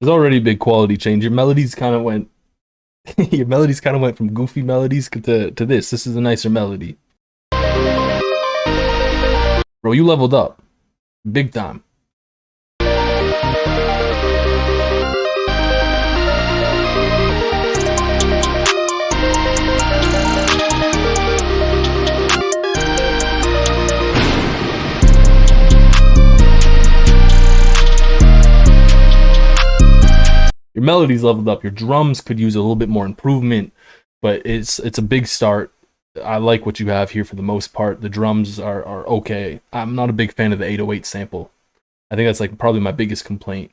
There's already a big quality change. Your melodies kind of went from goofy melodies to this. This is a nicer melody. Bro, you leveled up. Big time. Your melody's leveled up. Your drums could use a little bit more improvement, but it's a big start. I like what you have here for the most part. The drums are okay. I'm not a big fan of the 808 sample. I think that's like probably my biggest complaint.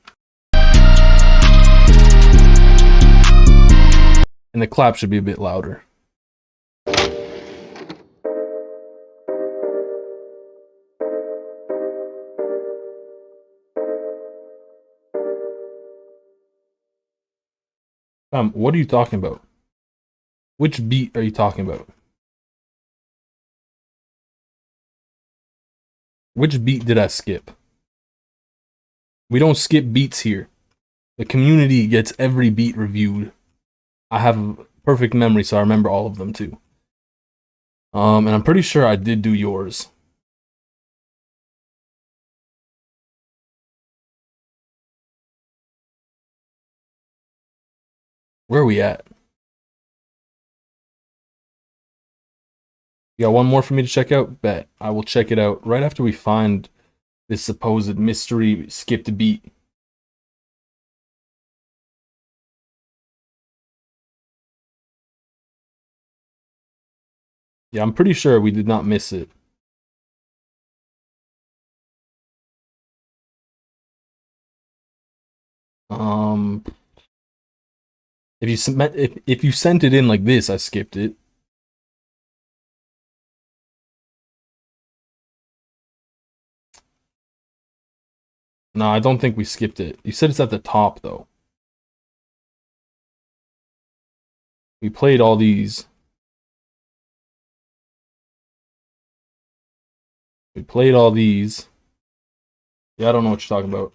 And the clap should be a bit louder. What are you talking about? Which beat are you talking about? Which beat did I skip? We don't skip beats here. The community gets every beat reviewed. I have perfect memory, so I remember all of them too. And I'm pretty sure I did do yours. Where are we at? You got one more for me to check out? Bet. I will check it out right after we find this supposed mystery skipped beat. Yeah, I'm pretty sure we did not miss it. If you sent it in like this, I skipped it. No, I don't think we skipped it. You said it's at the top though. We played all these. We played all these. Yeah, I don't know what you're talking about.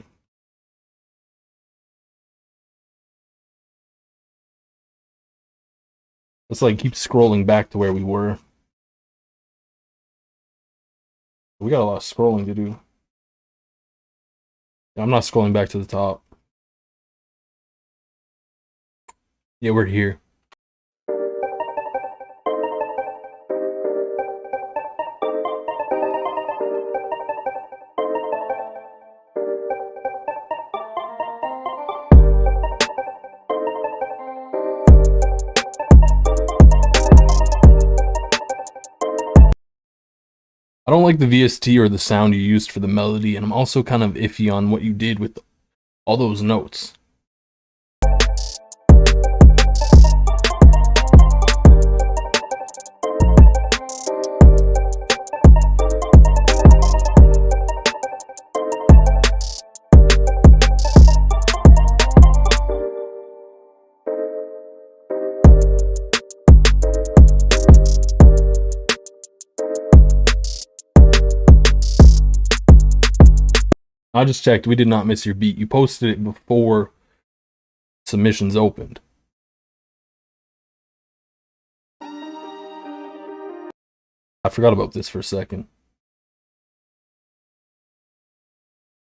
Let's like keep scrolling back to where we were. We got a lot of scrolling to do. I'm not scrolling back to the top. Yeah, we're here. I don't like the VST or the sound you used for the melody, and I'm also kind of iffy on what you did with all those notes. I just checked. We did not miss your beat. You posted it before submissions opened. I forgot about this for a second.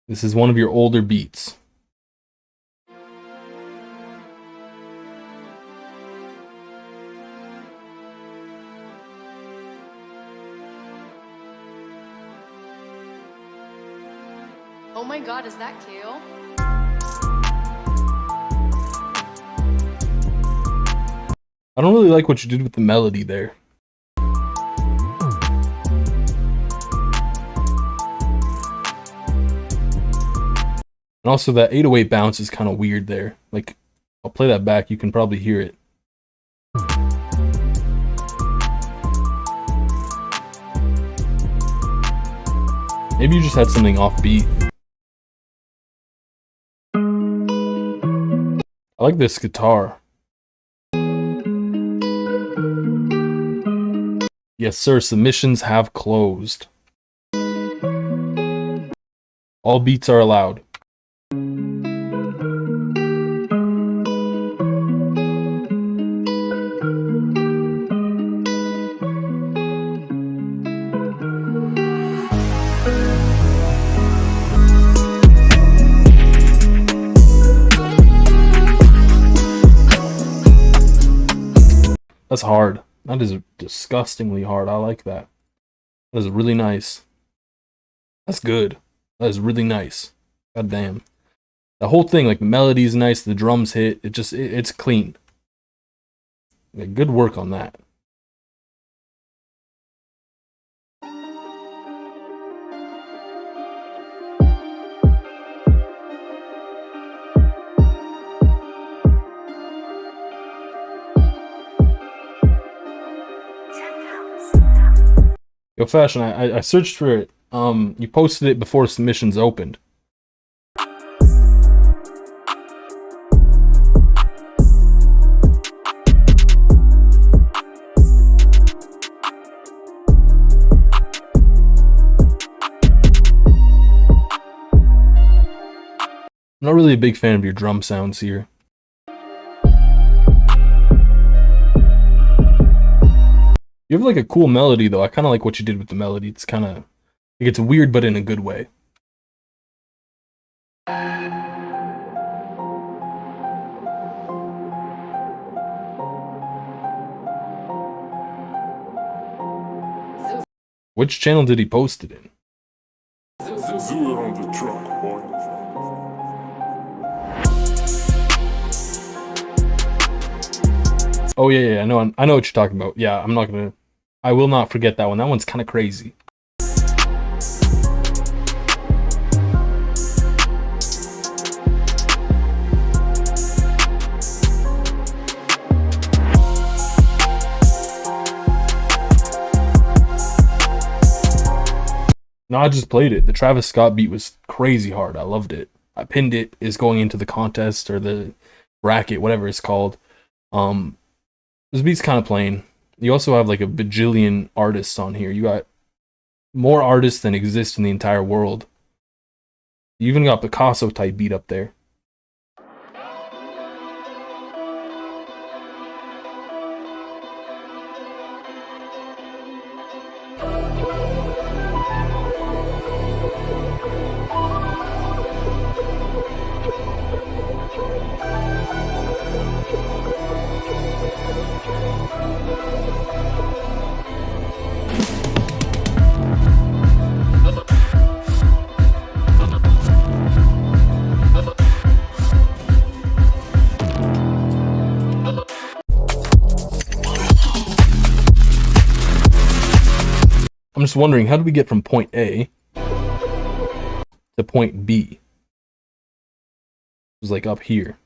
This is one of your older beats. Oh my god, is that Kale? I don't really like what you did with the melody there. And also that 808 bounce is kind of weird there. Like, I'll play that back, you can probably hear it. Maybe you just had something off beat. I like this guitar. Yes, sir, submissions have closed. All beats are allowed. That's hard. That is disgustingly hard. I like that. That is really nice. That's good. That is really nice. God damn. The whole thing, like the melody is nice, the drums hit. It's clean. Yeah, good work on that. Yo, Fashion, I searched for it. You posted it before submissions opened. I'm not really a big fan of your drum sounds here. You have like a cool melody though. I kind of like what you did with the melody. It's kind of, like, it's weird but in a good way. Which channel did he post it in? On the truck, boy. Oh yeah, I know what you're talking about. Yeah, I will not forget that one. That one's kind of crazy. No, I just played it. The Travis Scott beat was crazy hard. I loved it. I pinned it. Is going into the contest or the bracket, whatever it's called. This beat's kind of plain. You also have like a bajillion artists on here. You got more artists than exist in the entire world. You even got Picasso type beat up there. I'm just wondering, how did we get from point A to point B? It was like up here.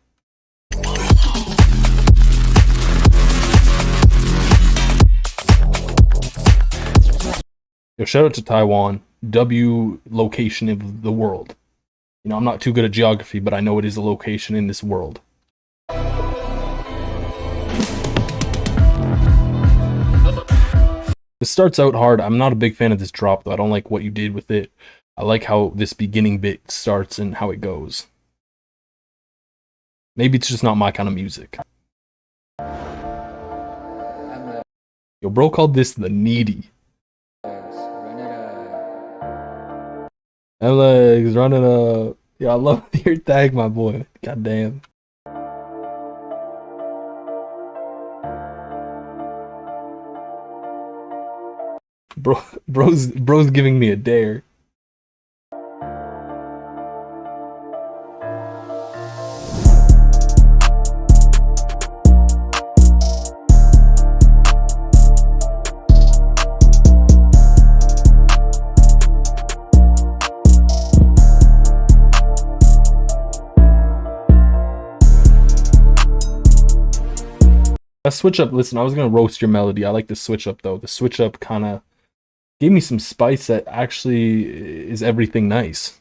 Yo, shout out to Taiwan, W location of the world. You know, I'm not too good at geography, but I know it is a location in this world. This starts out hard. I'm not a big fan of this drop, though. I don't like what you did with it. I like how this beginning bit starts and how it goes. Maybe it's just not my kind of music. Yo, bro called this the needy. Alex, running up. Yeah, I love your tag, my boy. God damn. Bro's giving me a dare. That switch up, listen, I was gonna roast your melody. I like the switch up though. The switch up kind of gave me some spice that actually is everything nice.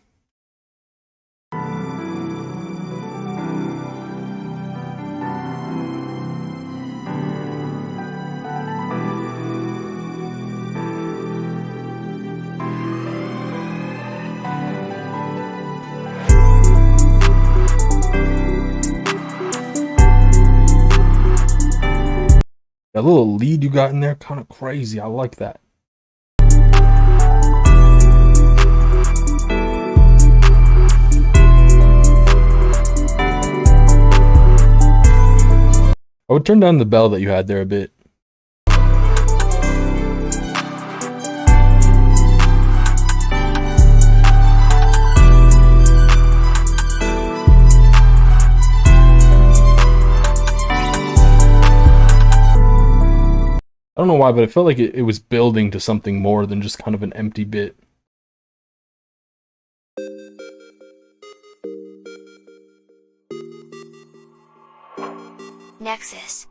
That little lead you got in there, kind of crazy. I like that. I would turn down the bell that you had there a bit. I don't know why, but it felt like it was building to something more than just kind of an empty bit. Nexus.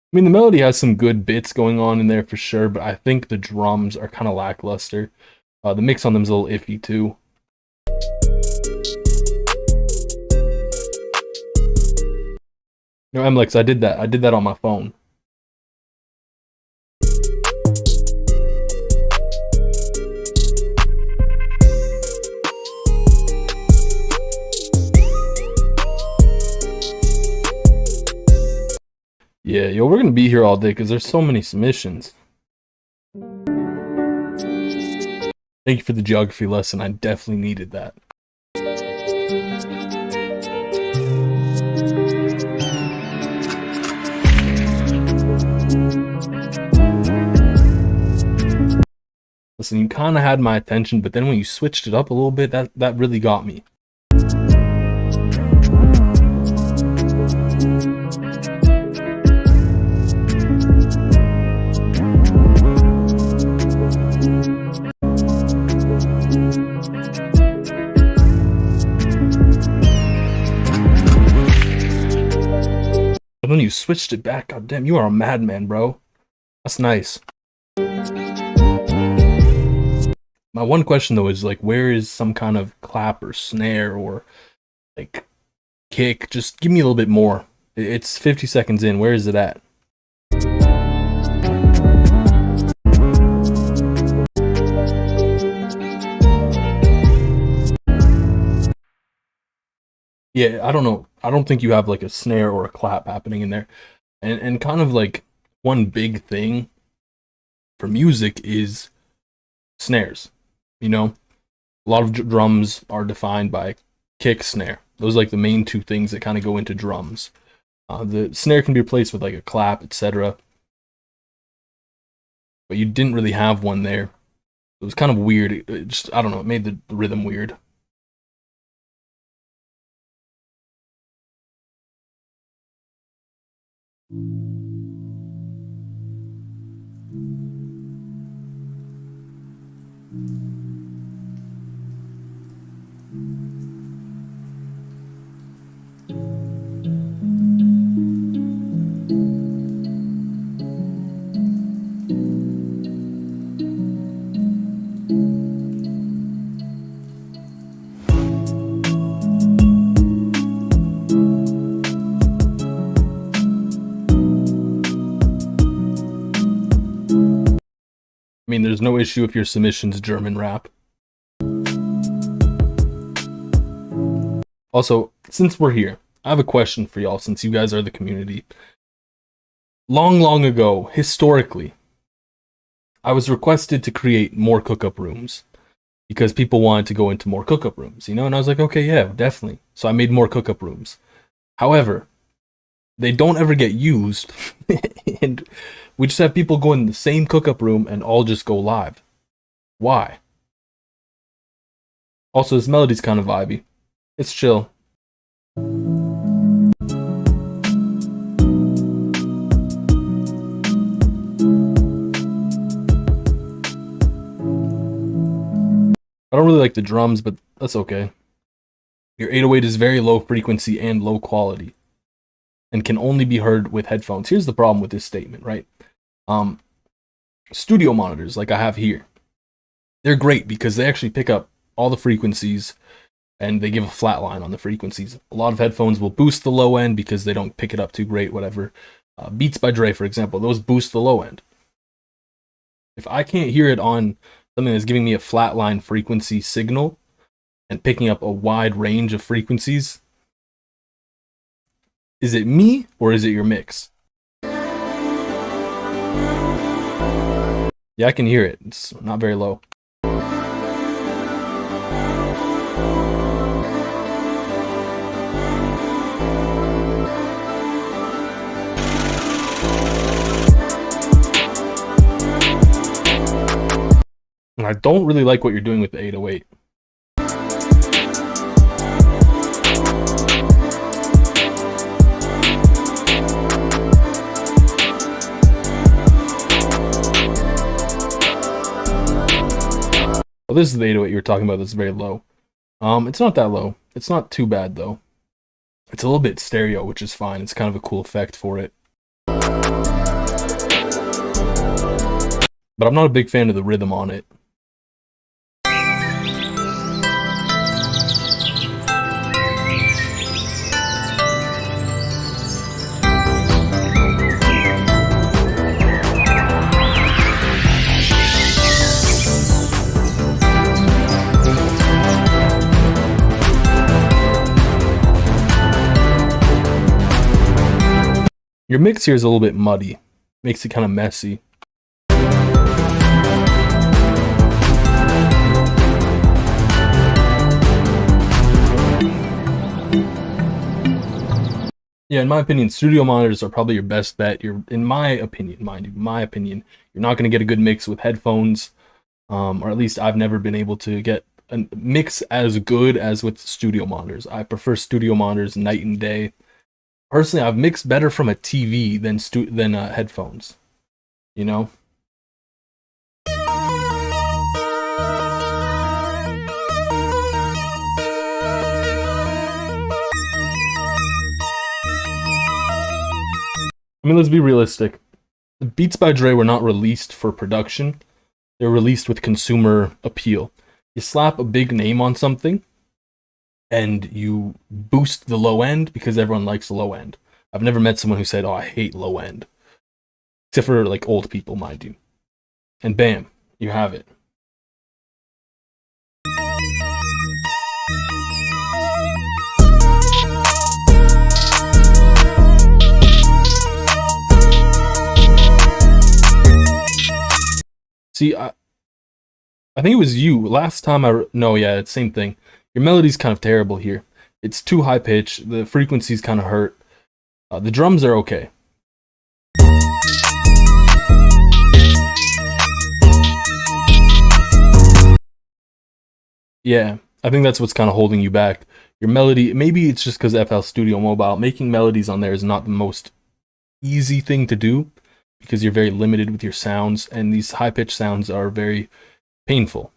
I mean, the melody has some good bits going on in there for sure, but I think the drums are kind of lackluster. The mix on them is a little iffy too. No, MLX, I did that. I did that on my phone. Yeah, yo, we're gonna be here all day because there's so many submissions. Thank you for the geography lesson. I definitely needed that. Listen, you kind of had my attention, but then when you switched it up a little bit, that really got me. But when you switched it back, goddamn, you are a madman, bro. That's nice. My one question though is like, where is some kind of clap or snare or like kick? Just give me a little bit more. It's 50 seconds in. Where is it at? Yeah, I don't know. I don't think you have like a snare or a clap happening in there. And kind of like one big thing for music is snares. You know, a lot of drums are defined by kick, snare. Those are like the main two things that kind of go into drums. The snare can be replaced with like a clap, etc. But you didn't really have one there. It was kind of weird. It just, I don't know, it made the rhythm weird. I mean, there's no issue if your submission's German rap. Also, since we're here, I have a question for y'all since you guys are the community. Long ago, historically, I was requested to create more cookup rooms because people wanted to go into more cookup rooms, you know? And I was like, okay, yeah, definitely. So I made more cookup rooms. However, they don't ever get used, and we just have people go in the same cookup room and all just go live. Why? Also, this melody's kind of vibey. It's chill. I don't really like the drums, but that's okay. Your 808 is very low frequency and low quality, and can only be heard with headphones. Here's the problem with this statement, right? Studio monitors, like I have here, they're great because they actually pick up all the frequencies and they give a flat line on the frequencies. A lot of headphones will boost the low end because they don't pick it up too great, whatever. Beats by Dre, for example, those boost the low end. If I can't hear it on something that's giving me a flatline frequency signal and picking up a wide range of frequencies, is it me or is it your mix? Yeah, I can hear it. It's not very low. And I don't really like what you're doing with the 808. Well, this is the 808 you were talking about that's very low. It's not that low. It's not too bad, though. It's a little bit stereo, which is fine. It's kind of a cool effect for it. But I'm not a big fan of the rhythm on it. Your mix here is a little bit muddy. Makes it kind of messy. Yeah, in my opinion, studio monitors are probably your best bet. In my opinion, mind you, my opinion, you're not going to get a good mix with headphones, or at least I've never been able to get a mix as good as with studio monitors. I prefer studio monitors night and day. Personally, I've mixed better from a TV than headphones. You know? I mean, let's be realistic. The Beats by Dre were not released for production. They were released with consumer appeal. You slap a big name on something, and you boost the low end because everyone likes the low end. I've never met someone who said, oh, I hate low end. Except for, like, old people, mind you. And bam, you have it. See, I think it was you. Last time no, yeah, it's same thing. Your melody's kind of terrible here. It's too high pitch. The frequencies kind of hurt. The drums are okay. Yeah, I think that's what's kind of holding you back. Your melody, maybe it's just because FL Studio Mobile, making melodies on there is not the most easy thing to do because you're very limited with your sounds, and these high-pitched sounds are very painful.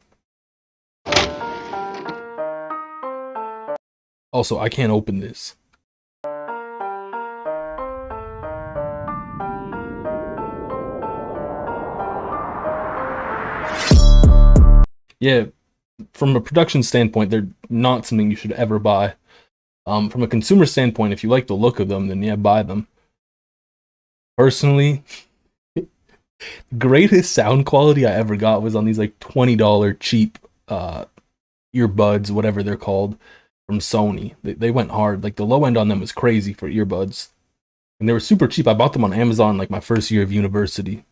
Also, I can't open this. Yeah, from a production standpoint, they're not something you should ever buy. From a consumer standpoint, if you like the look of them, then yeah, buy them. Personally, Greatest sound quality I ever got was on these like $20 cheap earbuds, whatever they're called, from Sony. They went hard. Like the low end on them was crazy for earbuds. And they were super cheap. I bought them on Amazon like my first year of university.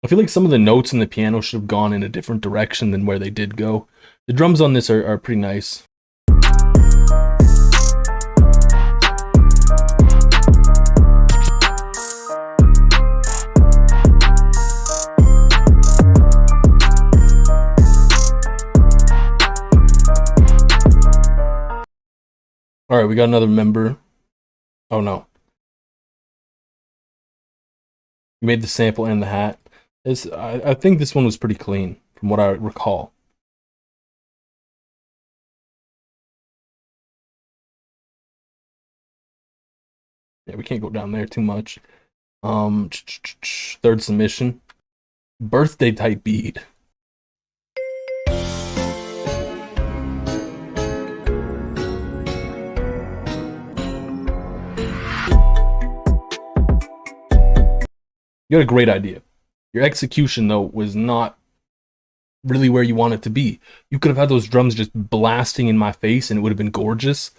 I feel like some of the notes in the piano should have gone in a different direction than where they did go. The drums on this are pretty nice. Alright, we got another member. Oh no. We made the sample and the hat. I think this one was pretty clean, from what I recall. Yeah, we can't go down there too much. Third submission. Birthday type beat. You got a great idea. Your execution, though, was not really where you want it to be. You could have had those drums just blasting in my face and it would have been gorgeous.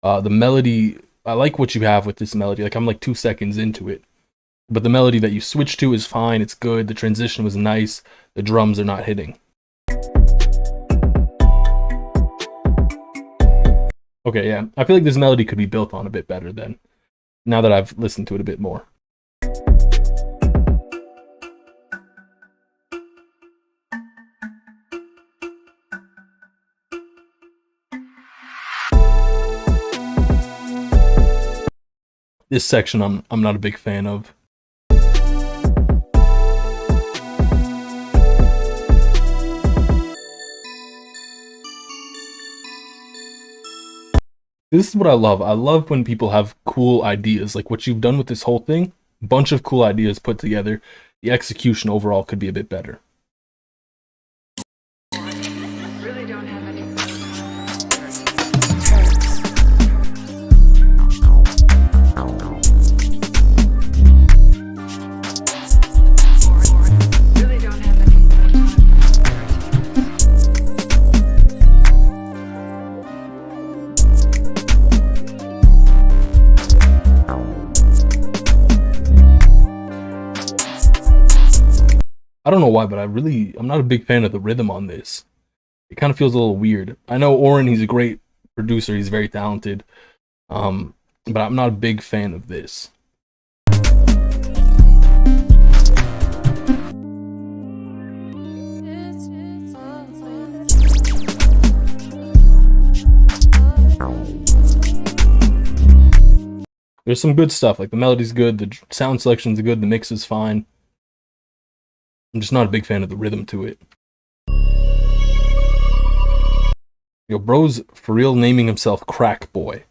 The melody, I like what you have with this melody. Like, I'm like 2 seconds into it. But the melody that you switch to is fine. It's good. The transition was nice. The drums are not hitting. Okay, yeah. I feel like this melody could be built on a bit better then, now that I've listened to it a bit more. This section I'm not a big fan of. This is what I love. I love when people have cool ideas, like what you've done with this whole thing. Bunch of cool ideas put together. The execution overall could be a bit better. I don't know why, but I'm not a big fan of the rhythm on this. It kind of feels a little weird. I know Oren, he's a great producer, he's very talented, but I'm not a big fan of this. There's some good stuff, like the melody's good, the sound selection's good, the mix is fine. I'm just not a big fan of the rhythm to it. Yo, bro's for real naming himself Crack Boy.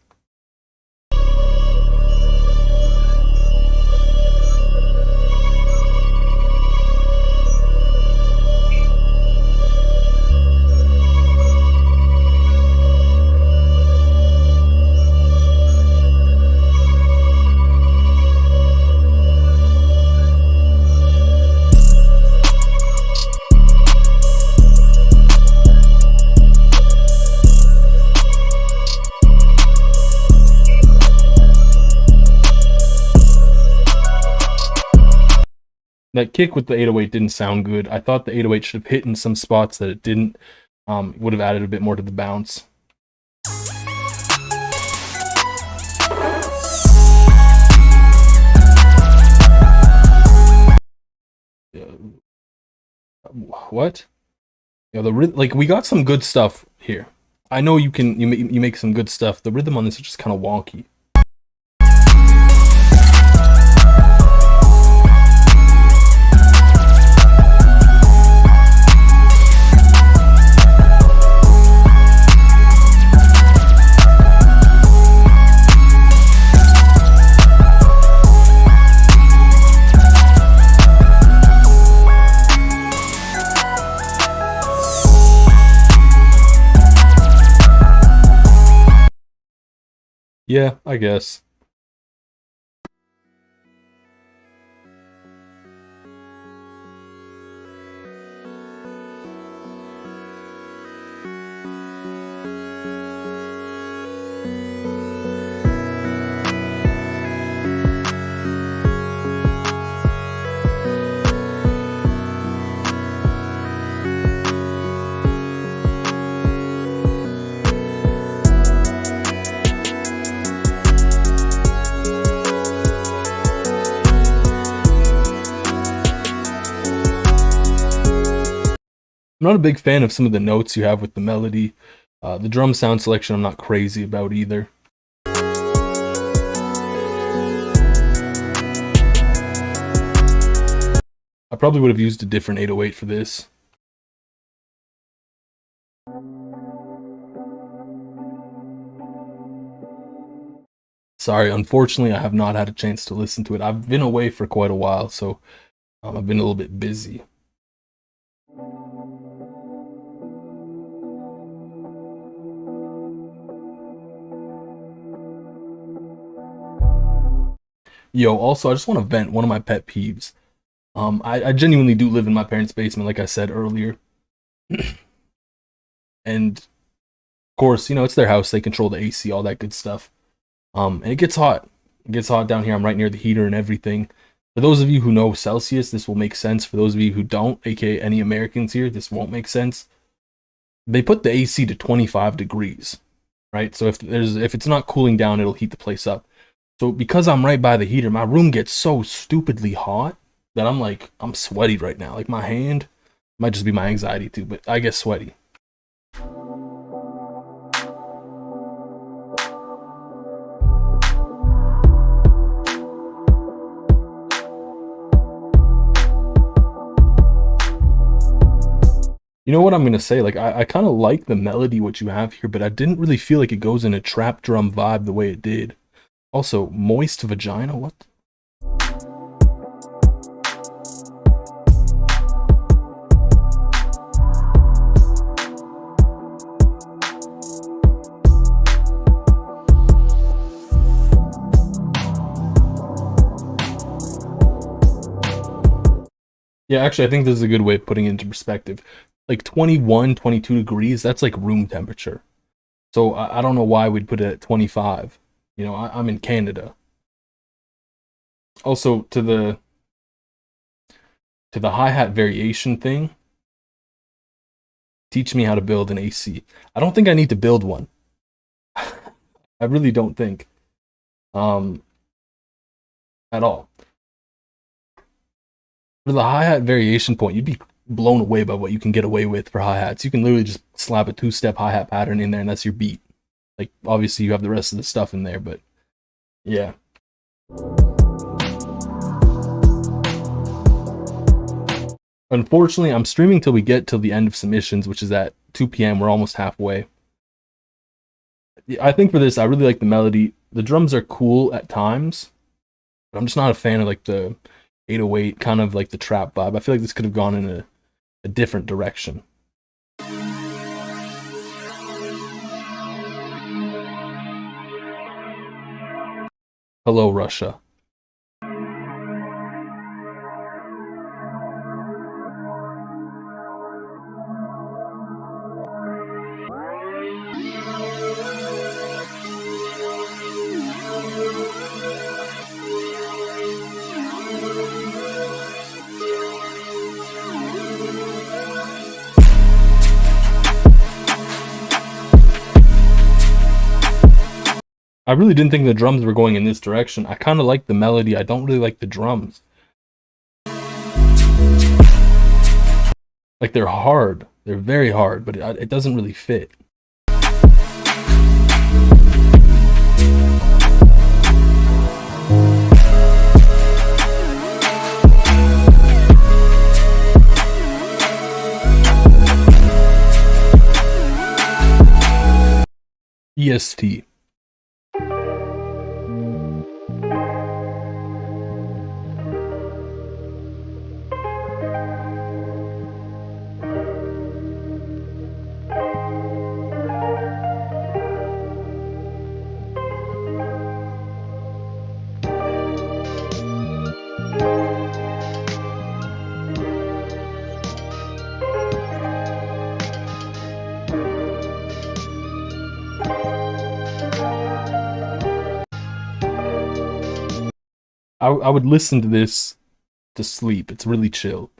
That kick with the 808 didn't sound good. I thought the 808 should have hit in some spots that it didn't. It would have added a bit more to the bounce. What? Yeah, like we got some good stuff here. I know you make some good stuff. The rhythm on this is just kind of wonky. Yeah, I guess. I'm not a big fan of some of the notes you have with the melody. The drum sound selection I'm not crazy about either. I probably would have used a different 808 for this. Sorry, unfortunately, I have not had a chance to listen to it. I've been away for quite a while, so I've been a little bit busy. Yo, also, I just want to vent one of my pet peeves. I genuinely do live in my parents' basement, like I said earlier. And of course, you know, it's their house, they control the AC, all that good stuff. And it gets hot. It gets hot down here. I'm right near the heater and everything. For those of you who know Celsius, this will make sense. For those of you who don't, aka any Americans here, this won't make sense. They put the AC to 25 degrees, right? So if it's not cooling down, it'll heat the place up. So because I'm right by the heater, my room gets so stupidly hot that I'm sweaty right now. Like my hand might just be my anxiety too, but I get sweaty. You know what I'm gonna say? Like I kind of like the melody what you have here, but I didn't really feel like it goes in a trap drum vibe the way it did. Also, moist vagina, what? Yeah, actually, I think this is a good way of putting it into perspective. Like 21, 22 degrees, that's like room temperature. So I don't know why we'd put it at 25. You know, I'm in Canada. Also, to the hi-hat variation thing, teach me how to build an AC. I don't think I need to build one. I really don't think. At all. For the hi-hat variation point, you'd be blown away by what you can get away with for hi-hats. You can literally just slap a two-step hi-hat pattern in there and that's your beat. Like, obviously you have the rest of the stuff in there, but yeah. Unfortunately, I'm streaming till we get till the end of submissions, which is at 2 p.m. We're almost halfway. I think for this, I really like the melody. The drums are cool at times, but I'm just not a fan of like the 808, kind of like the trap vibe. I feel like this could have gone in a different direction. Hello, Russia. I really didn't think the drums were going in this direction. I kind of like the melody. I don't really like the drums. Like they're hard. They're very hard, but it doesn't really fit. EST. I would listen to this to sleep. It's really chill.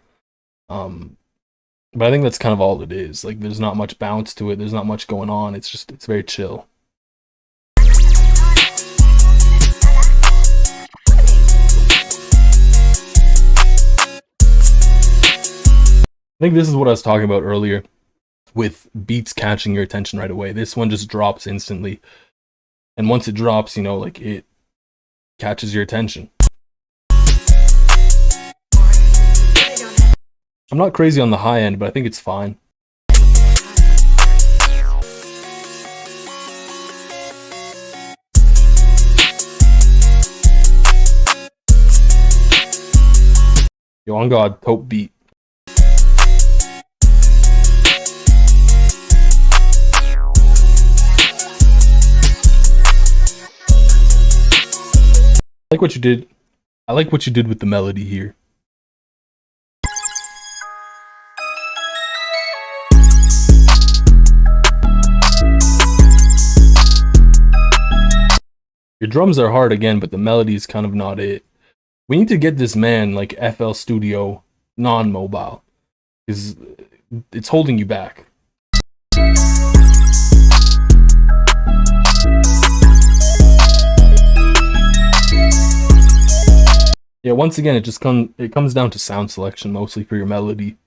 But I think that's kind of all it is. Like, there's not much bounce to it. There's not much going on. It's very chill. I think this is what I was talking about earlier with beats catching your attention right away. This one just drops instantly. And once it drops, you know, like, it catches your attention. I'm not crazy on the high end, but I think it's fine. Yo, on God, dope beat. I like what you did. I like what you did with the melody here. Your drums are hard again, but the melody is kind of not it. We need to get this man like flstudio non-mobile, because it's holding you back. Yeah, once again, it comes down to sound selection mostly for your melody.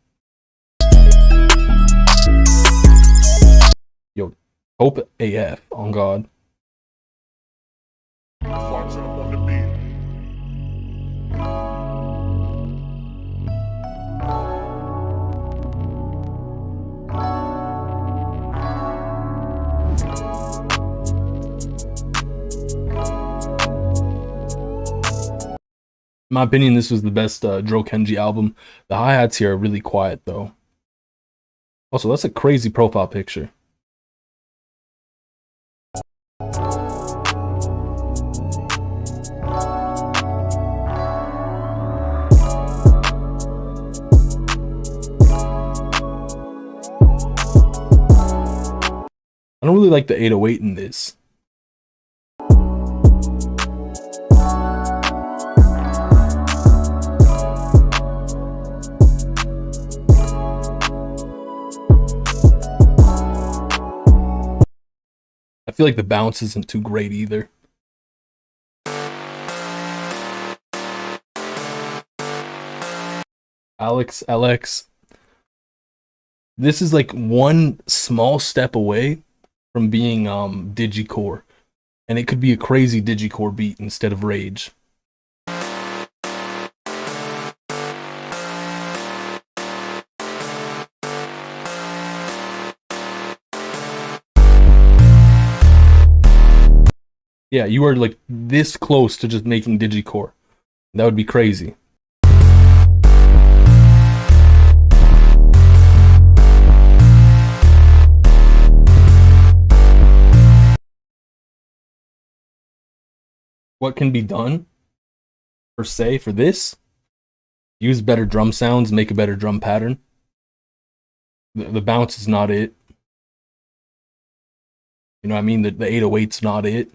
Yo, hope AF on God. Watching up on the beat. In my opinion, this was the best Dro Kenji album. The hi-hats here are really quiet, though. Also, that's a crazy profile picture. I don't really like the 808 in this. I feel like the bounce isn't too great either. Alex, LX. This is like one small step away from being digicore. And it could be a crazy digicore beat instead of rage. Yeah, you are like this close to just making digicore. That would be crazy. What can be done, per se, for this? Use better drum sounds, make a better drum pattern. The bounce is not it. You know what I mean? The 808's not it.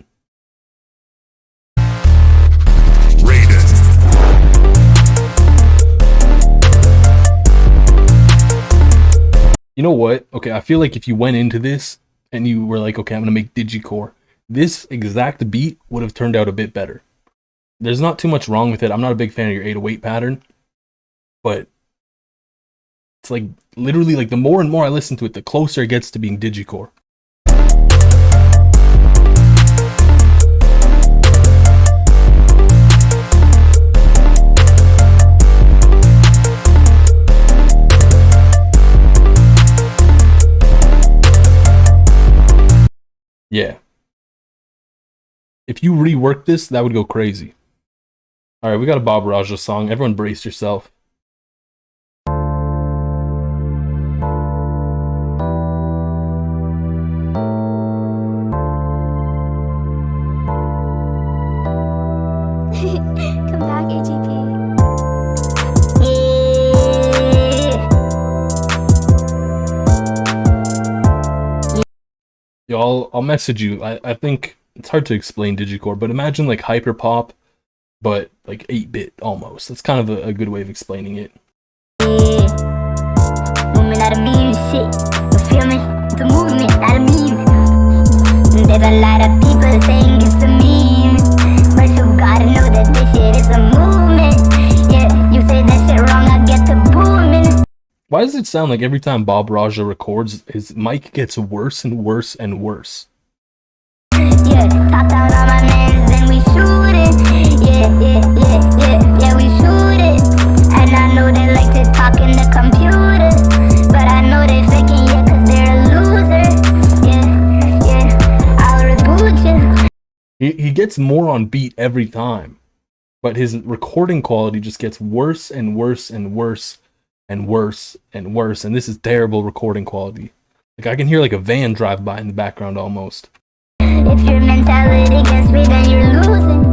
You know what? Okay, I feel like if you went into this and you were like, okay, I'm gonna make digicore, this exact beat would have turned out a bit better. There's not too much wrong with it. I'm not a big fan of your 808 pattern, but it's like literally like the more and more I listen to it, the closer it gets to being digicore. Yeah. If you rework this, that would go crazy. Alright, we got a Bob Raja song. Everyone brace yourself. Come back, AGP. Yo, I'll message you. I think it's hard to explain digicore, but imagine like hyperpop, but like 8-bit almost. That's kind of a good way of explaining it. Movement out of meme shit. You feel me? The movement out of meme. There's a lot of people saying it's a meme, but you gotta know that this shit is a movement. Yeah, you say that shit wrong, I get to booming. Why does it sound like every time Bob Raja records, his mic gets worse and worse and worse? Yeah, top down on my mans, then we shoot it. Yeah, we shoot it. And I know they like to talk in the computer, but I know they faking, yeah, cause they're a loser. Yeah, I'll reboot you. He gets more on beat every time, but his recording quality just gets worse and worse and worse and worse and worse, and this is terrible recording quality. Like, I can hear like a van drive by in the background almost. If your mentality against me, then you're losing.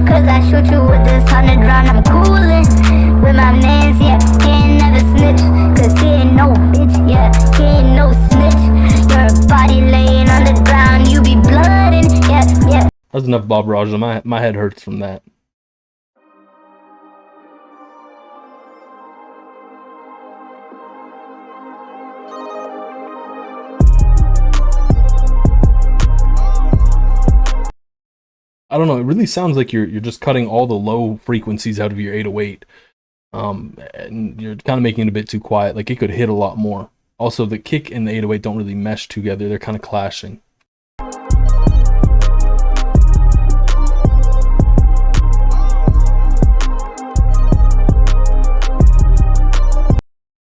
Cause I shoot you with this 100 round, I'm coolin'. With my mans, yeah, he ain't never snitch. Cause he ain't no bitch, yeah, he ain't no snitch. Your body laying on the ground, you be bloodin', yeah. That's enough Bob Raja, my head hurts from that. I don't know, it really sounds like you're just cutting all the low frequencies out of your 808. And you're kind of making it a bit too quiet. Like, it could hit a lot more. Also, the kick and the 808 don't really mesh together. They're kind of clashing.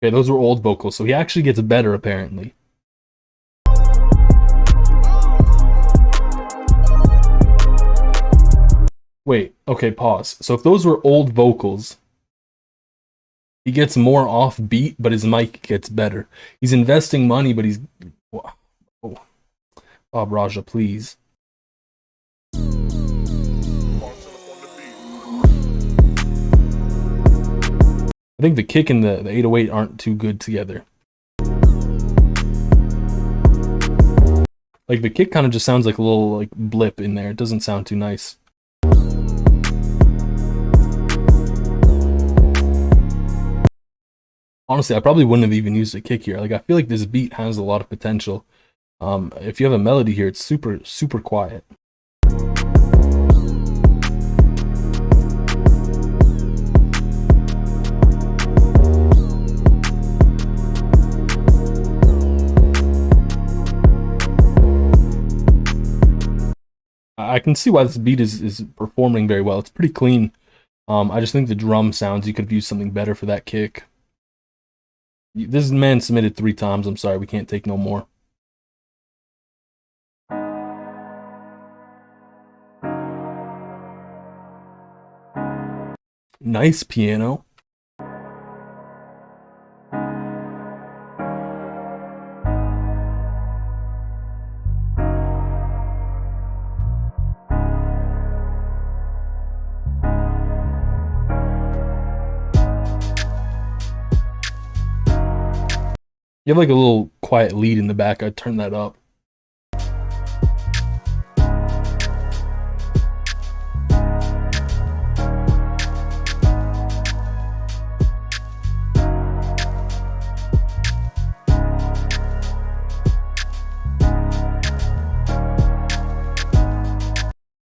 Okay, those were old vocals, so he actually gets better, apparently. Wait, okay, pause. So if those were old vocals, he gets more off beat, but his mic gets better. He's investing money, but he's... Oh. Bob Raja, please. I think the kick and the 808 aren't too good together. Like, the kick kind of just sounds like a little like blip in there. It doesn't sound too nice. Honestly, I probably wouldn't have even used a kick here. Like, I feel like this beat has a lot of potential. If you have a melody here, it's super, super quiet. I can see why this beat is performing very well. It's pretty clean. I just think the drum sounds, you could have used something better for that kick. This man submitted 3 times. I'm sorry, we can't take no more. Nice piano. You have like a little quiet lead in the back. I'd turn that up.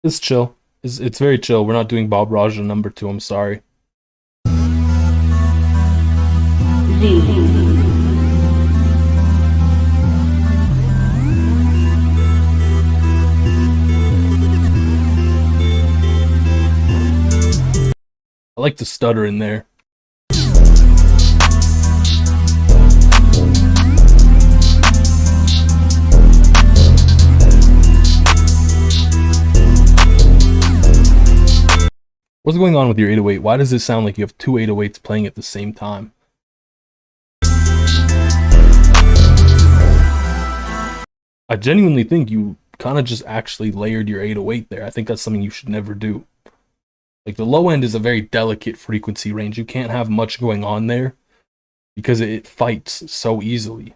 It's chill. It's very chill. We're not doing Bob Raja number 2. I'm sorry. I like the stutter in there. What's going on with your 808? Why does it sound like you have 2 808s playing at the same time? I genuinely think you kind of just actually layered your 808 there. I think that's something you should never do. Like, the low end is a very delicate frequency range. You can't have much going on there because it fights so easily.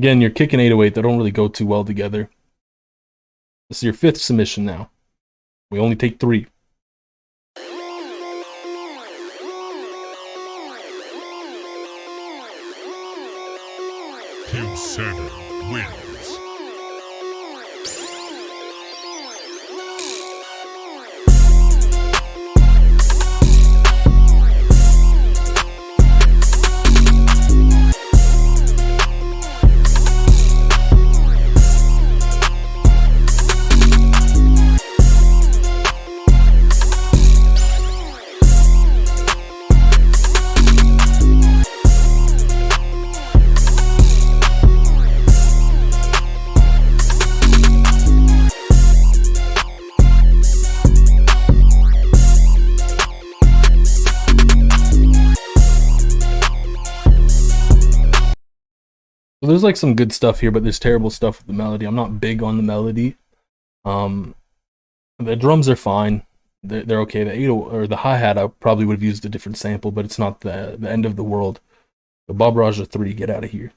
again, your kick and 808, they don't really go too well together. This is your 5th submission now. We only take 3. Hill Center wins. So there's like some good stuff here, but there's terrible stuff with the melody. I'm not big on the melody. The drums are fine. They're okay. The 8 or the hi-hat, I probably would have used a different sample, but it's not the end of the world. The Bob Raja 3, get out of here.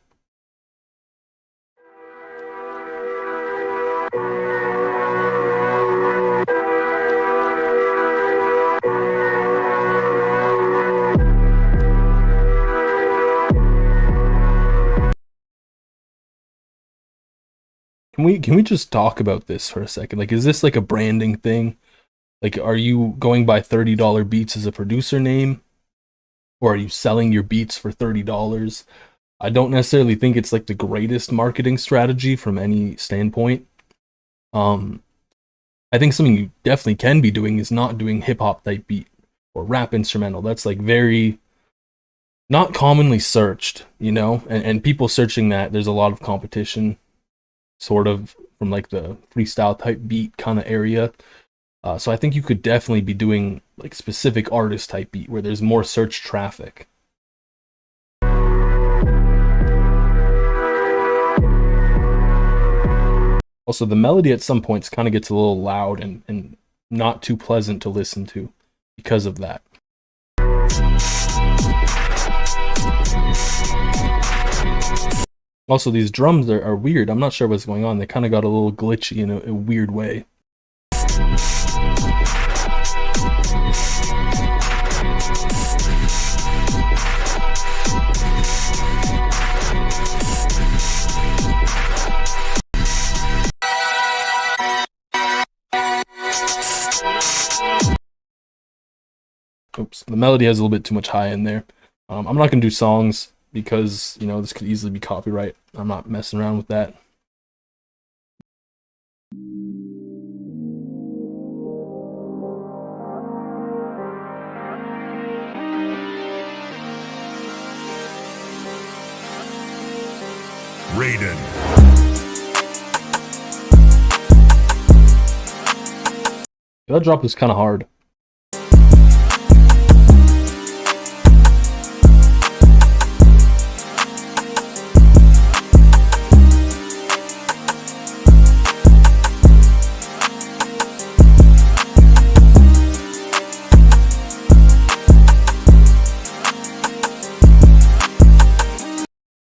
Can we just talk about this for a second? Like, is this like a branding thing? Like, are you going by $30 beats as a producer name? Or are you selling your beats for $30? I don't necessarily think it's like the greatest marketing strategy from any standpoint. I think something you definitely can be doing is not doing hip hop type beat or rap instrumental. That's like very not commonly searched, you know? And people searching that, there's a lot of competition, sort of from like the freestyle type beat kind of area. So I think you could definitely be doing like specific artist type beat where there's more search traffic. Also, the melody at some points kind of gets a little loud and not too pleasant to listen to because of that. Also, these drums are weird. I'm not sure what's going on. They kind of got a little glitchy in a weird way. Oops, the melody has a little bit too much high in there. I'm not going to do songs because, you know, this could easily be copyright. I'm not messing around with that. Raiden. That drop was kind of hard.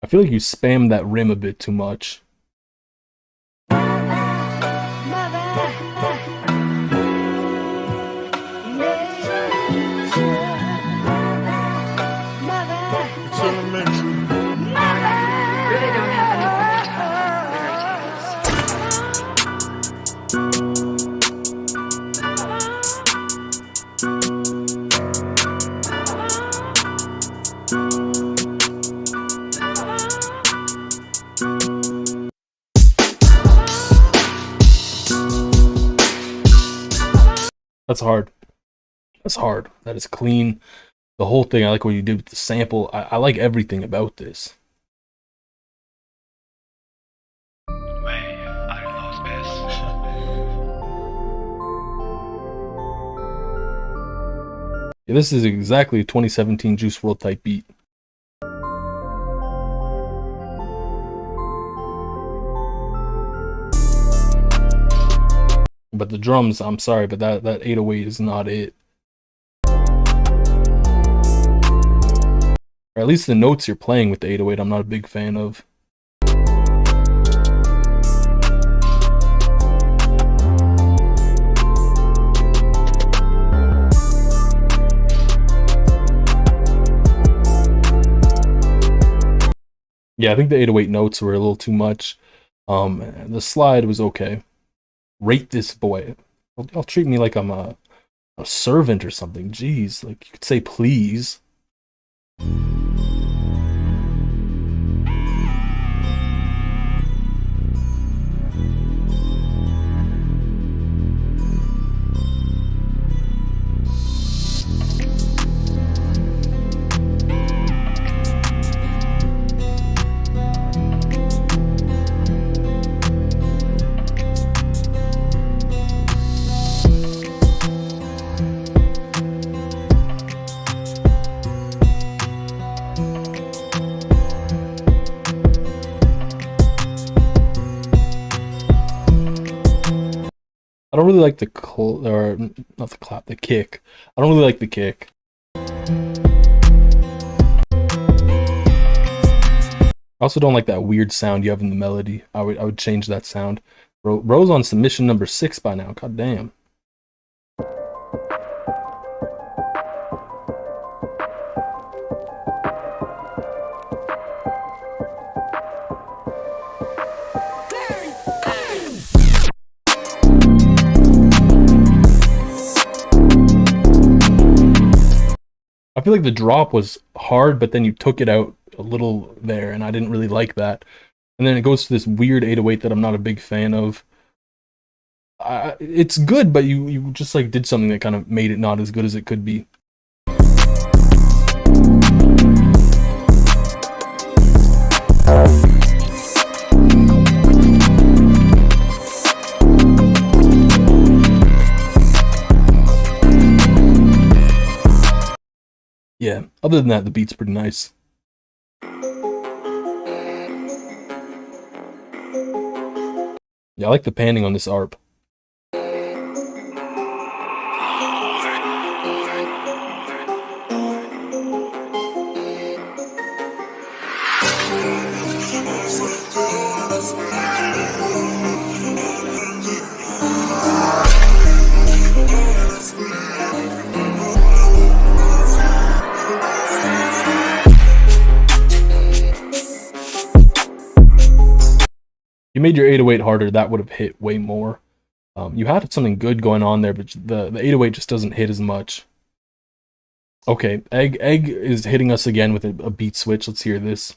I feel like you spammed that rim a bit too much. That's hard. That's hard. That is clean. The whole thing, I like what you did with the sample. I like everything about this. Yeah, this is exactly a 2017 Juice WRLD type beat. But the drums, I'm sorry, but that 808 is not it. Or at least the notes you're playing with the 808, I'm not a big fan of. Yeah, I think the 808 notes were a little too much. The slide was okay. Rate this boy. Y'all treat me like I'm a servant or something. Jeez, like you could say please. I don't really like the or not the clap, the kick. I don't really like the kick. I also don't like that weird sound you have in the melody. I would change that sound. Bro's on submission number 6 by now. God damn. I feel like the drop was hard, but then you took it out a little there, and I didn't really like that. And then it goes to this weird 808 that I'm not a big fan of. It's good, but you just like did something that kind of made it not as good as it could be. Yeah, other than that, the beat's pretty nice. Yeah, I like the panning on this ARP. You made your 808 harder, that would have hit way more. You had something good going on there, but the 808 just doesn't hit as much. Okay, Egg is hitting us again with a beat switch. Let's hear this.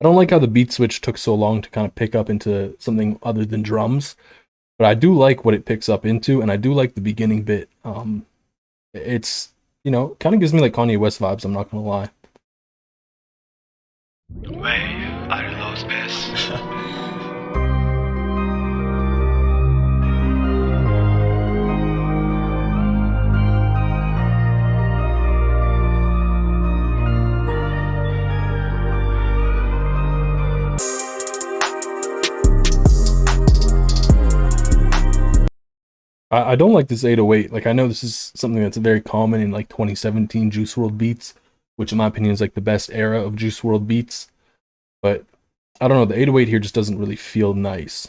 I don't like how the beat switch took so long to kind of pick up into something other than drums, but I do like what it picks up into, and I do like the beginning bit. It's, you know, kind of gives me like Kanye West vibes, I'm not gonna lie. Wey, are los ves? I don't like this 808. Like, I know this is something that's very common in like 2017 Juice WRLD beats, which in my opinion is like the best era of Juice WRLD beats. But I don't know, the 808 here just doesn't really feel nice.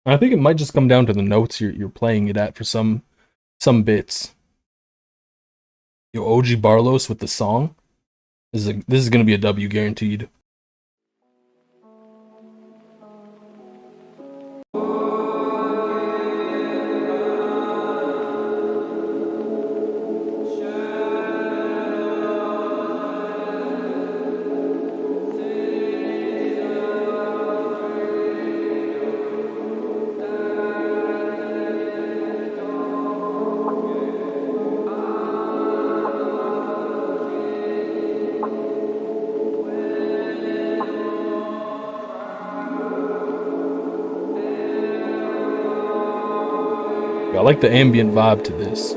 I think it might just come down to the notes you're playing it at for some bits. Yo, OG Barlos with the song. This is gonna be a W guaranteed. I like the ambient vibe to this.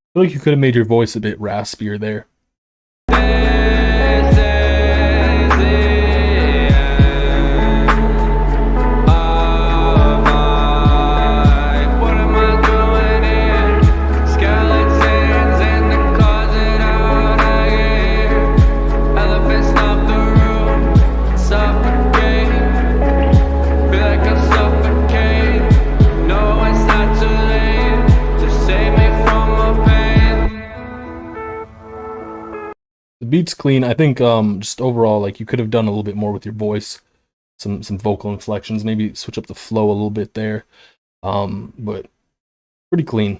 I feel like you could have made your voice a bit raspier there. The beat's clean. I think just overall, like, you could have done a little bit more with your voice, some vocal inflections, maybe switch up the flow a little bit there. But pretty clean.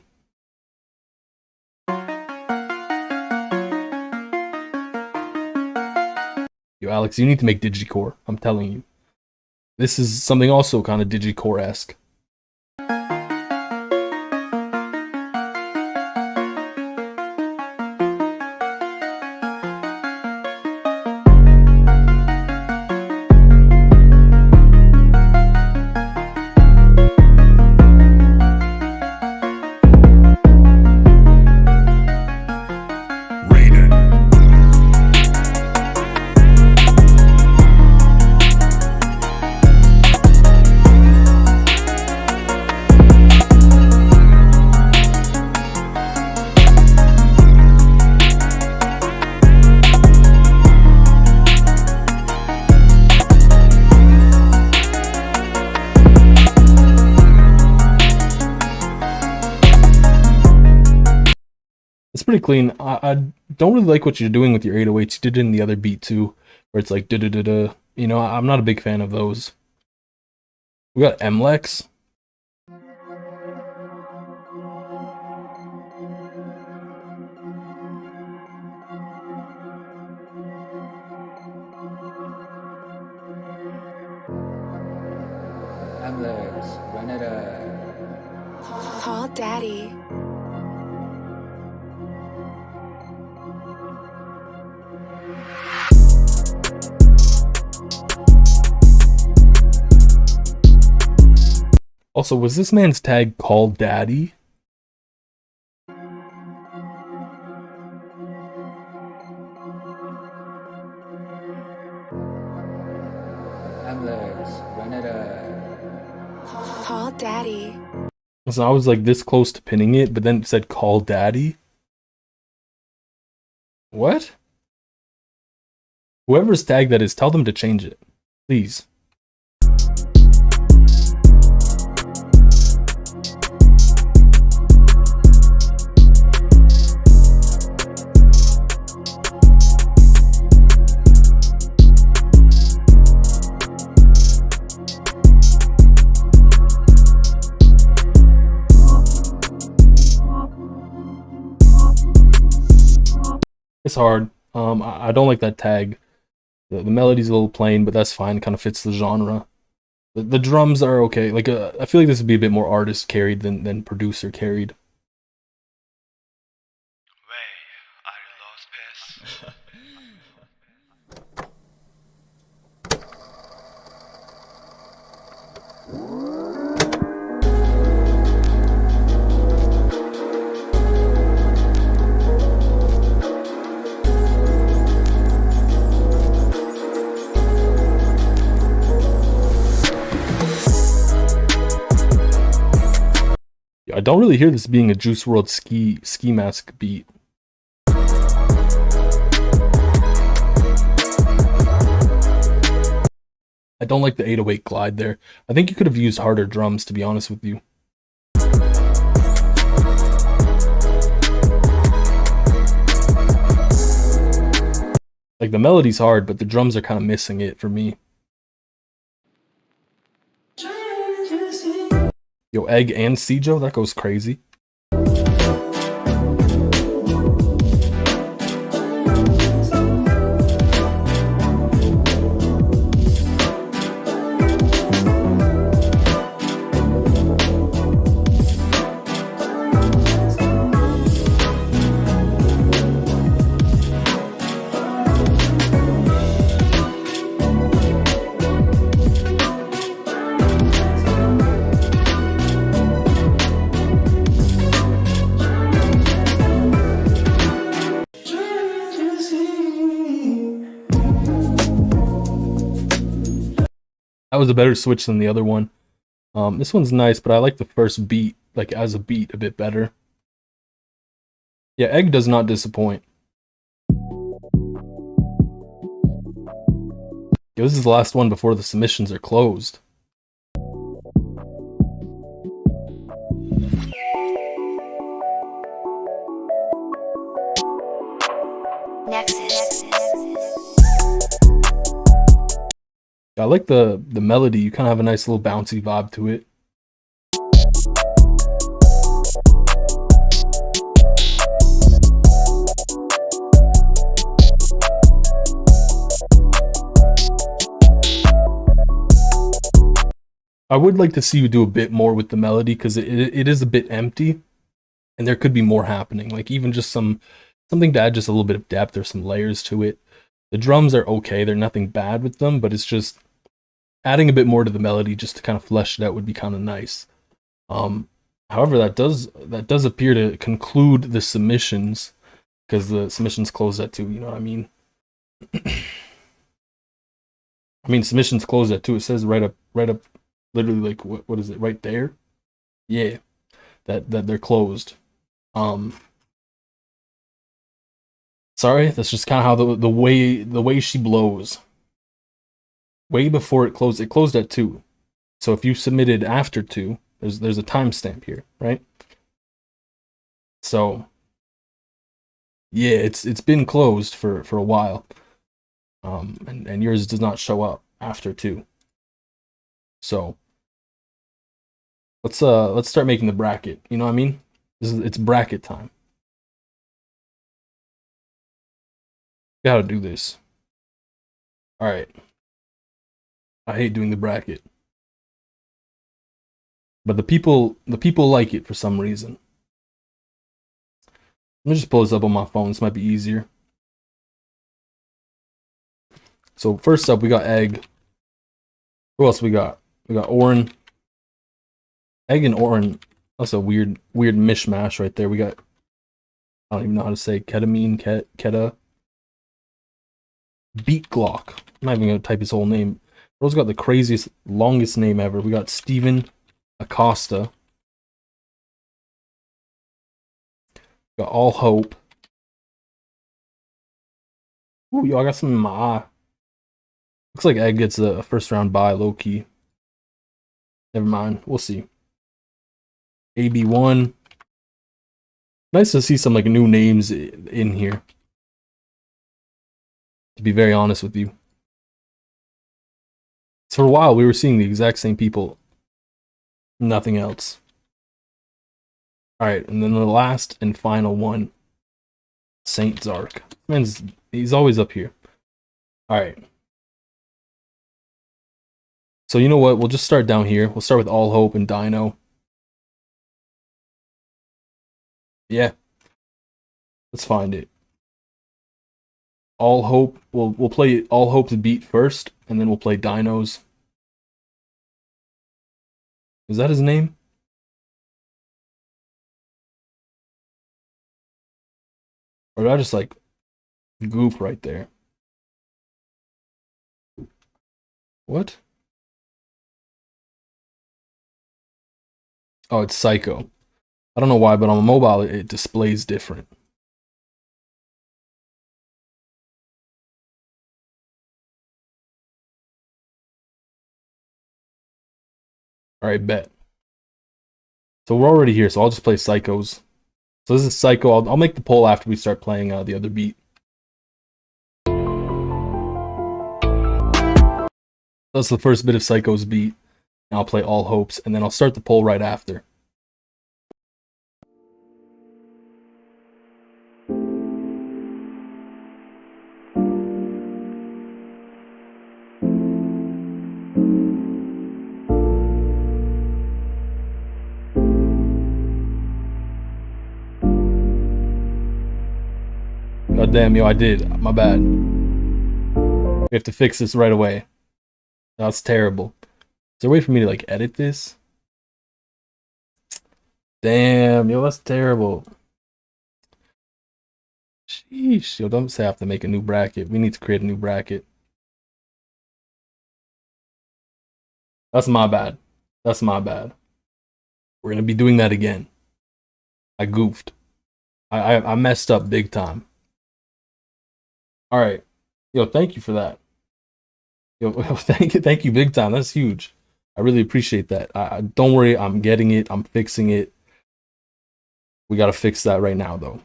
Yo, Alex, you need to make digicore. I'm telling you. This is something also kind of digicore-esque. It's pretty clean. I don't really like what you're doing with your 808s. You did it in the other beat too, where it's like da-da-da-da. You know, I'm not a big fan of those. We got MLEX. MLEX, run it up. Call Daddy. Also, was this man's tag called Daddy? MLEX, run it up. Call Daddy. So I was like this close to pinning it, but then it said call Daddy. What? Whoever's tag that is, tell them to change it. Please. It's hard. I don't like that tag. The melody's a little plain, but that's fine. Kind of fits the genre. The drums are okay. Like I feel like this would be a bit more artist carried than producer carried. I don't really hear this being a Juice WRLD ski mask beat. I don't like the 808 glide there. I think you could have used harder drums, to be honest with you. Like, the melody's hard, but the drums are kind of missing it for me. Yo, Egg and Cjo, that goes crazy. was a better switch than the other one. This one's nice, but I like the first beat, like as a beat, a bit better. Yeah, Egg does not disappoint. Yo, this is the last one before the submissions are closed. Nexus. I like the melody. You kind of have a nice little bouncy vibe to it. I would like to see you do a bit more with the melody because it is a bit empty, and there could be more happening. Like even just something to add just a little bit of depth or some layers to it. The drums are okay; they're nothing bad with them, but it's just adding a bit more to the melody just to kind of flesh it out would be kind of nice. However, that does appear to conclude the submissions because the submissions close at 2. You know what I mean? I mean submissions close at 2. It says right up, literally like what is it right there? Yeah, that they're closed. Sorry, that's just kind of how the way she blows. Way before it closed at 2. So if you submitted after 2, there's a timestamp here, right? So yeah, it's been closed for a while. And yours does not show up after 2. So let's start making the bracket. You know what I mean? It's bracket time. Gotta do this. All right. I hate doing the bracket, but the people like it for some reason. Let me just pull this up on my phone. This might be easier. So first up, we got Egg. Who else we got? We got Oren. Egg and Oren. That's a weird mishmash right there. We got, I don't even know how to say ketamine, keta. Beat Glock. I'm not even gonna type his whole name. Bro's got the craziest, longest name ever. We got Steven Acosta. Got All Hope. Ooh, yo, I got some in my eye. Looks like Egg gets a first round bye, low key. Never mind, we'll see. AB1. Nice to see some like new names in here. To be very honest with you. So for a while, we were seeing the exact same people. Nothing else. Alright, and then the last and final one. Saint Zark. Man's, he's always up here. Alright. So you know what? We'll just start down here. We'll start with All Hope and Dino. Yeah. Let's find it. All Hope. We'll play All Hope to beat first, and then we'll play Dinos. Is that his name? Or did I just like goop right there? What? Oh, it's Psycho. I don't know why, but on a mobile it displays different. Alright, bet. So we're already here, so I'll just play Psychos. So this is Psycho. I'll make the poll after we start playing the other beat. That's the first bit of Psycho's beat. And I'll play All Hopes, and then I'll start the poll right after. God damn, yo, I did. My bad. We have to fix this right away. That's terrible. Is there a way for me to like edit this? Damn, yo, that's terrible. Sheesh, yo, don't say I have to make a new bracket. We need to create a new bracket. That's my bad. That's my bad. We're gonna be doing that again. I goofed. I messed up big time. All right, yo, thank you for that. Yo, thank you big time. That's huge. I really appreciate that. Don't worry, I'm getting it. I'm fixing it. We gotta fix that right now, though.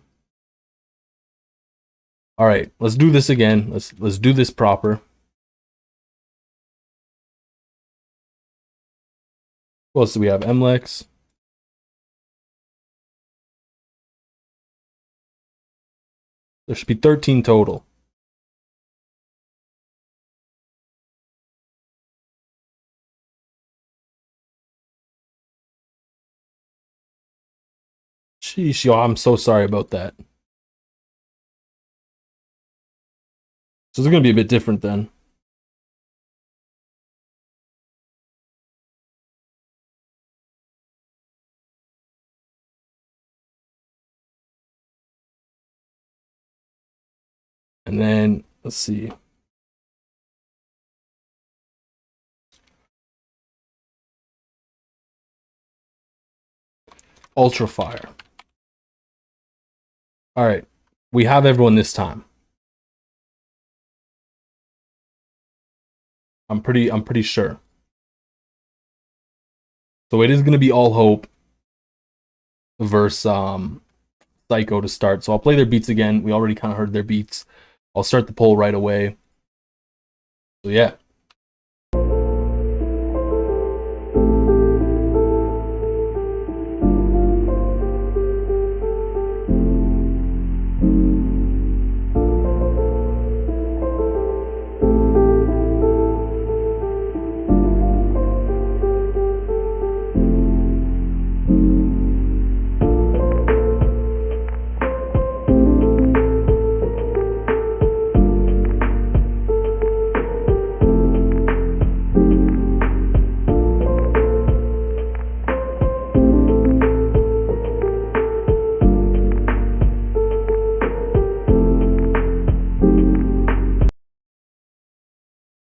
All right, let's do this again. Let's do this proper. What else do we have? MLEX. There should be 13 total. Sheesh, yo, I'm so sorry about that. So it's gonna be a bit different then. And then let's see. Ultra Fire. All right, we have everyone this time. I'm pretty sure. So it is gonna be All Hope versus Psycho to start. So I'll play their beats again. We already kind of heard their beats. I'll start the poll right away. So yeah.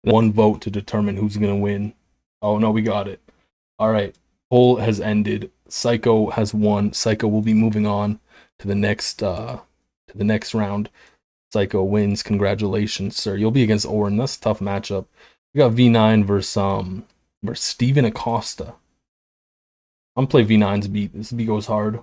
One vote to determine who's gonna win. Oh no, we got it. All right, poll has ended. Psycho has won. Psycho will be moving on to the next round. Psycho wins. Congratulations, sir. You'll be against Oren. That's a tough matchup. We got V9 versus Steven Acosta. I'm gonna play V9's beat. This beat goes hard.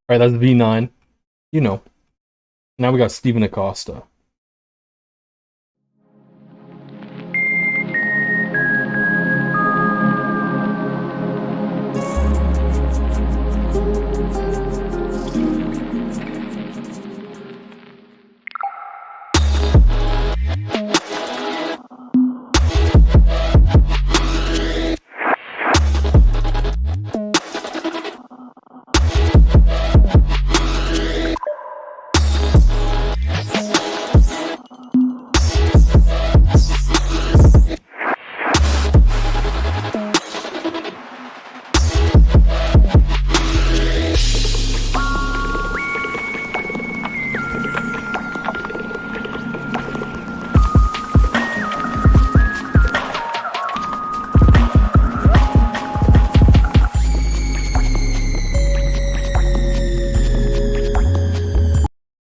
All right, that's V9. You know. Now we got Steven Acosta.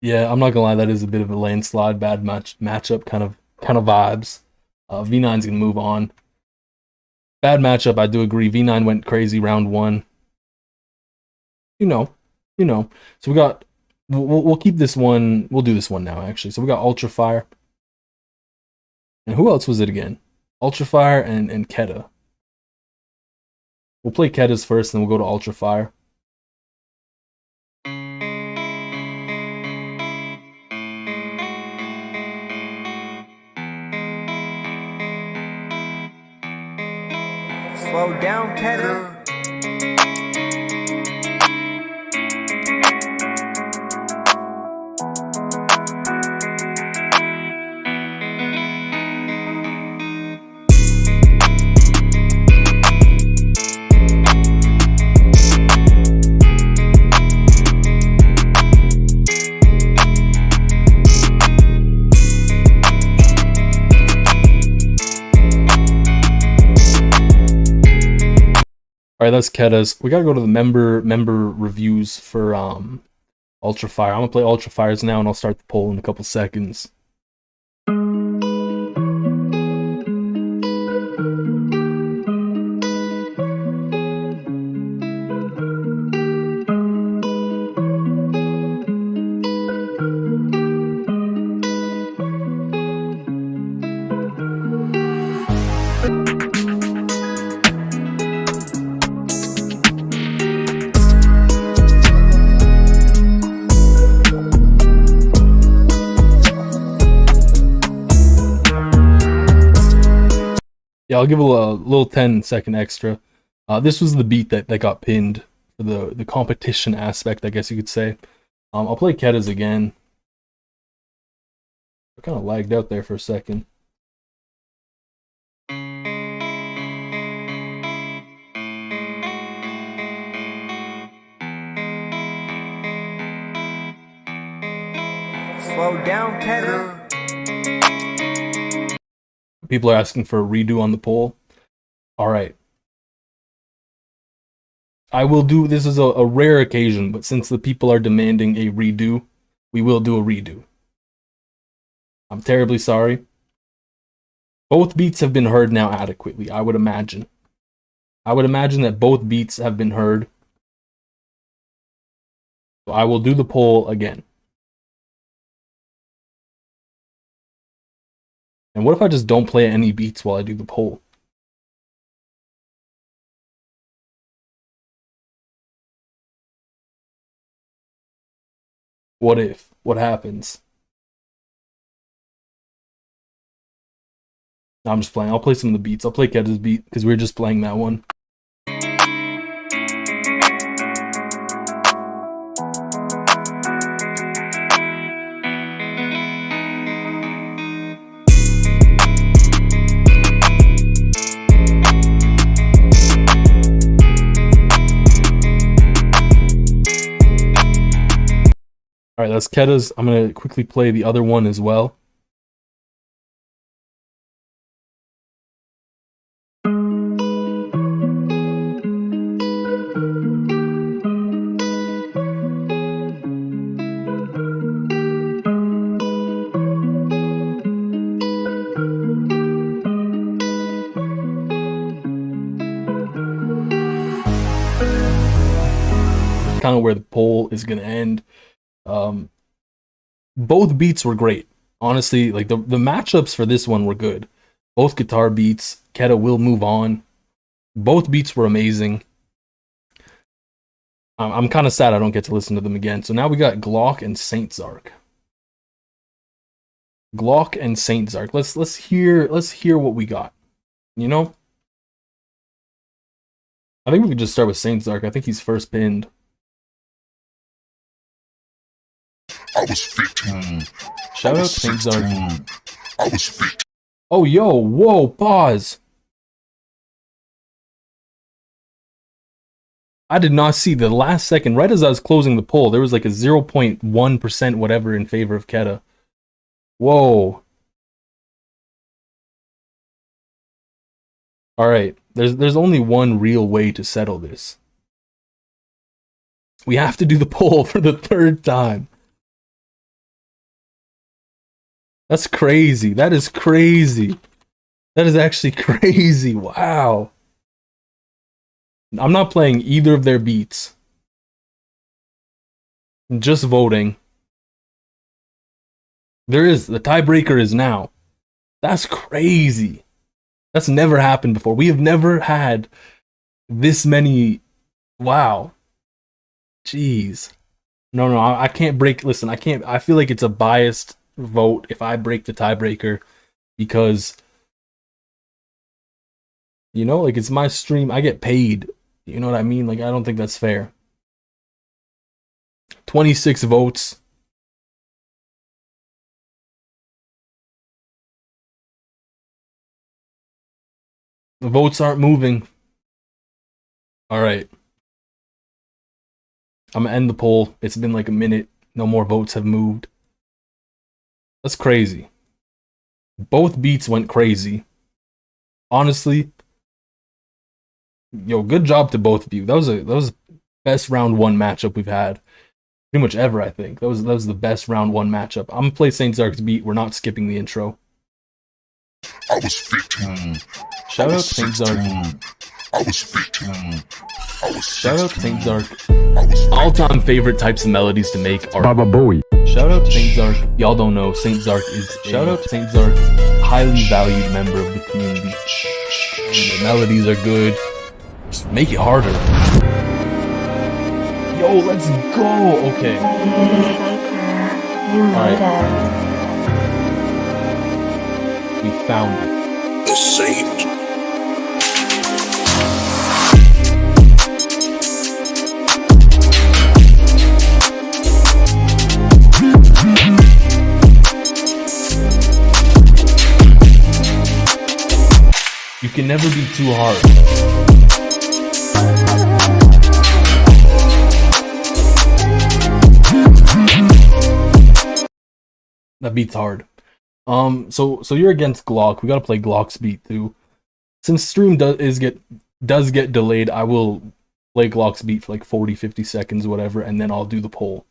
Yeah, I'm not gonna lie, that is a bit of a landslide, bad matchup kind of vibes. V9's gonna move on. Bad matchup, I do agree. V9 went crazy round one. You know. So we got we'll keep this one. We'll do this one now actually. So we got Ultra Fire. And who else was it again? Ultra Fire and Keta. We'll play Ketta's first, and then we'll go to Ultra Fire. Slow down, Ketta. Alright, that's Ketta's. We gotta go to the member reviews for Ultra Fire. I'm gonna play Ultra Fires now, and I'll start the poll in a couple seconds. Yeah, I'll give a little 10-second extra. This was the beat that got pinned for the competition aspect, I guess you could say. I'll play Ketta's again. I kind of lagged out there for a second. Slow down, Ketta. People are asking for a redo on the poll. Alright. I will do, this is a rare occasion, but since the people are demanding a redo, we will do a redo. I'm terribly sorry. Both beats have been heard now adequately, I would imagine. I would imagine that both beats have been heard. So I will do the poll again. And what if I just don't play any beats while I do the poll? What if? What happens? No, I'm just playing. I'll play some of the beats. I'll play Ketta's beat because we were just playing that one. Alright, that's Ketta's. I'm going to quickly play the other one as well. Kind of where the poll is going to end. Both beats were great. Honestly, like the matchups for this one were good. Both guitar beats. Ketta will move on. Both beats were amazing. I'm kind of sad I don't get to listen to them again. So now we got Glock and Saint Zark. Glock and Saint Zark. Let's hear what we got. You know? I think we could just start with Saint Zark. I think he's first pinned. I was 15. Shout out to Saint Zark. I was 15. Oh, yo, whoa, pause. I did not see the last second. Right as I was closing the poll, there was like a 0.1% whatever in favor of Ketta. Whoa. Alright, there's only one real way to settle this. We have to do the poll for the third time. That's crazy. That is crazy. That is actually crazy. Wow. I'm not playing either of their beats. I'm just voting. The tiebreaker is now. That's crazy. That's never happened before. We have never had this many. Wow. Jeez. No, I can't break. Listen, I can't. I feel like it's a biased vote if I break the tiebreaker because, you know, like it's my stream. I get paid. You know what I mean? Like, I don't think that's fair. 26 votes. The votes aren't moving. All right. I'm gonna end the poll. It's been like a minute. No more votes have moved. That's crazy. Both beats went crazy. Honestly, yo, good job to both of you. That was best round one matchup we've had pretty much ever. I think that was the best round one matchup. I'm gonna play Saint Zark's beat. We're not skipping the intro. I was 15. Shout out to Saint Zark. I was 15. I was Shout out to Saint Zark. All-time favorite types of melodies to make are Baba Booey. Shout out to Saint Zark. Y'all don't know, Saint Zark is shout out to Saint Zark, highly valued member of the community. And the melodies are good. Just make it harder. Yo, let's go. Okay. Alright. We found it. The Saint. You can never be too hard. That beat's hard. So you're against Glock. We gotta play Glock's beat too. Since stream does get delayed, I will play Glock's beat for like 40-50 seconds, whatever, and then I'll do the poll.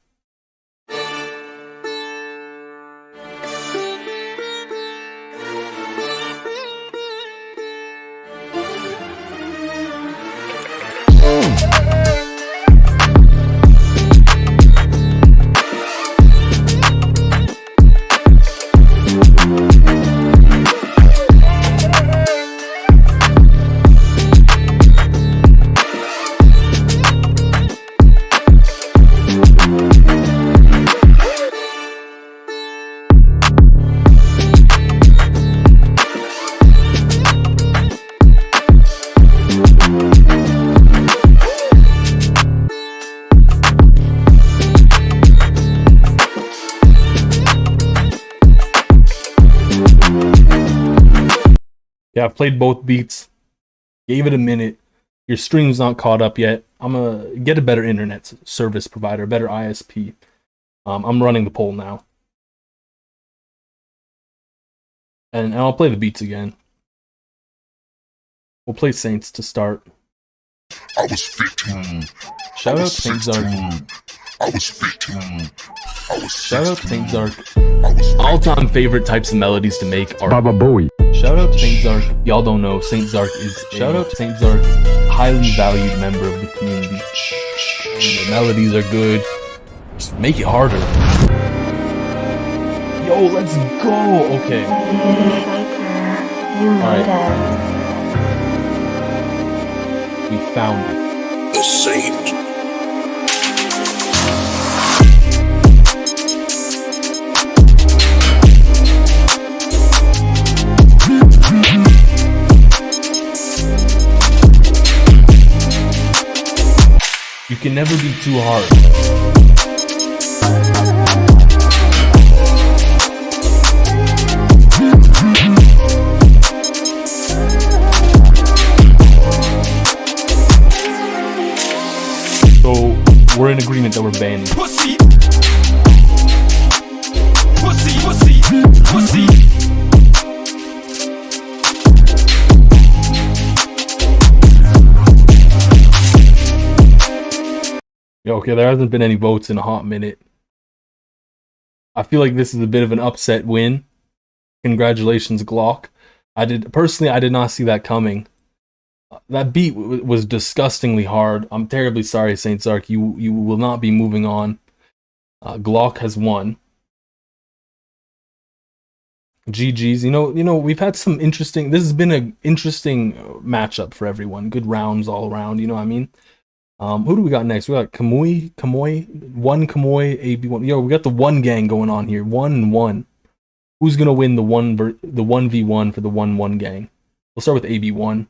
Yeah, I've played both beats. Gave it a minute. Your stream's not caught up yet. I'm gonna get a better internet service provider, a better ISP. I'm running the poll now. And I'll play the beats again. We'll play Saints to start. I was 15. Shout out to Saint Zark. I was 15. Shout out to Saint Zark. All-time favorite types of melodies to make are Baba Booey. Shout out to Saint Zark. Y'all don't know, Saint Zark is shout out to Saint Zark, highly valued member of the community. And the melodies are good. Just make it harder. Yo, let's go. Okay. Alright. We found it. The Saint. You can never be too hard. So we're in agreement that we're banning. Pussy. Pussy, pussy, pussy. Okay, there hasn't been any votes in a hot minute. I feel like this is a bit of an upset win. Congratulations, Glock. I did not see that coming. That beat was disgustingly hard. I'm terribly sorry, Saint Zark. You will not be moving on. Glock has won. GG's. We've had some interesting. This has been an interesting matchup for everyone. Good rounds all around. You know what I mean? Who do we got next? We got Kamui, one Kamui, AB1. Yo, we got the one gang going on here. 1 and 1. Who's gonna win the 1v1 for the 1-1 gang? We'll start with AB1.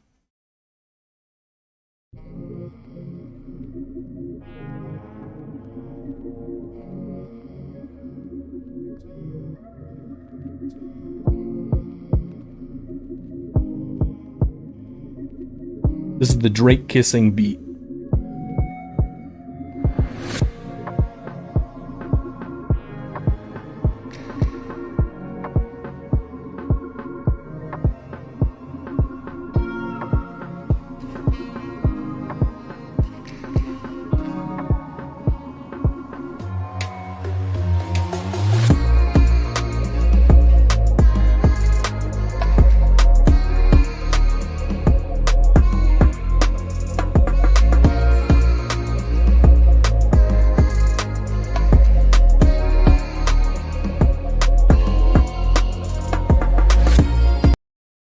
This is the Drake kissing beat.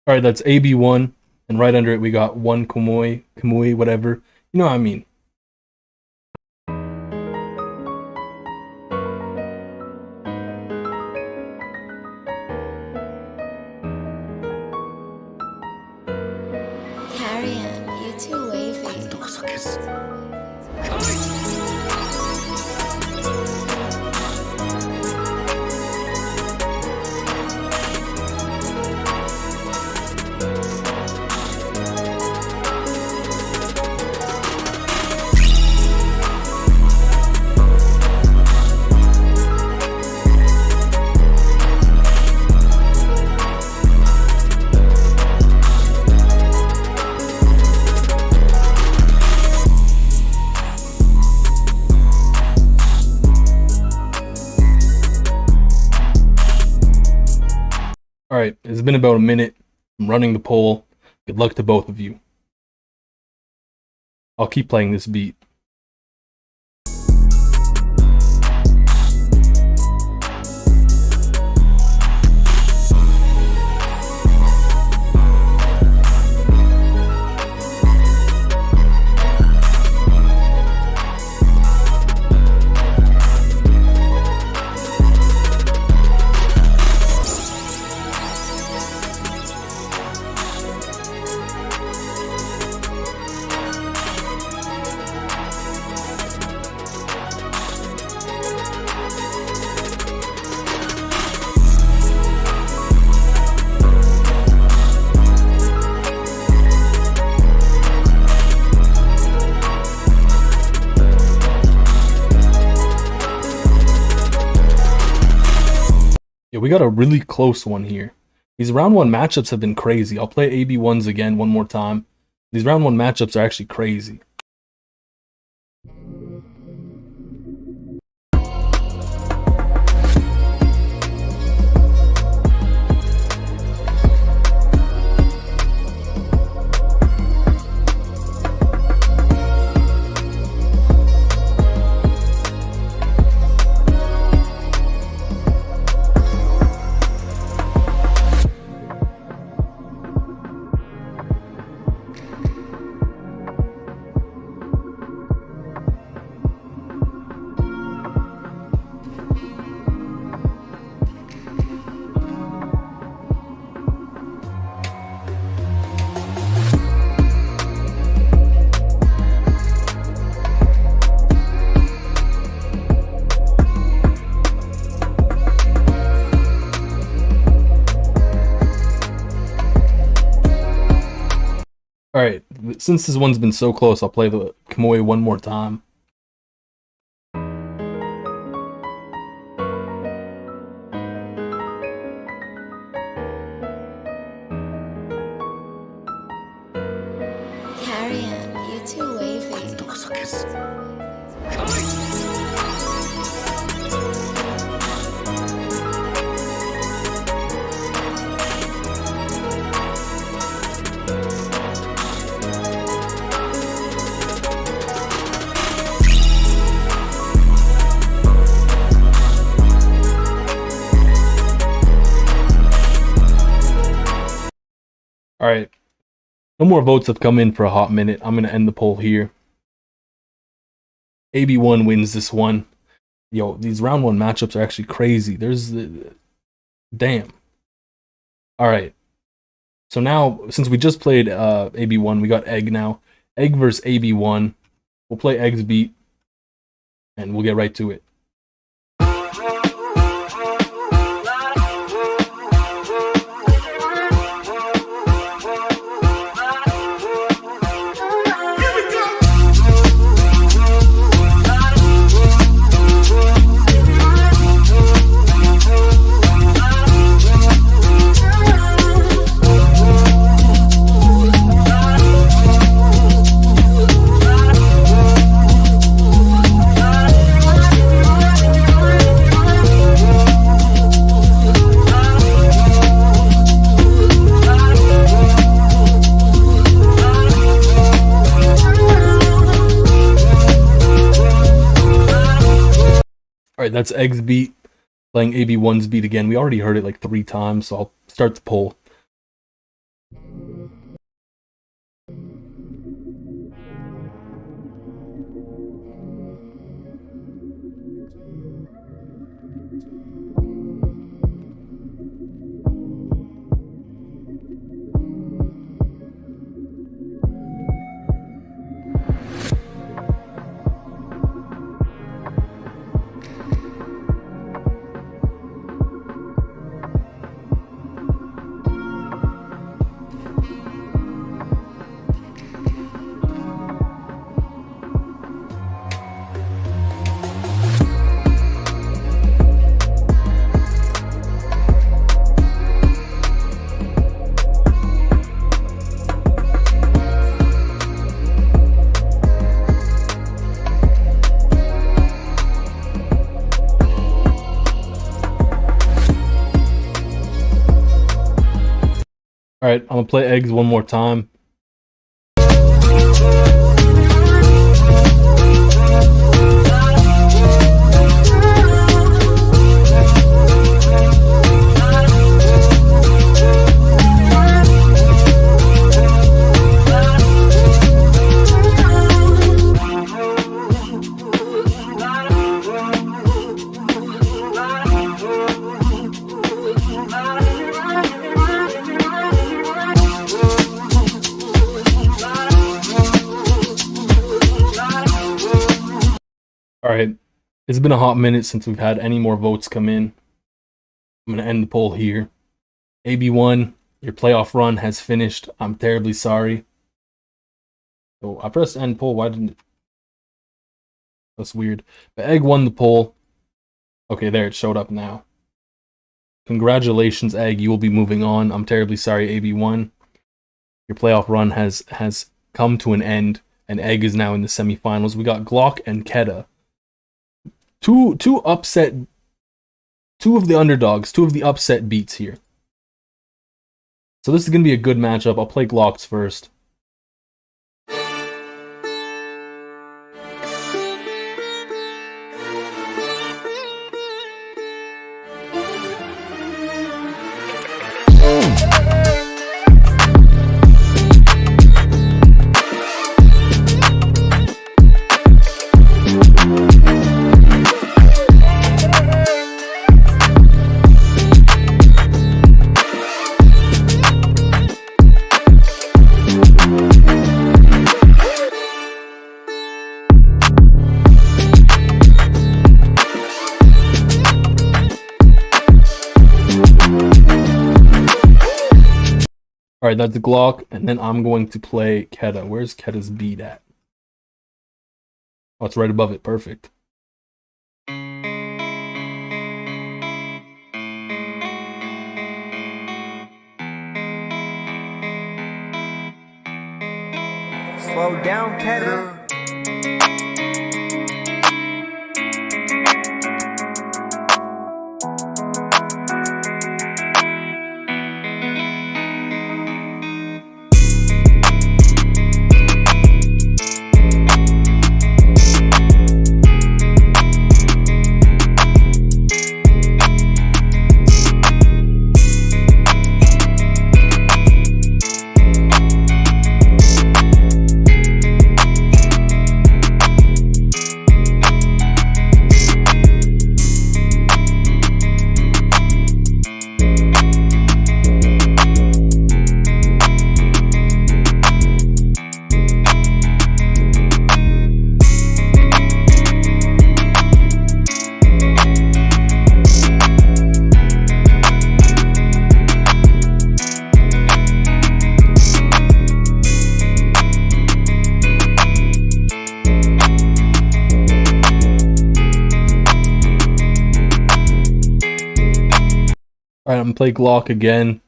All right, that's AB1, and right under it we got one Kamui, whatever. You know what I mean. Carrion, you too wavy. All right, it's been about a minute. I'm running the poll. Good luck to both of you. I'll keep playing this beat. Yeah, we got a really close one here. These round 1 matchups have been crazy. I'll play AB1s again one more time. These round 1 matchups are actually crazy. All right, since this one's been so close, I'll play the Kamui one more time. Carrion, you too wavy. All right. No more votes have come in for a hot minute. I'm going to end the poll here. AB1 wins this one. Yo, these round 1 matchups are actually crazy. There's the... Damn. All right. So now, since we just played AB1, we got Egg now. Egg versus AB1. We'll play Egg's beat, and we'll get right to it. Alright, that's Egg's beat, playing AB1's beat again. We already heard it like 3 times, so I'll start the poll. Alright, I'm gonna play Eggs one more time. Alright, it's been a hot minute since we've had any more votes come in. I'm going to end the poll here. AB1, your playoff run has finished. I'm terribly sorry. So I pressed end poll. Why didn't it? That's weird. But Egg won the poll. Okay, there, it showed up now. Congratulations, Egg. You will be moving on. I'm terribly sorry, AB1. Your playoff run has come to an end, and Egg is now in the semifinals. We got Glock and Keta. Two of the underdogs, 2 of the upset beats here. So this is going to be a good matchup. I'll play Glocks first. Alright, that's the Glock, and then I'm going to play Keta. Where's Keta's beat at? Oh, it's right above it. Perfect. Slow down, Keta. Alright, I'm gonna play Glock again.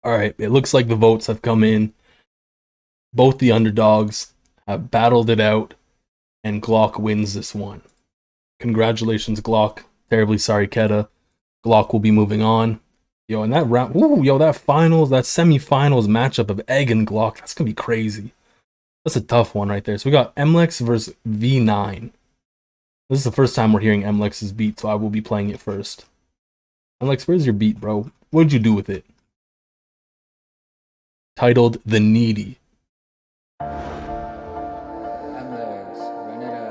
Alright, it looks like the votes have come in. Both the underdogs have battled it out, and Glock wins this one. Congratulations, Glock. Terribly sorry, Keta. Glock will be moving on. Yo, and that round, ooh, yo, that semi-finals matchup of Egg and Glock, that's gonna be crazy. That's a tough one right there. So we got Mlex versus V9. This is the first time we're hearing Mlex's beat, so I will be playing it first. Mlex, where's your beat, bro? What did you do with it? Titled The Needy. Alex, run it up.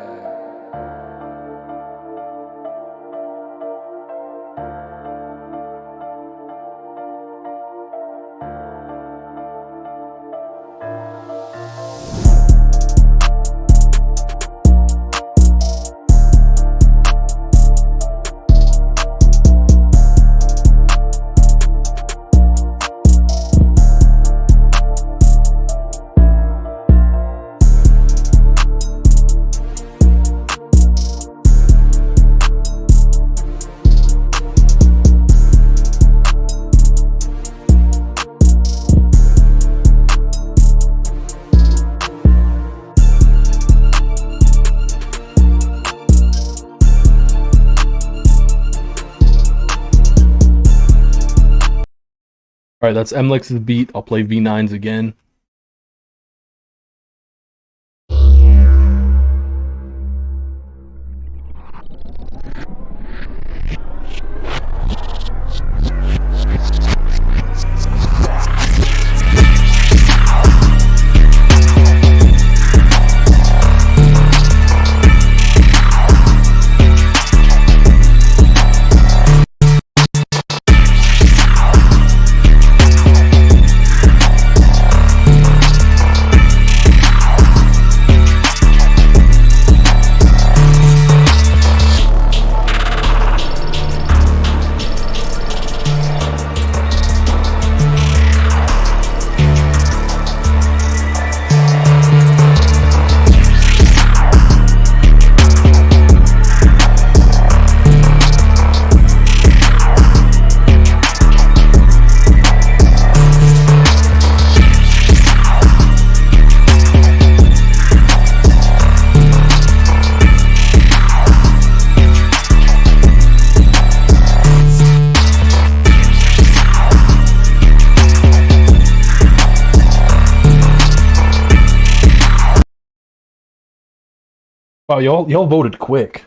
Alright, that's Mlex's beat. I'll play V9's again. Wow, y'all voted quick.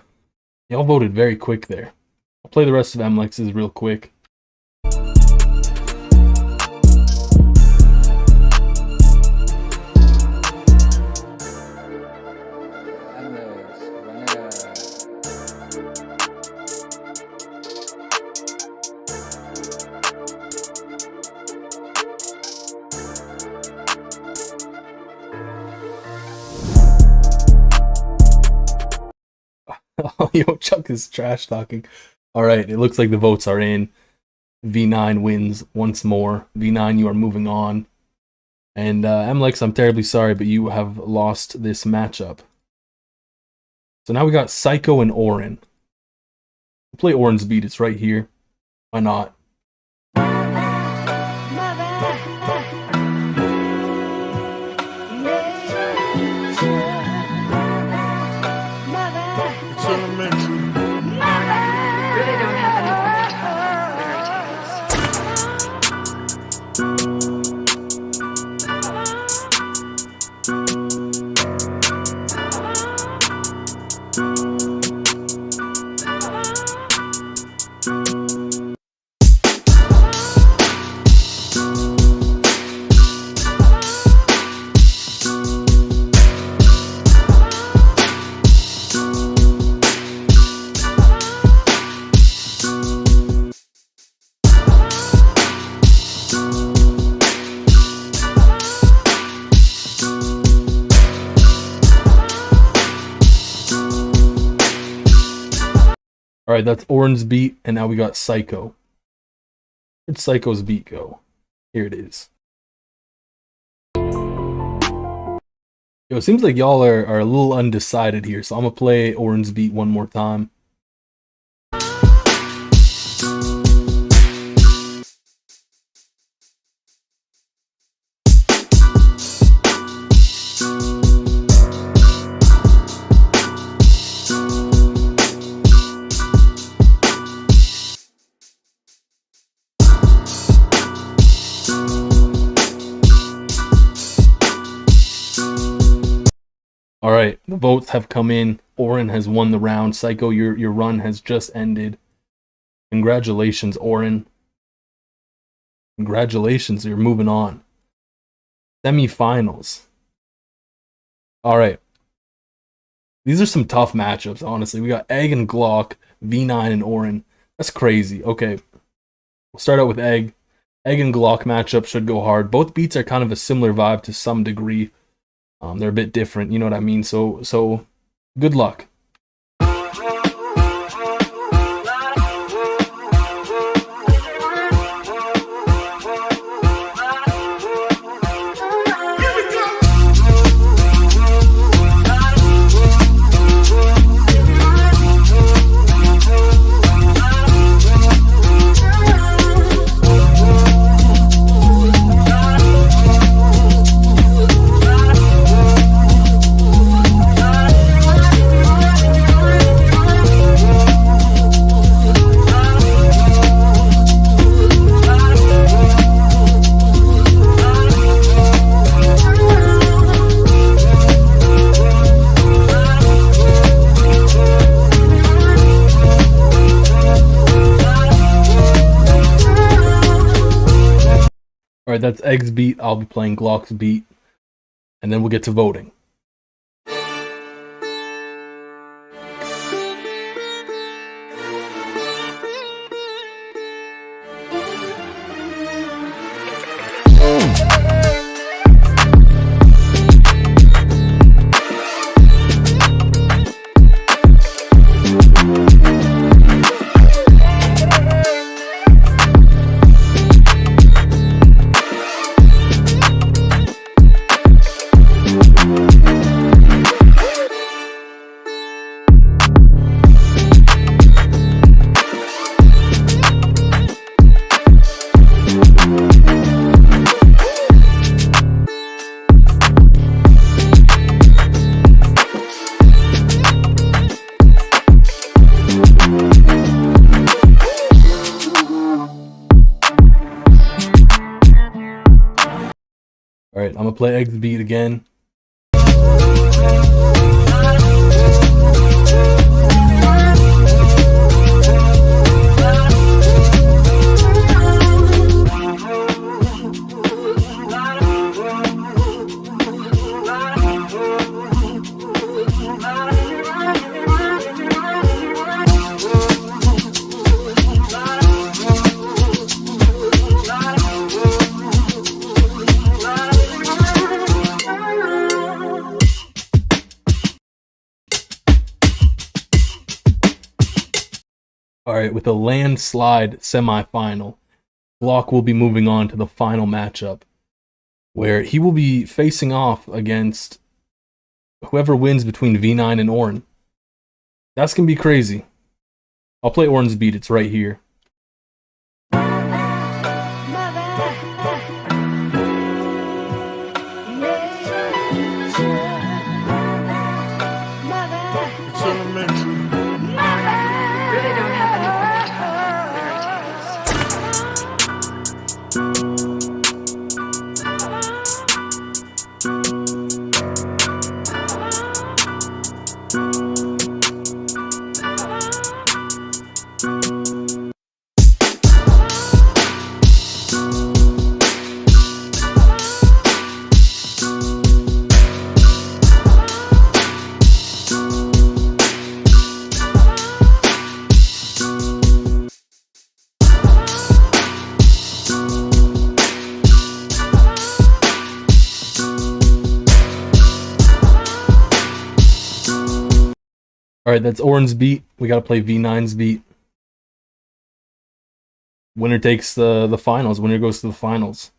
Y'all voted very quick there. I'll play the rest of Mlex's real quick. Alex, run it up. Oh, yo, Chuck is trash talking. Alright, it looks like the votes are in. V9 wins once more. V9, you are moving on. And Mlex, I'm terribly sorry, but you have lost this matchup. So now we got Psycho and Orin. We'll play Orin's beat, it's right here. Why not? Really don't have any lyrics. Alright, that's Oren's beat, and now we got Psycho. Where'd Psycho's beat go? Here it is. Yo, it seems like y'all are a little undecided here, so I'm gonna play Oren's beat one more time. Alright, the votes have come in. Oren has won the round. Psycho, your run has just ended. Congratulations, Oren. Congratulations, you're moving on. Semifinals. Alright. These are some tough matchups, honestly. We got Egg and Glock, V9 and Oren. That's crazy. Okay. We'll start out with Egg. Egg and Glock matchup should go hard. Both beats are kind of a similar vibe to some degree. They're a bit different, you know what I mean? So good luck. Alright, that's Egg's beat. I'll be playing Glock's beat. And then we'll get to voting. Alright, I'm gonna play Egg's beat again. Alright, with a landslide semifinal, Glock will be moving on to the final matchup, where he will be facing off against whoever wins between V9 and Oren. That's gonna be crazy. I'll play Oren's beat, it's right here. All right, that's Oran's beat. We got to play V9's beat. Winner takes the finals. Winner goes to the finals.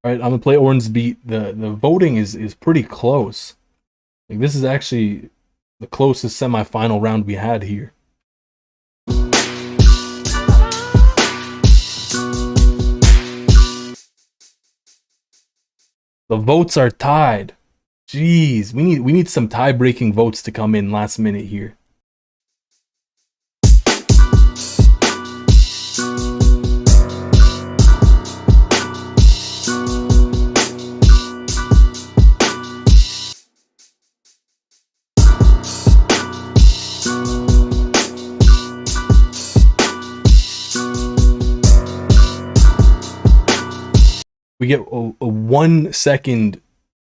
All right, I'm gonna play Oran's beat. The voting is pretty close. Like this is actually the closest semifinal round we had here. The votes are tied. Jeez, we need some tie-breaking votes to come in last minute here. We get a 1 second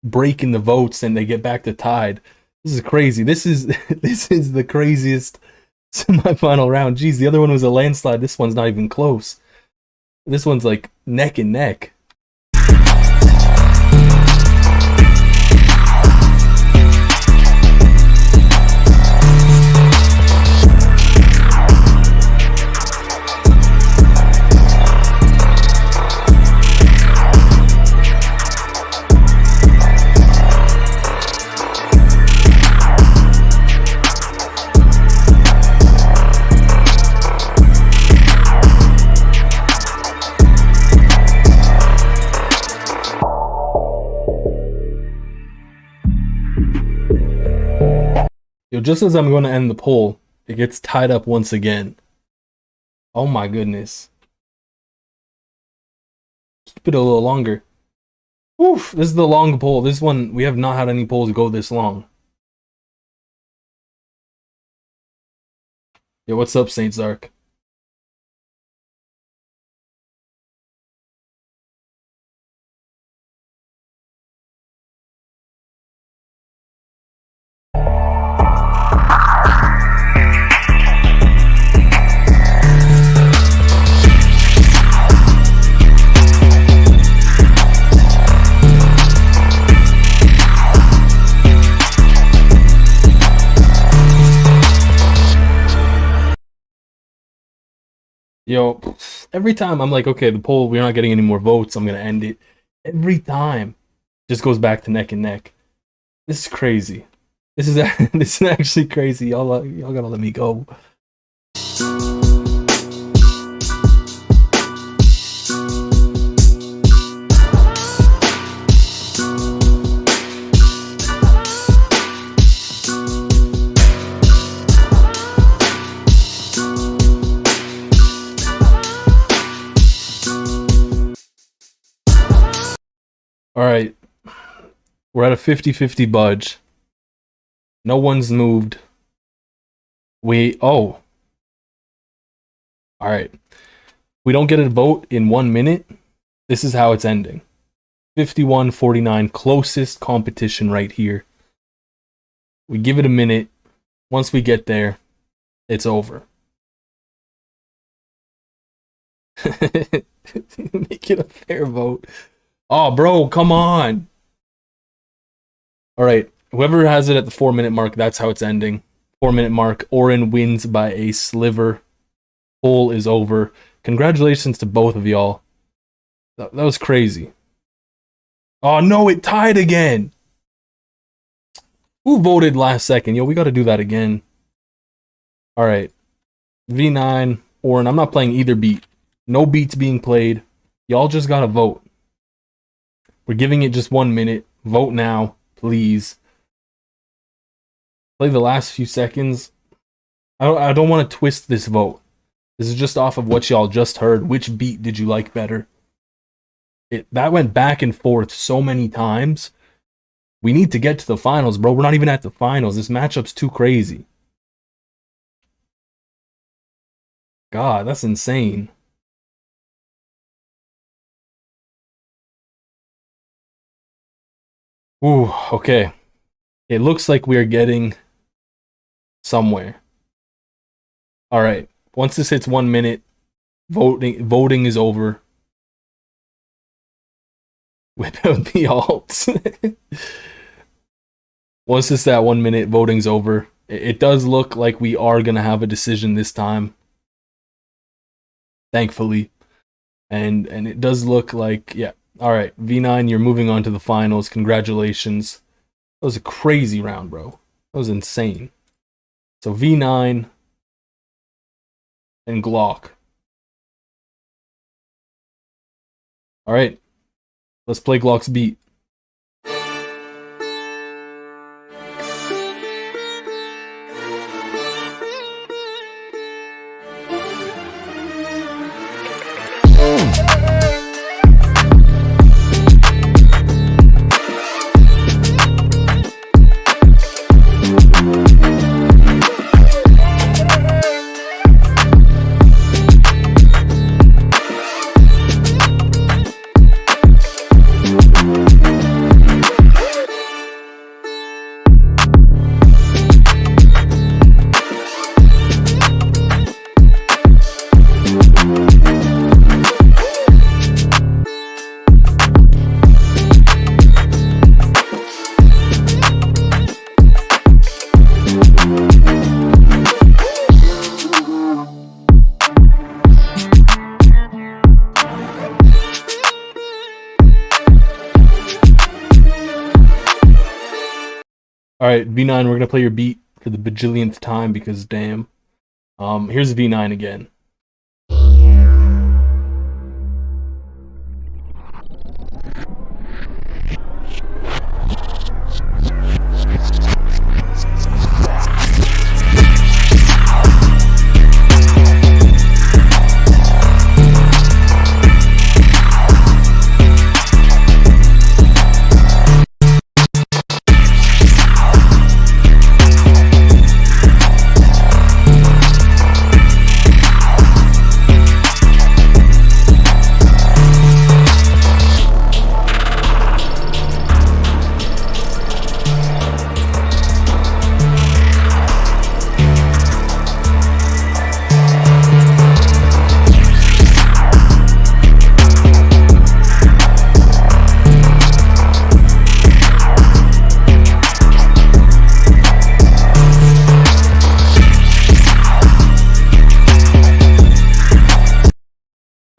break in the votes and they get back to tied. This is crazy. This is the craziest semifinal round. Jeez, the other one was a landslide. This one's not even close. This one's like neck and neck. Yo, just as I'm going to end the poll, it gets tied up once again. Oh my goodness. Keep it a little longer. Oof, this is the long poll. This one, we have not had any polls go this long. Yo, what's up, Saint Zark? Yo, every time I'm like, okay, the poll, we're not getting any more votes, I'm gonna end it. Every time, just goes back to neck and neck. This is crazy. This is this is actually crazy. Y'all gotta let me go. All right, we're at a 50-50 budge. No one's moved. All right. We don't get a vote in 1 minute. This is how it's ending. 51-49, closest competition right here. We give it a minute. Once we get there, it's over. Make it a fair vote. Oh, bro, come on. All right. Whoever has it at the 4 minute mark, that's how it's ending. 4 minute mark. Oren wins by a sliver. Poll is over. Congratulations to both of y'all. That was crazy. Oh no, it tied again. Who voted last second? Yo, we got to do that again. All right. V9, Oren, I'm not playing either beat. No beats being played. Y'all just got to vote. We're giving it just 1 minute. Vote now, please. Play the last few seconds. I don't want to twist this vote. This is just off of what y'all just heard. Which beat did you like better? That went back and forth so many times. We need to get to the finals, bro. We're not even at the finals. This matchup's too crazy. God, that's insane. Ooh, okay. It looks like we are getting somewhere. All right. Once this hits 1 minute, voting is over. Whip out the alts. Once this that 1 minute, voting's over. It does look like we are gonna have a decision this time. Thankfully. And it does look like, yeah. All right, V9, you're moving on to the finals. Congratulations. That was a crazy round, bro. That was insane. So V9 and Glock. All right, let's play Glock's beat. Alright, V9, we're gonna play your beat for the bajillionth time because damn. Here's V9 again.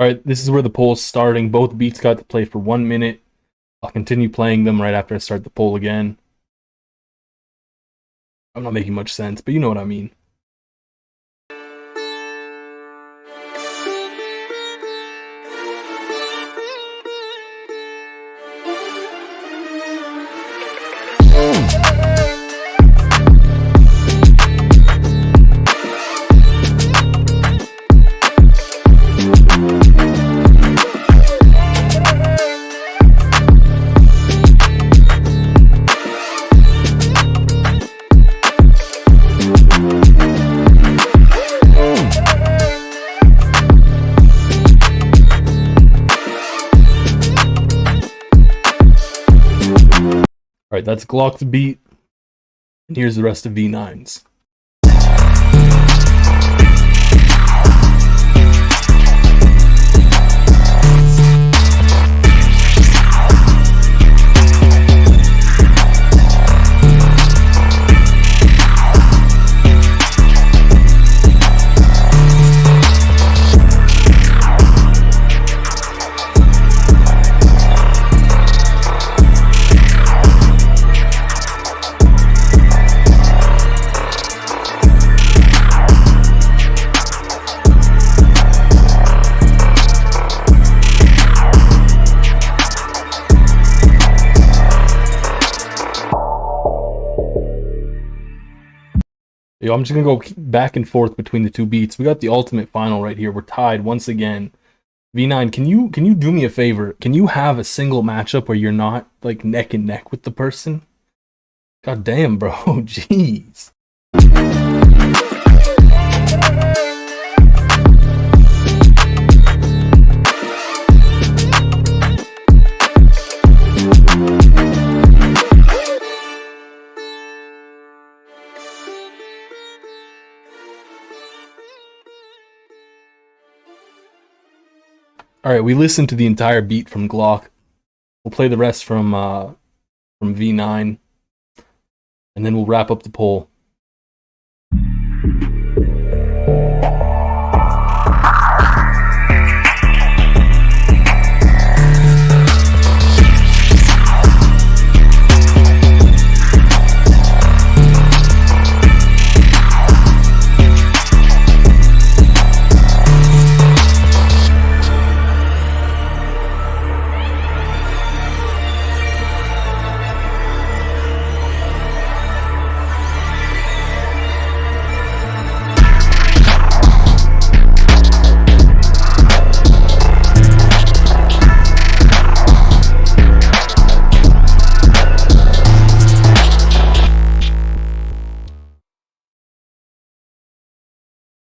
Alright, this is where the poll is starting. Both beats got to play for 1 minute. I'll continue playing them right after I start the poll again. I'm not making much sense, but you know what I mean. Alright, that's Glock's beat. And here's the rest of V9's. Yo, I'm just gonna go back and forth between the two beats. We got the ultimate final right here. We're tied once again. V9, can you do me a favor? Can you have a single matchup where you're not like neck and neck with the person? God damn, bro. Jeez. Alright, we listened to the entire beat from Glock. We'll play the rest from V9. And then we'll wrap up the poll.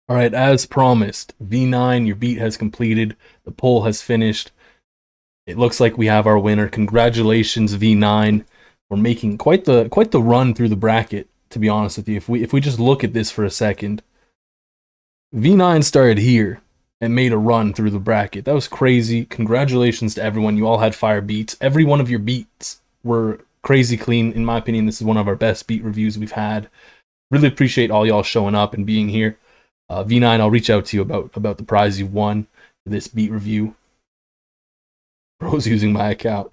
Alright, as promised, V9, your beat has completed. The poll has finished. It looks like we have our winner. Congratulations, V9. We're making quite the run through the bracket, to be honest with you. If we just look at this for a second, V9 started here and made a run through the bracket. That was crazy. Congratulations to everyone. You all had fire beats. Every one of your beats were crazy clean. In my opinion, this is one of our best beat reviews we've had. Really appreciate all y'all showing up and being here. V9, I'll reach out to you about the prize you've won for this beat review. Bro's using my account.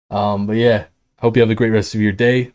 But yeah, hope you have a great rest of your day.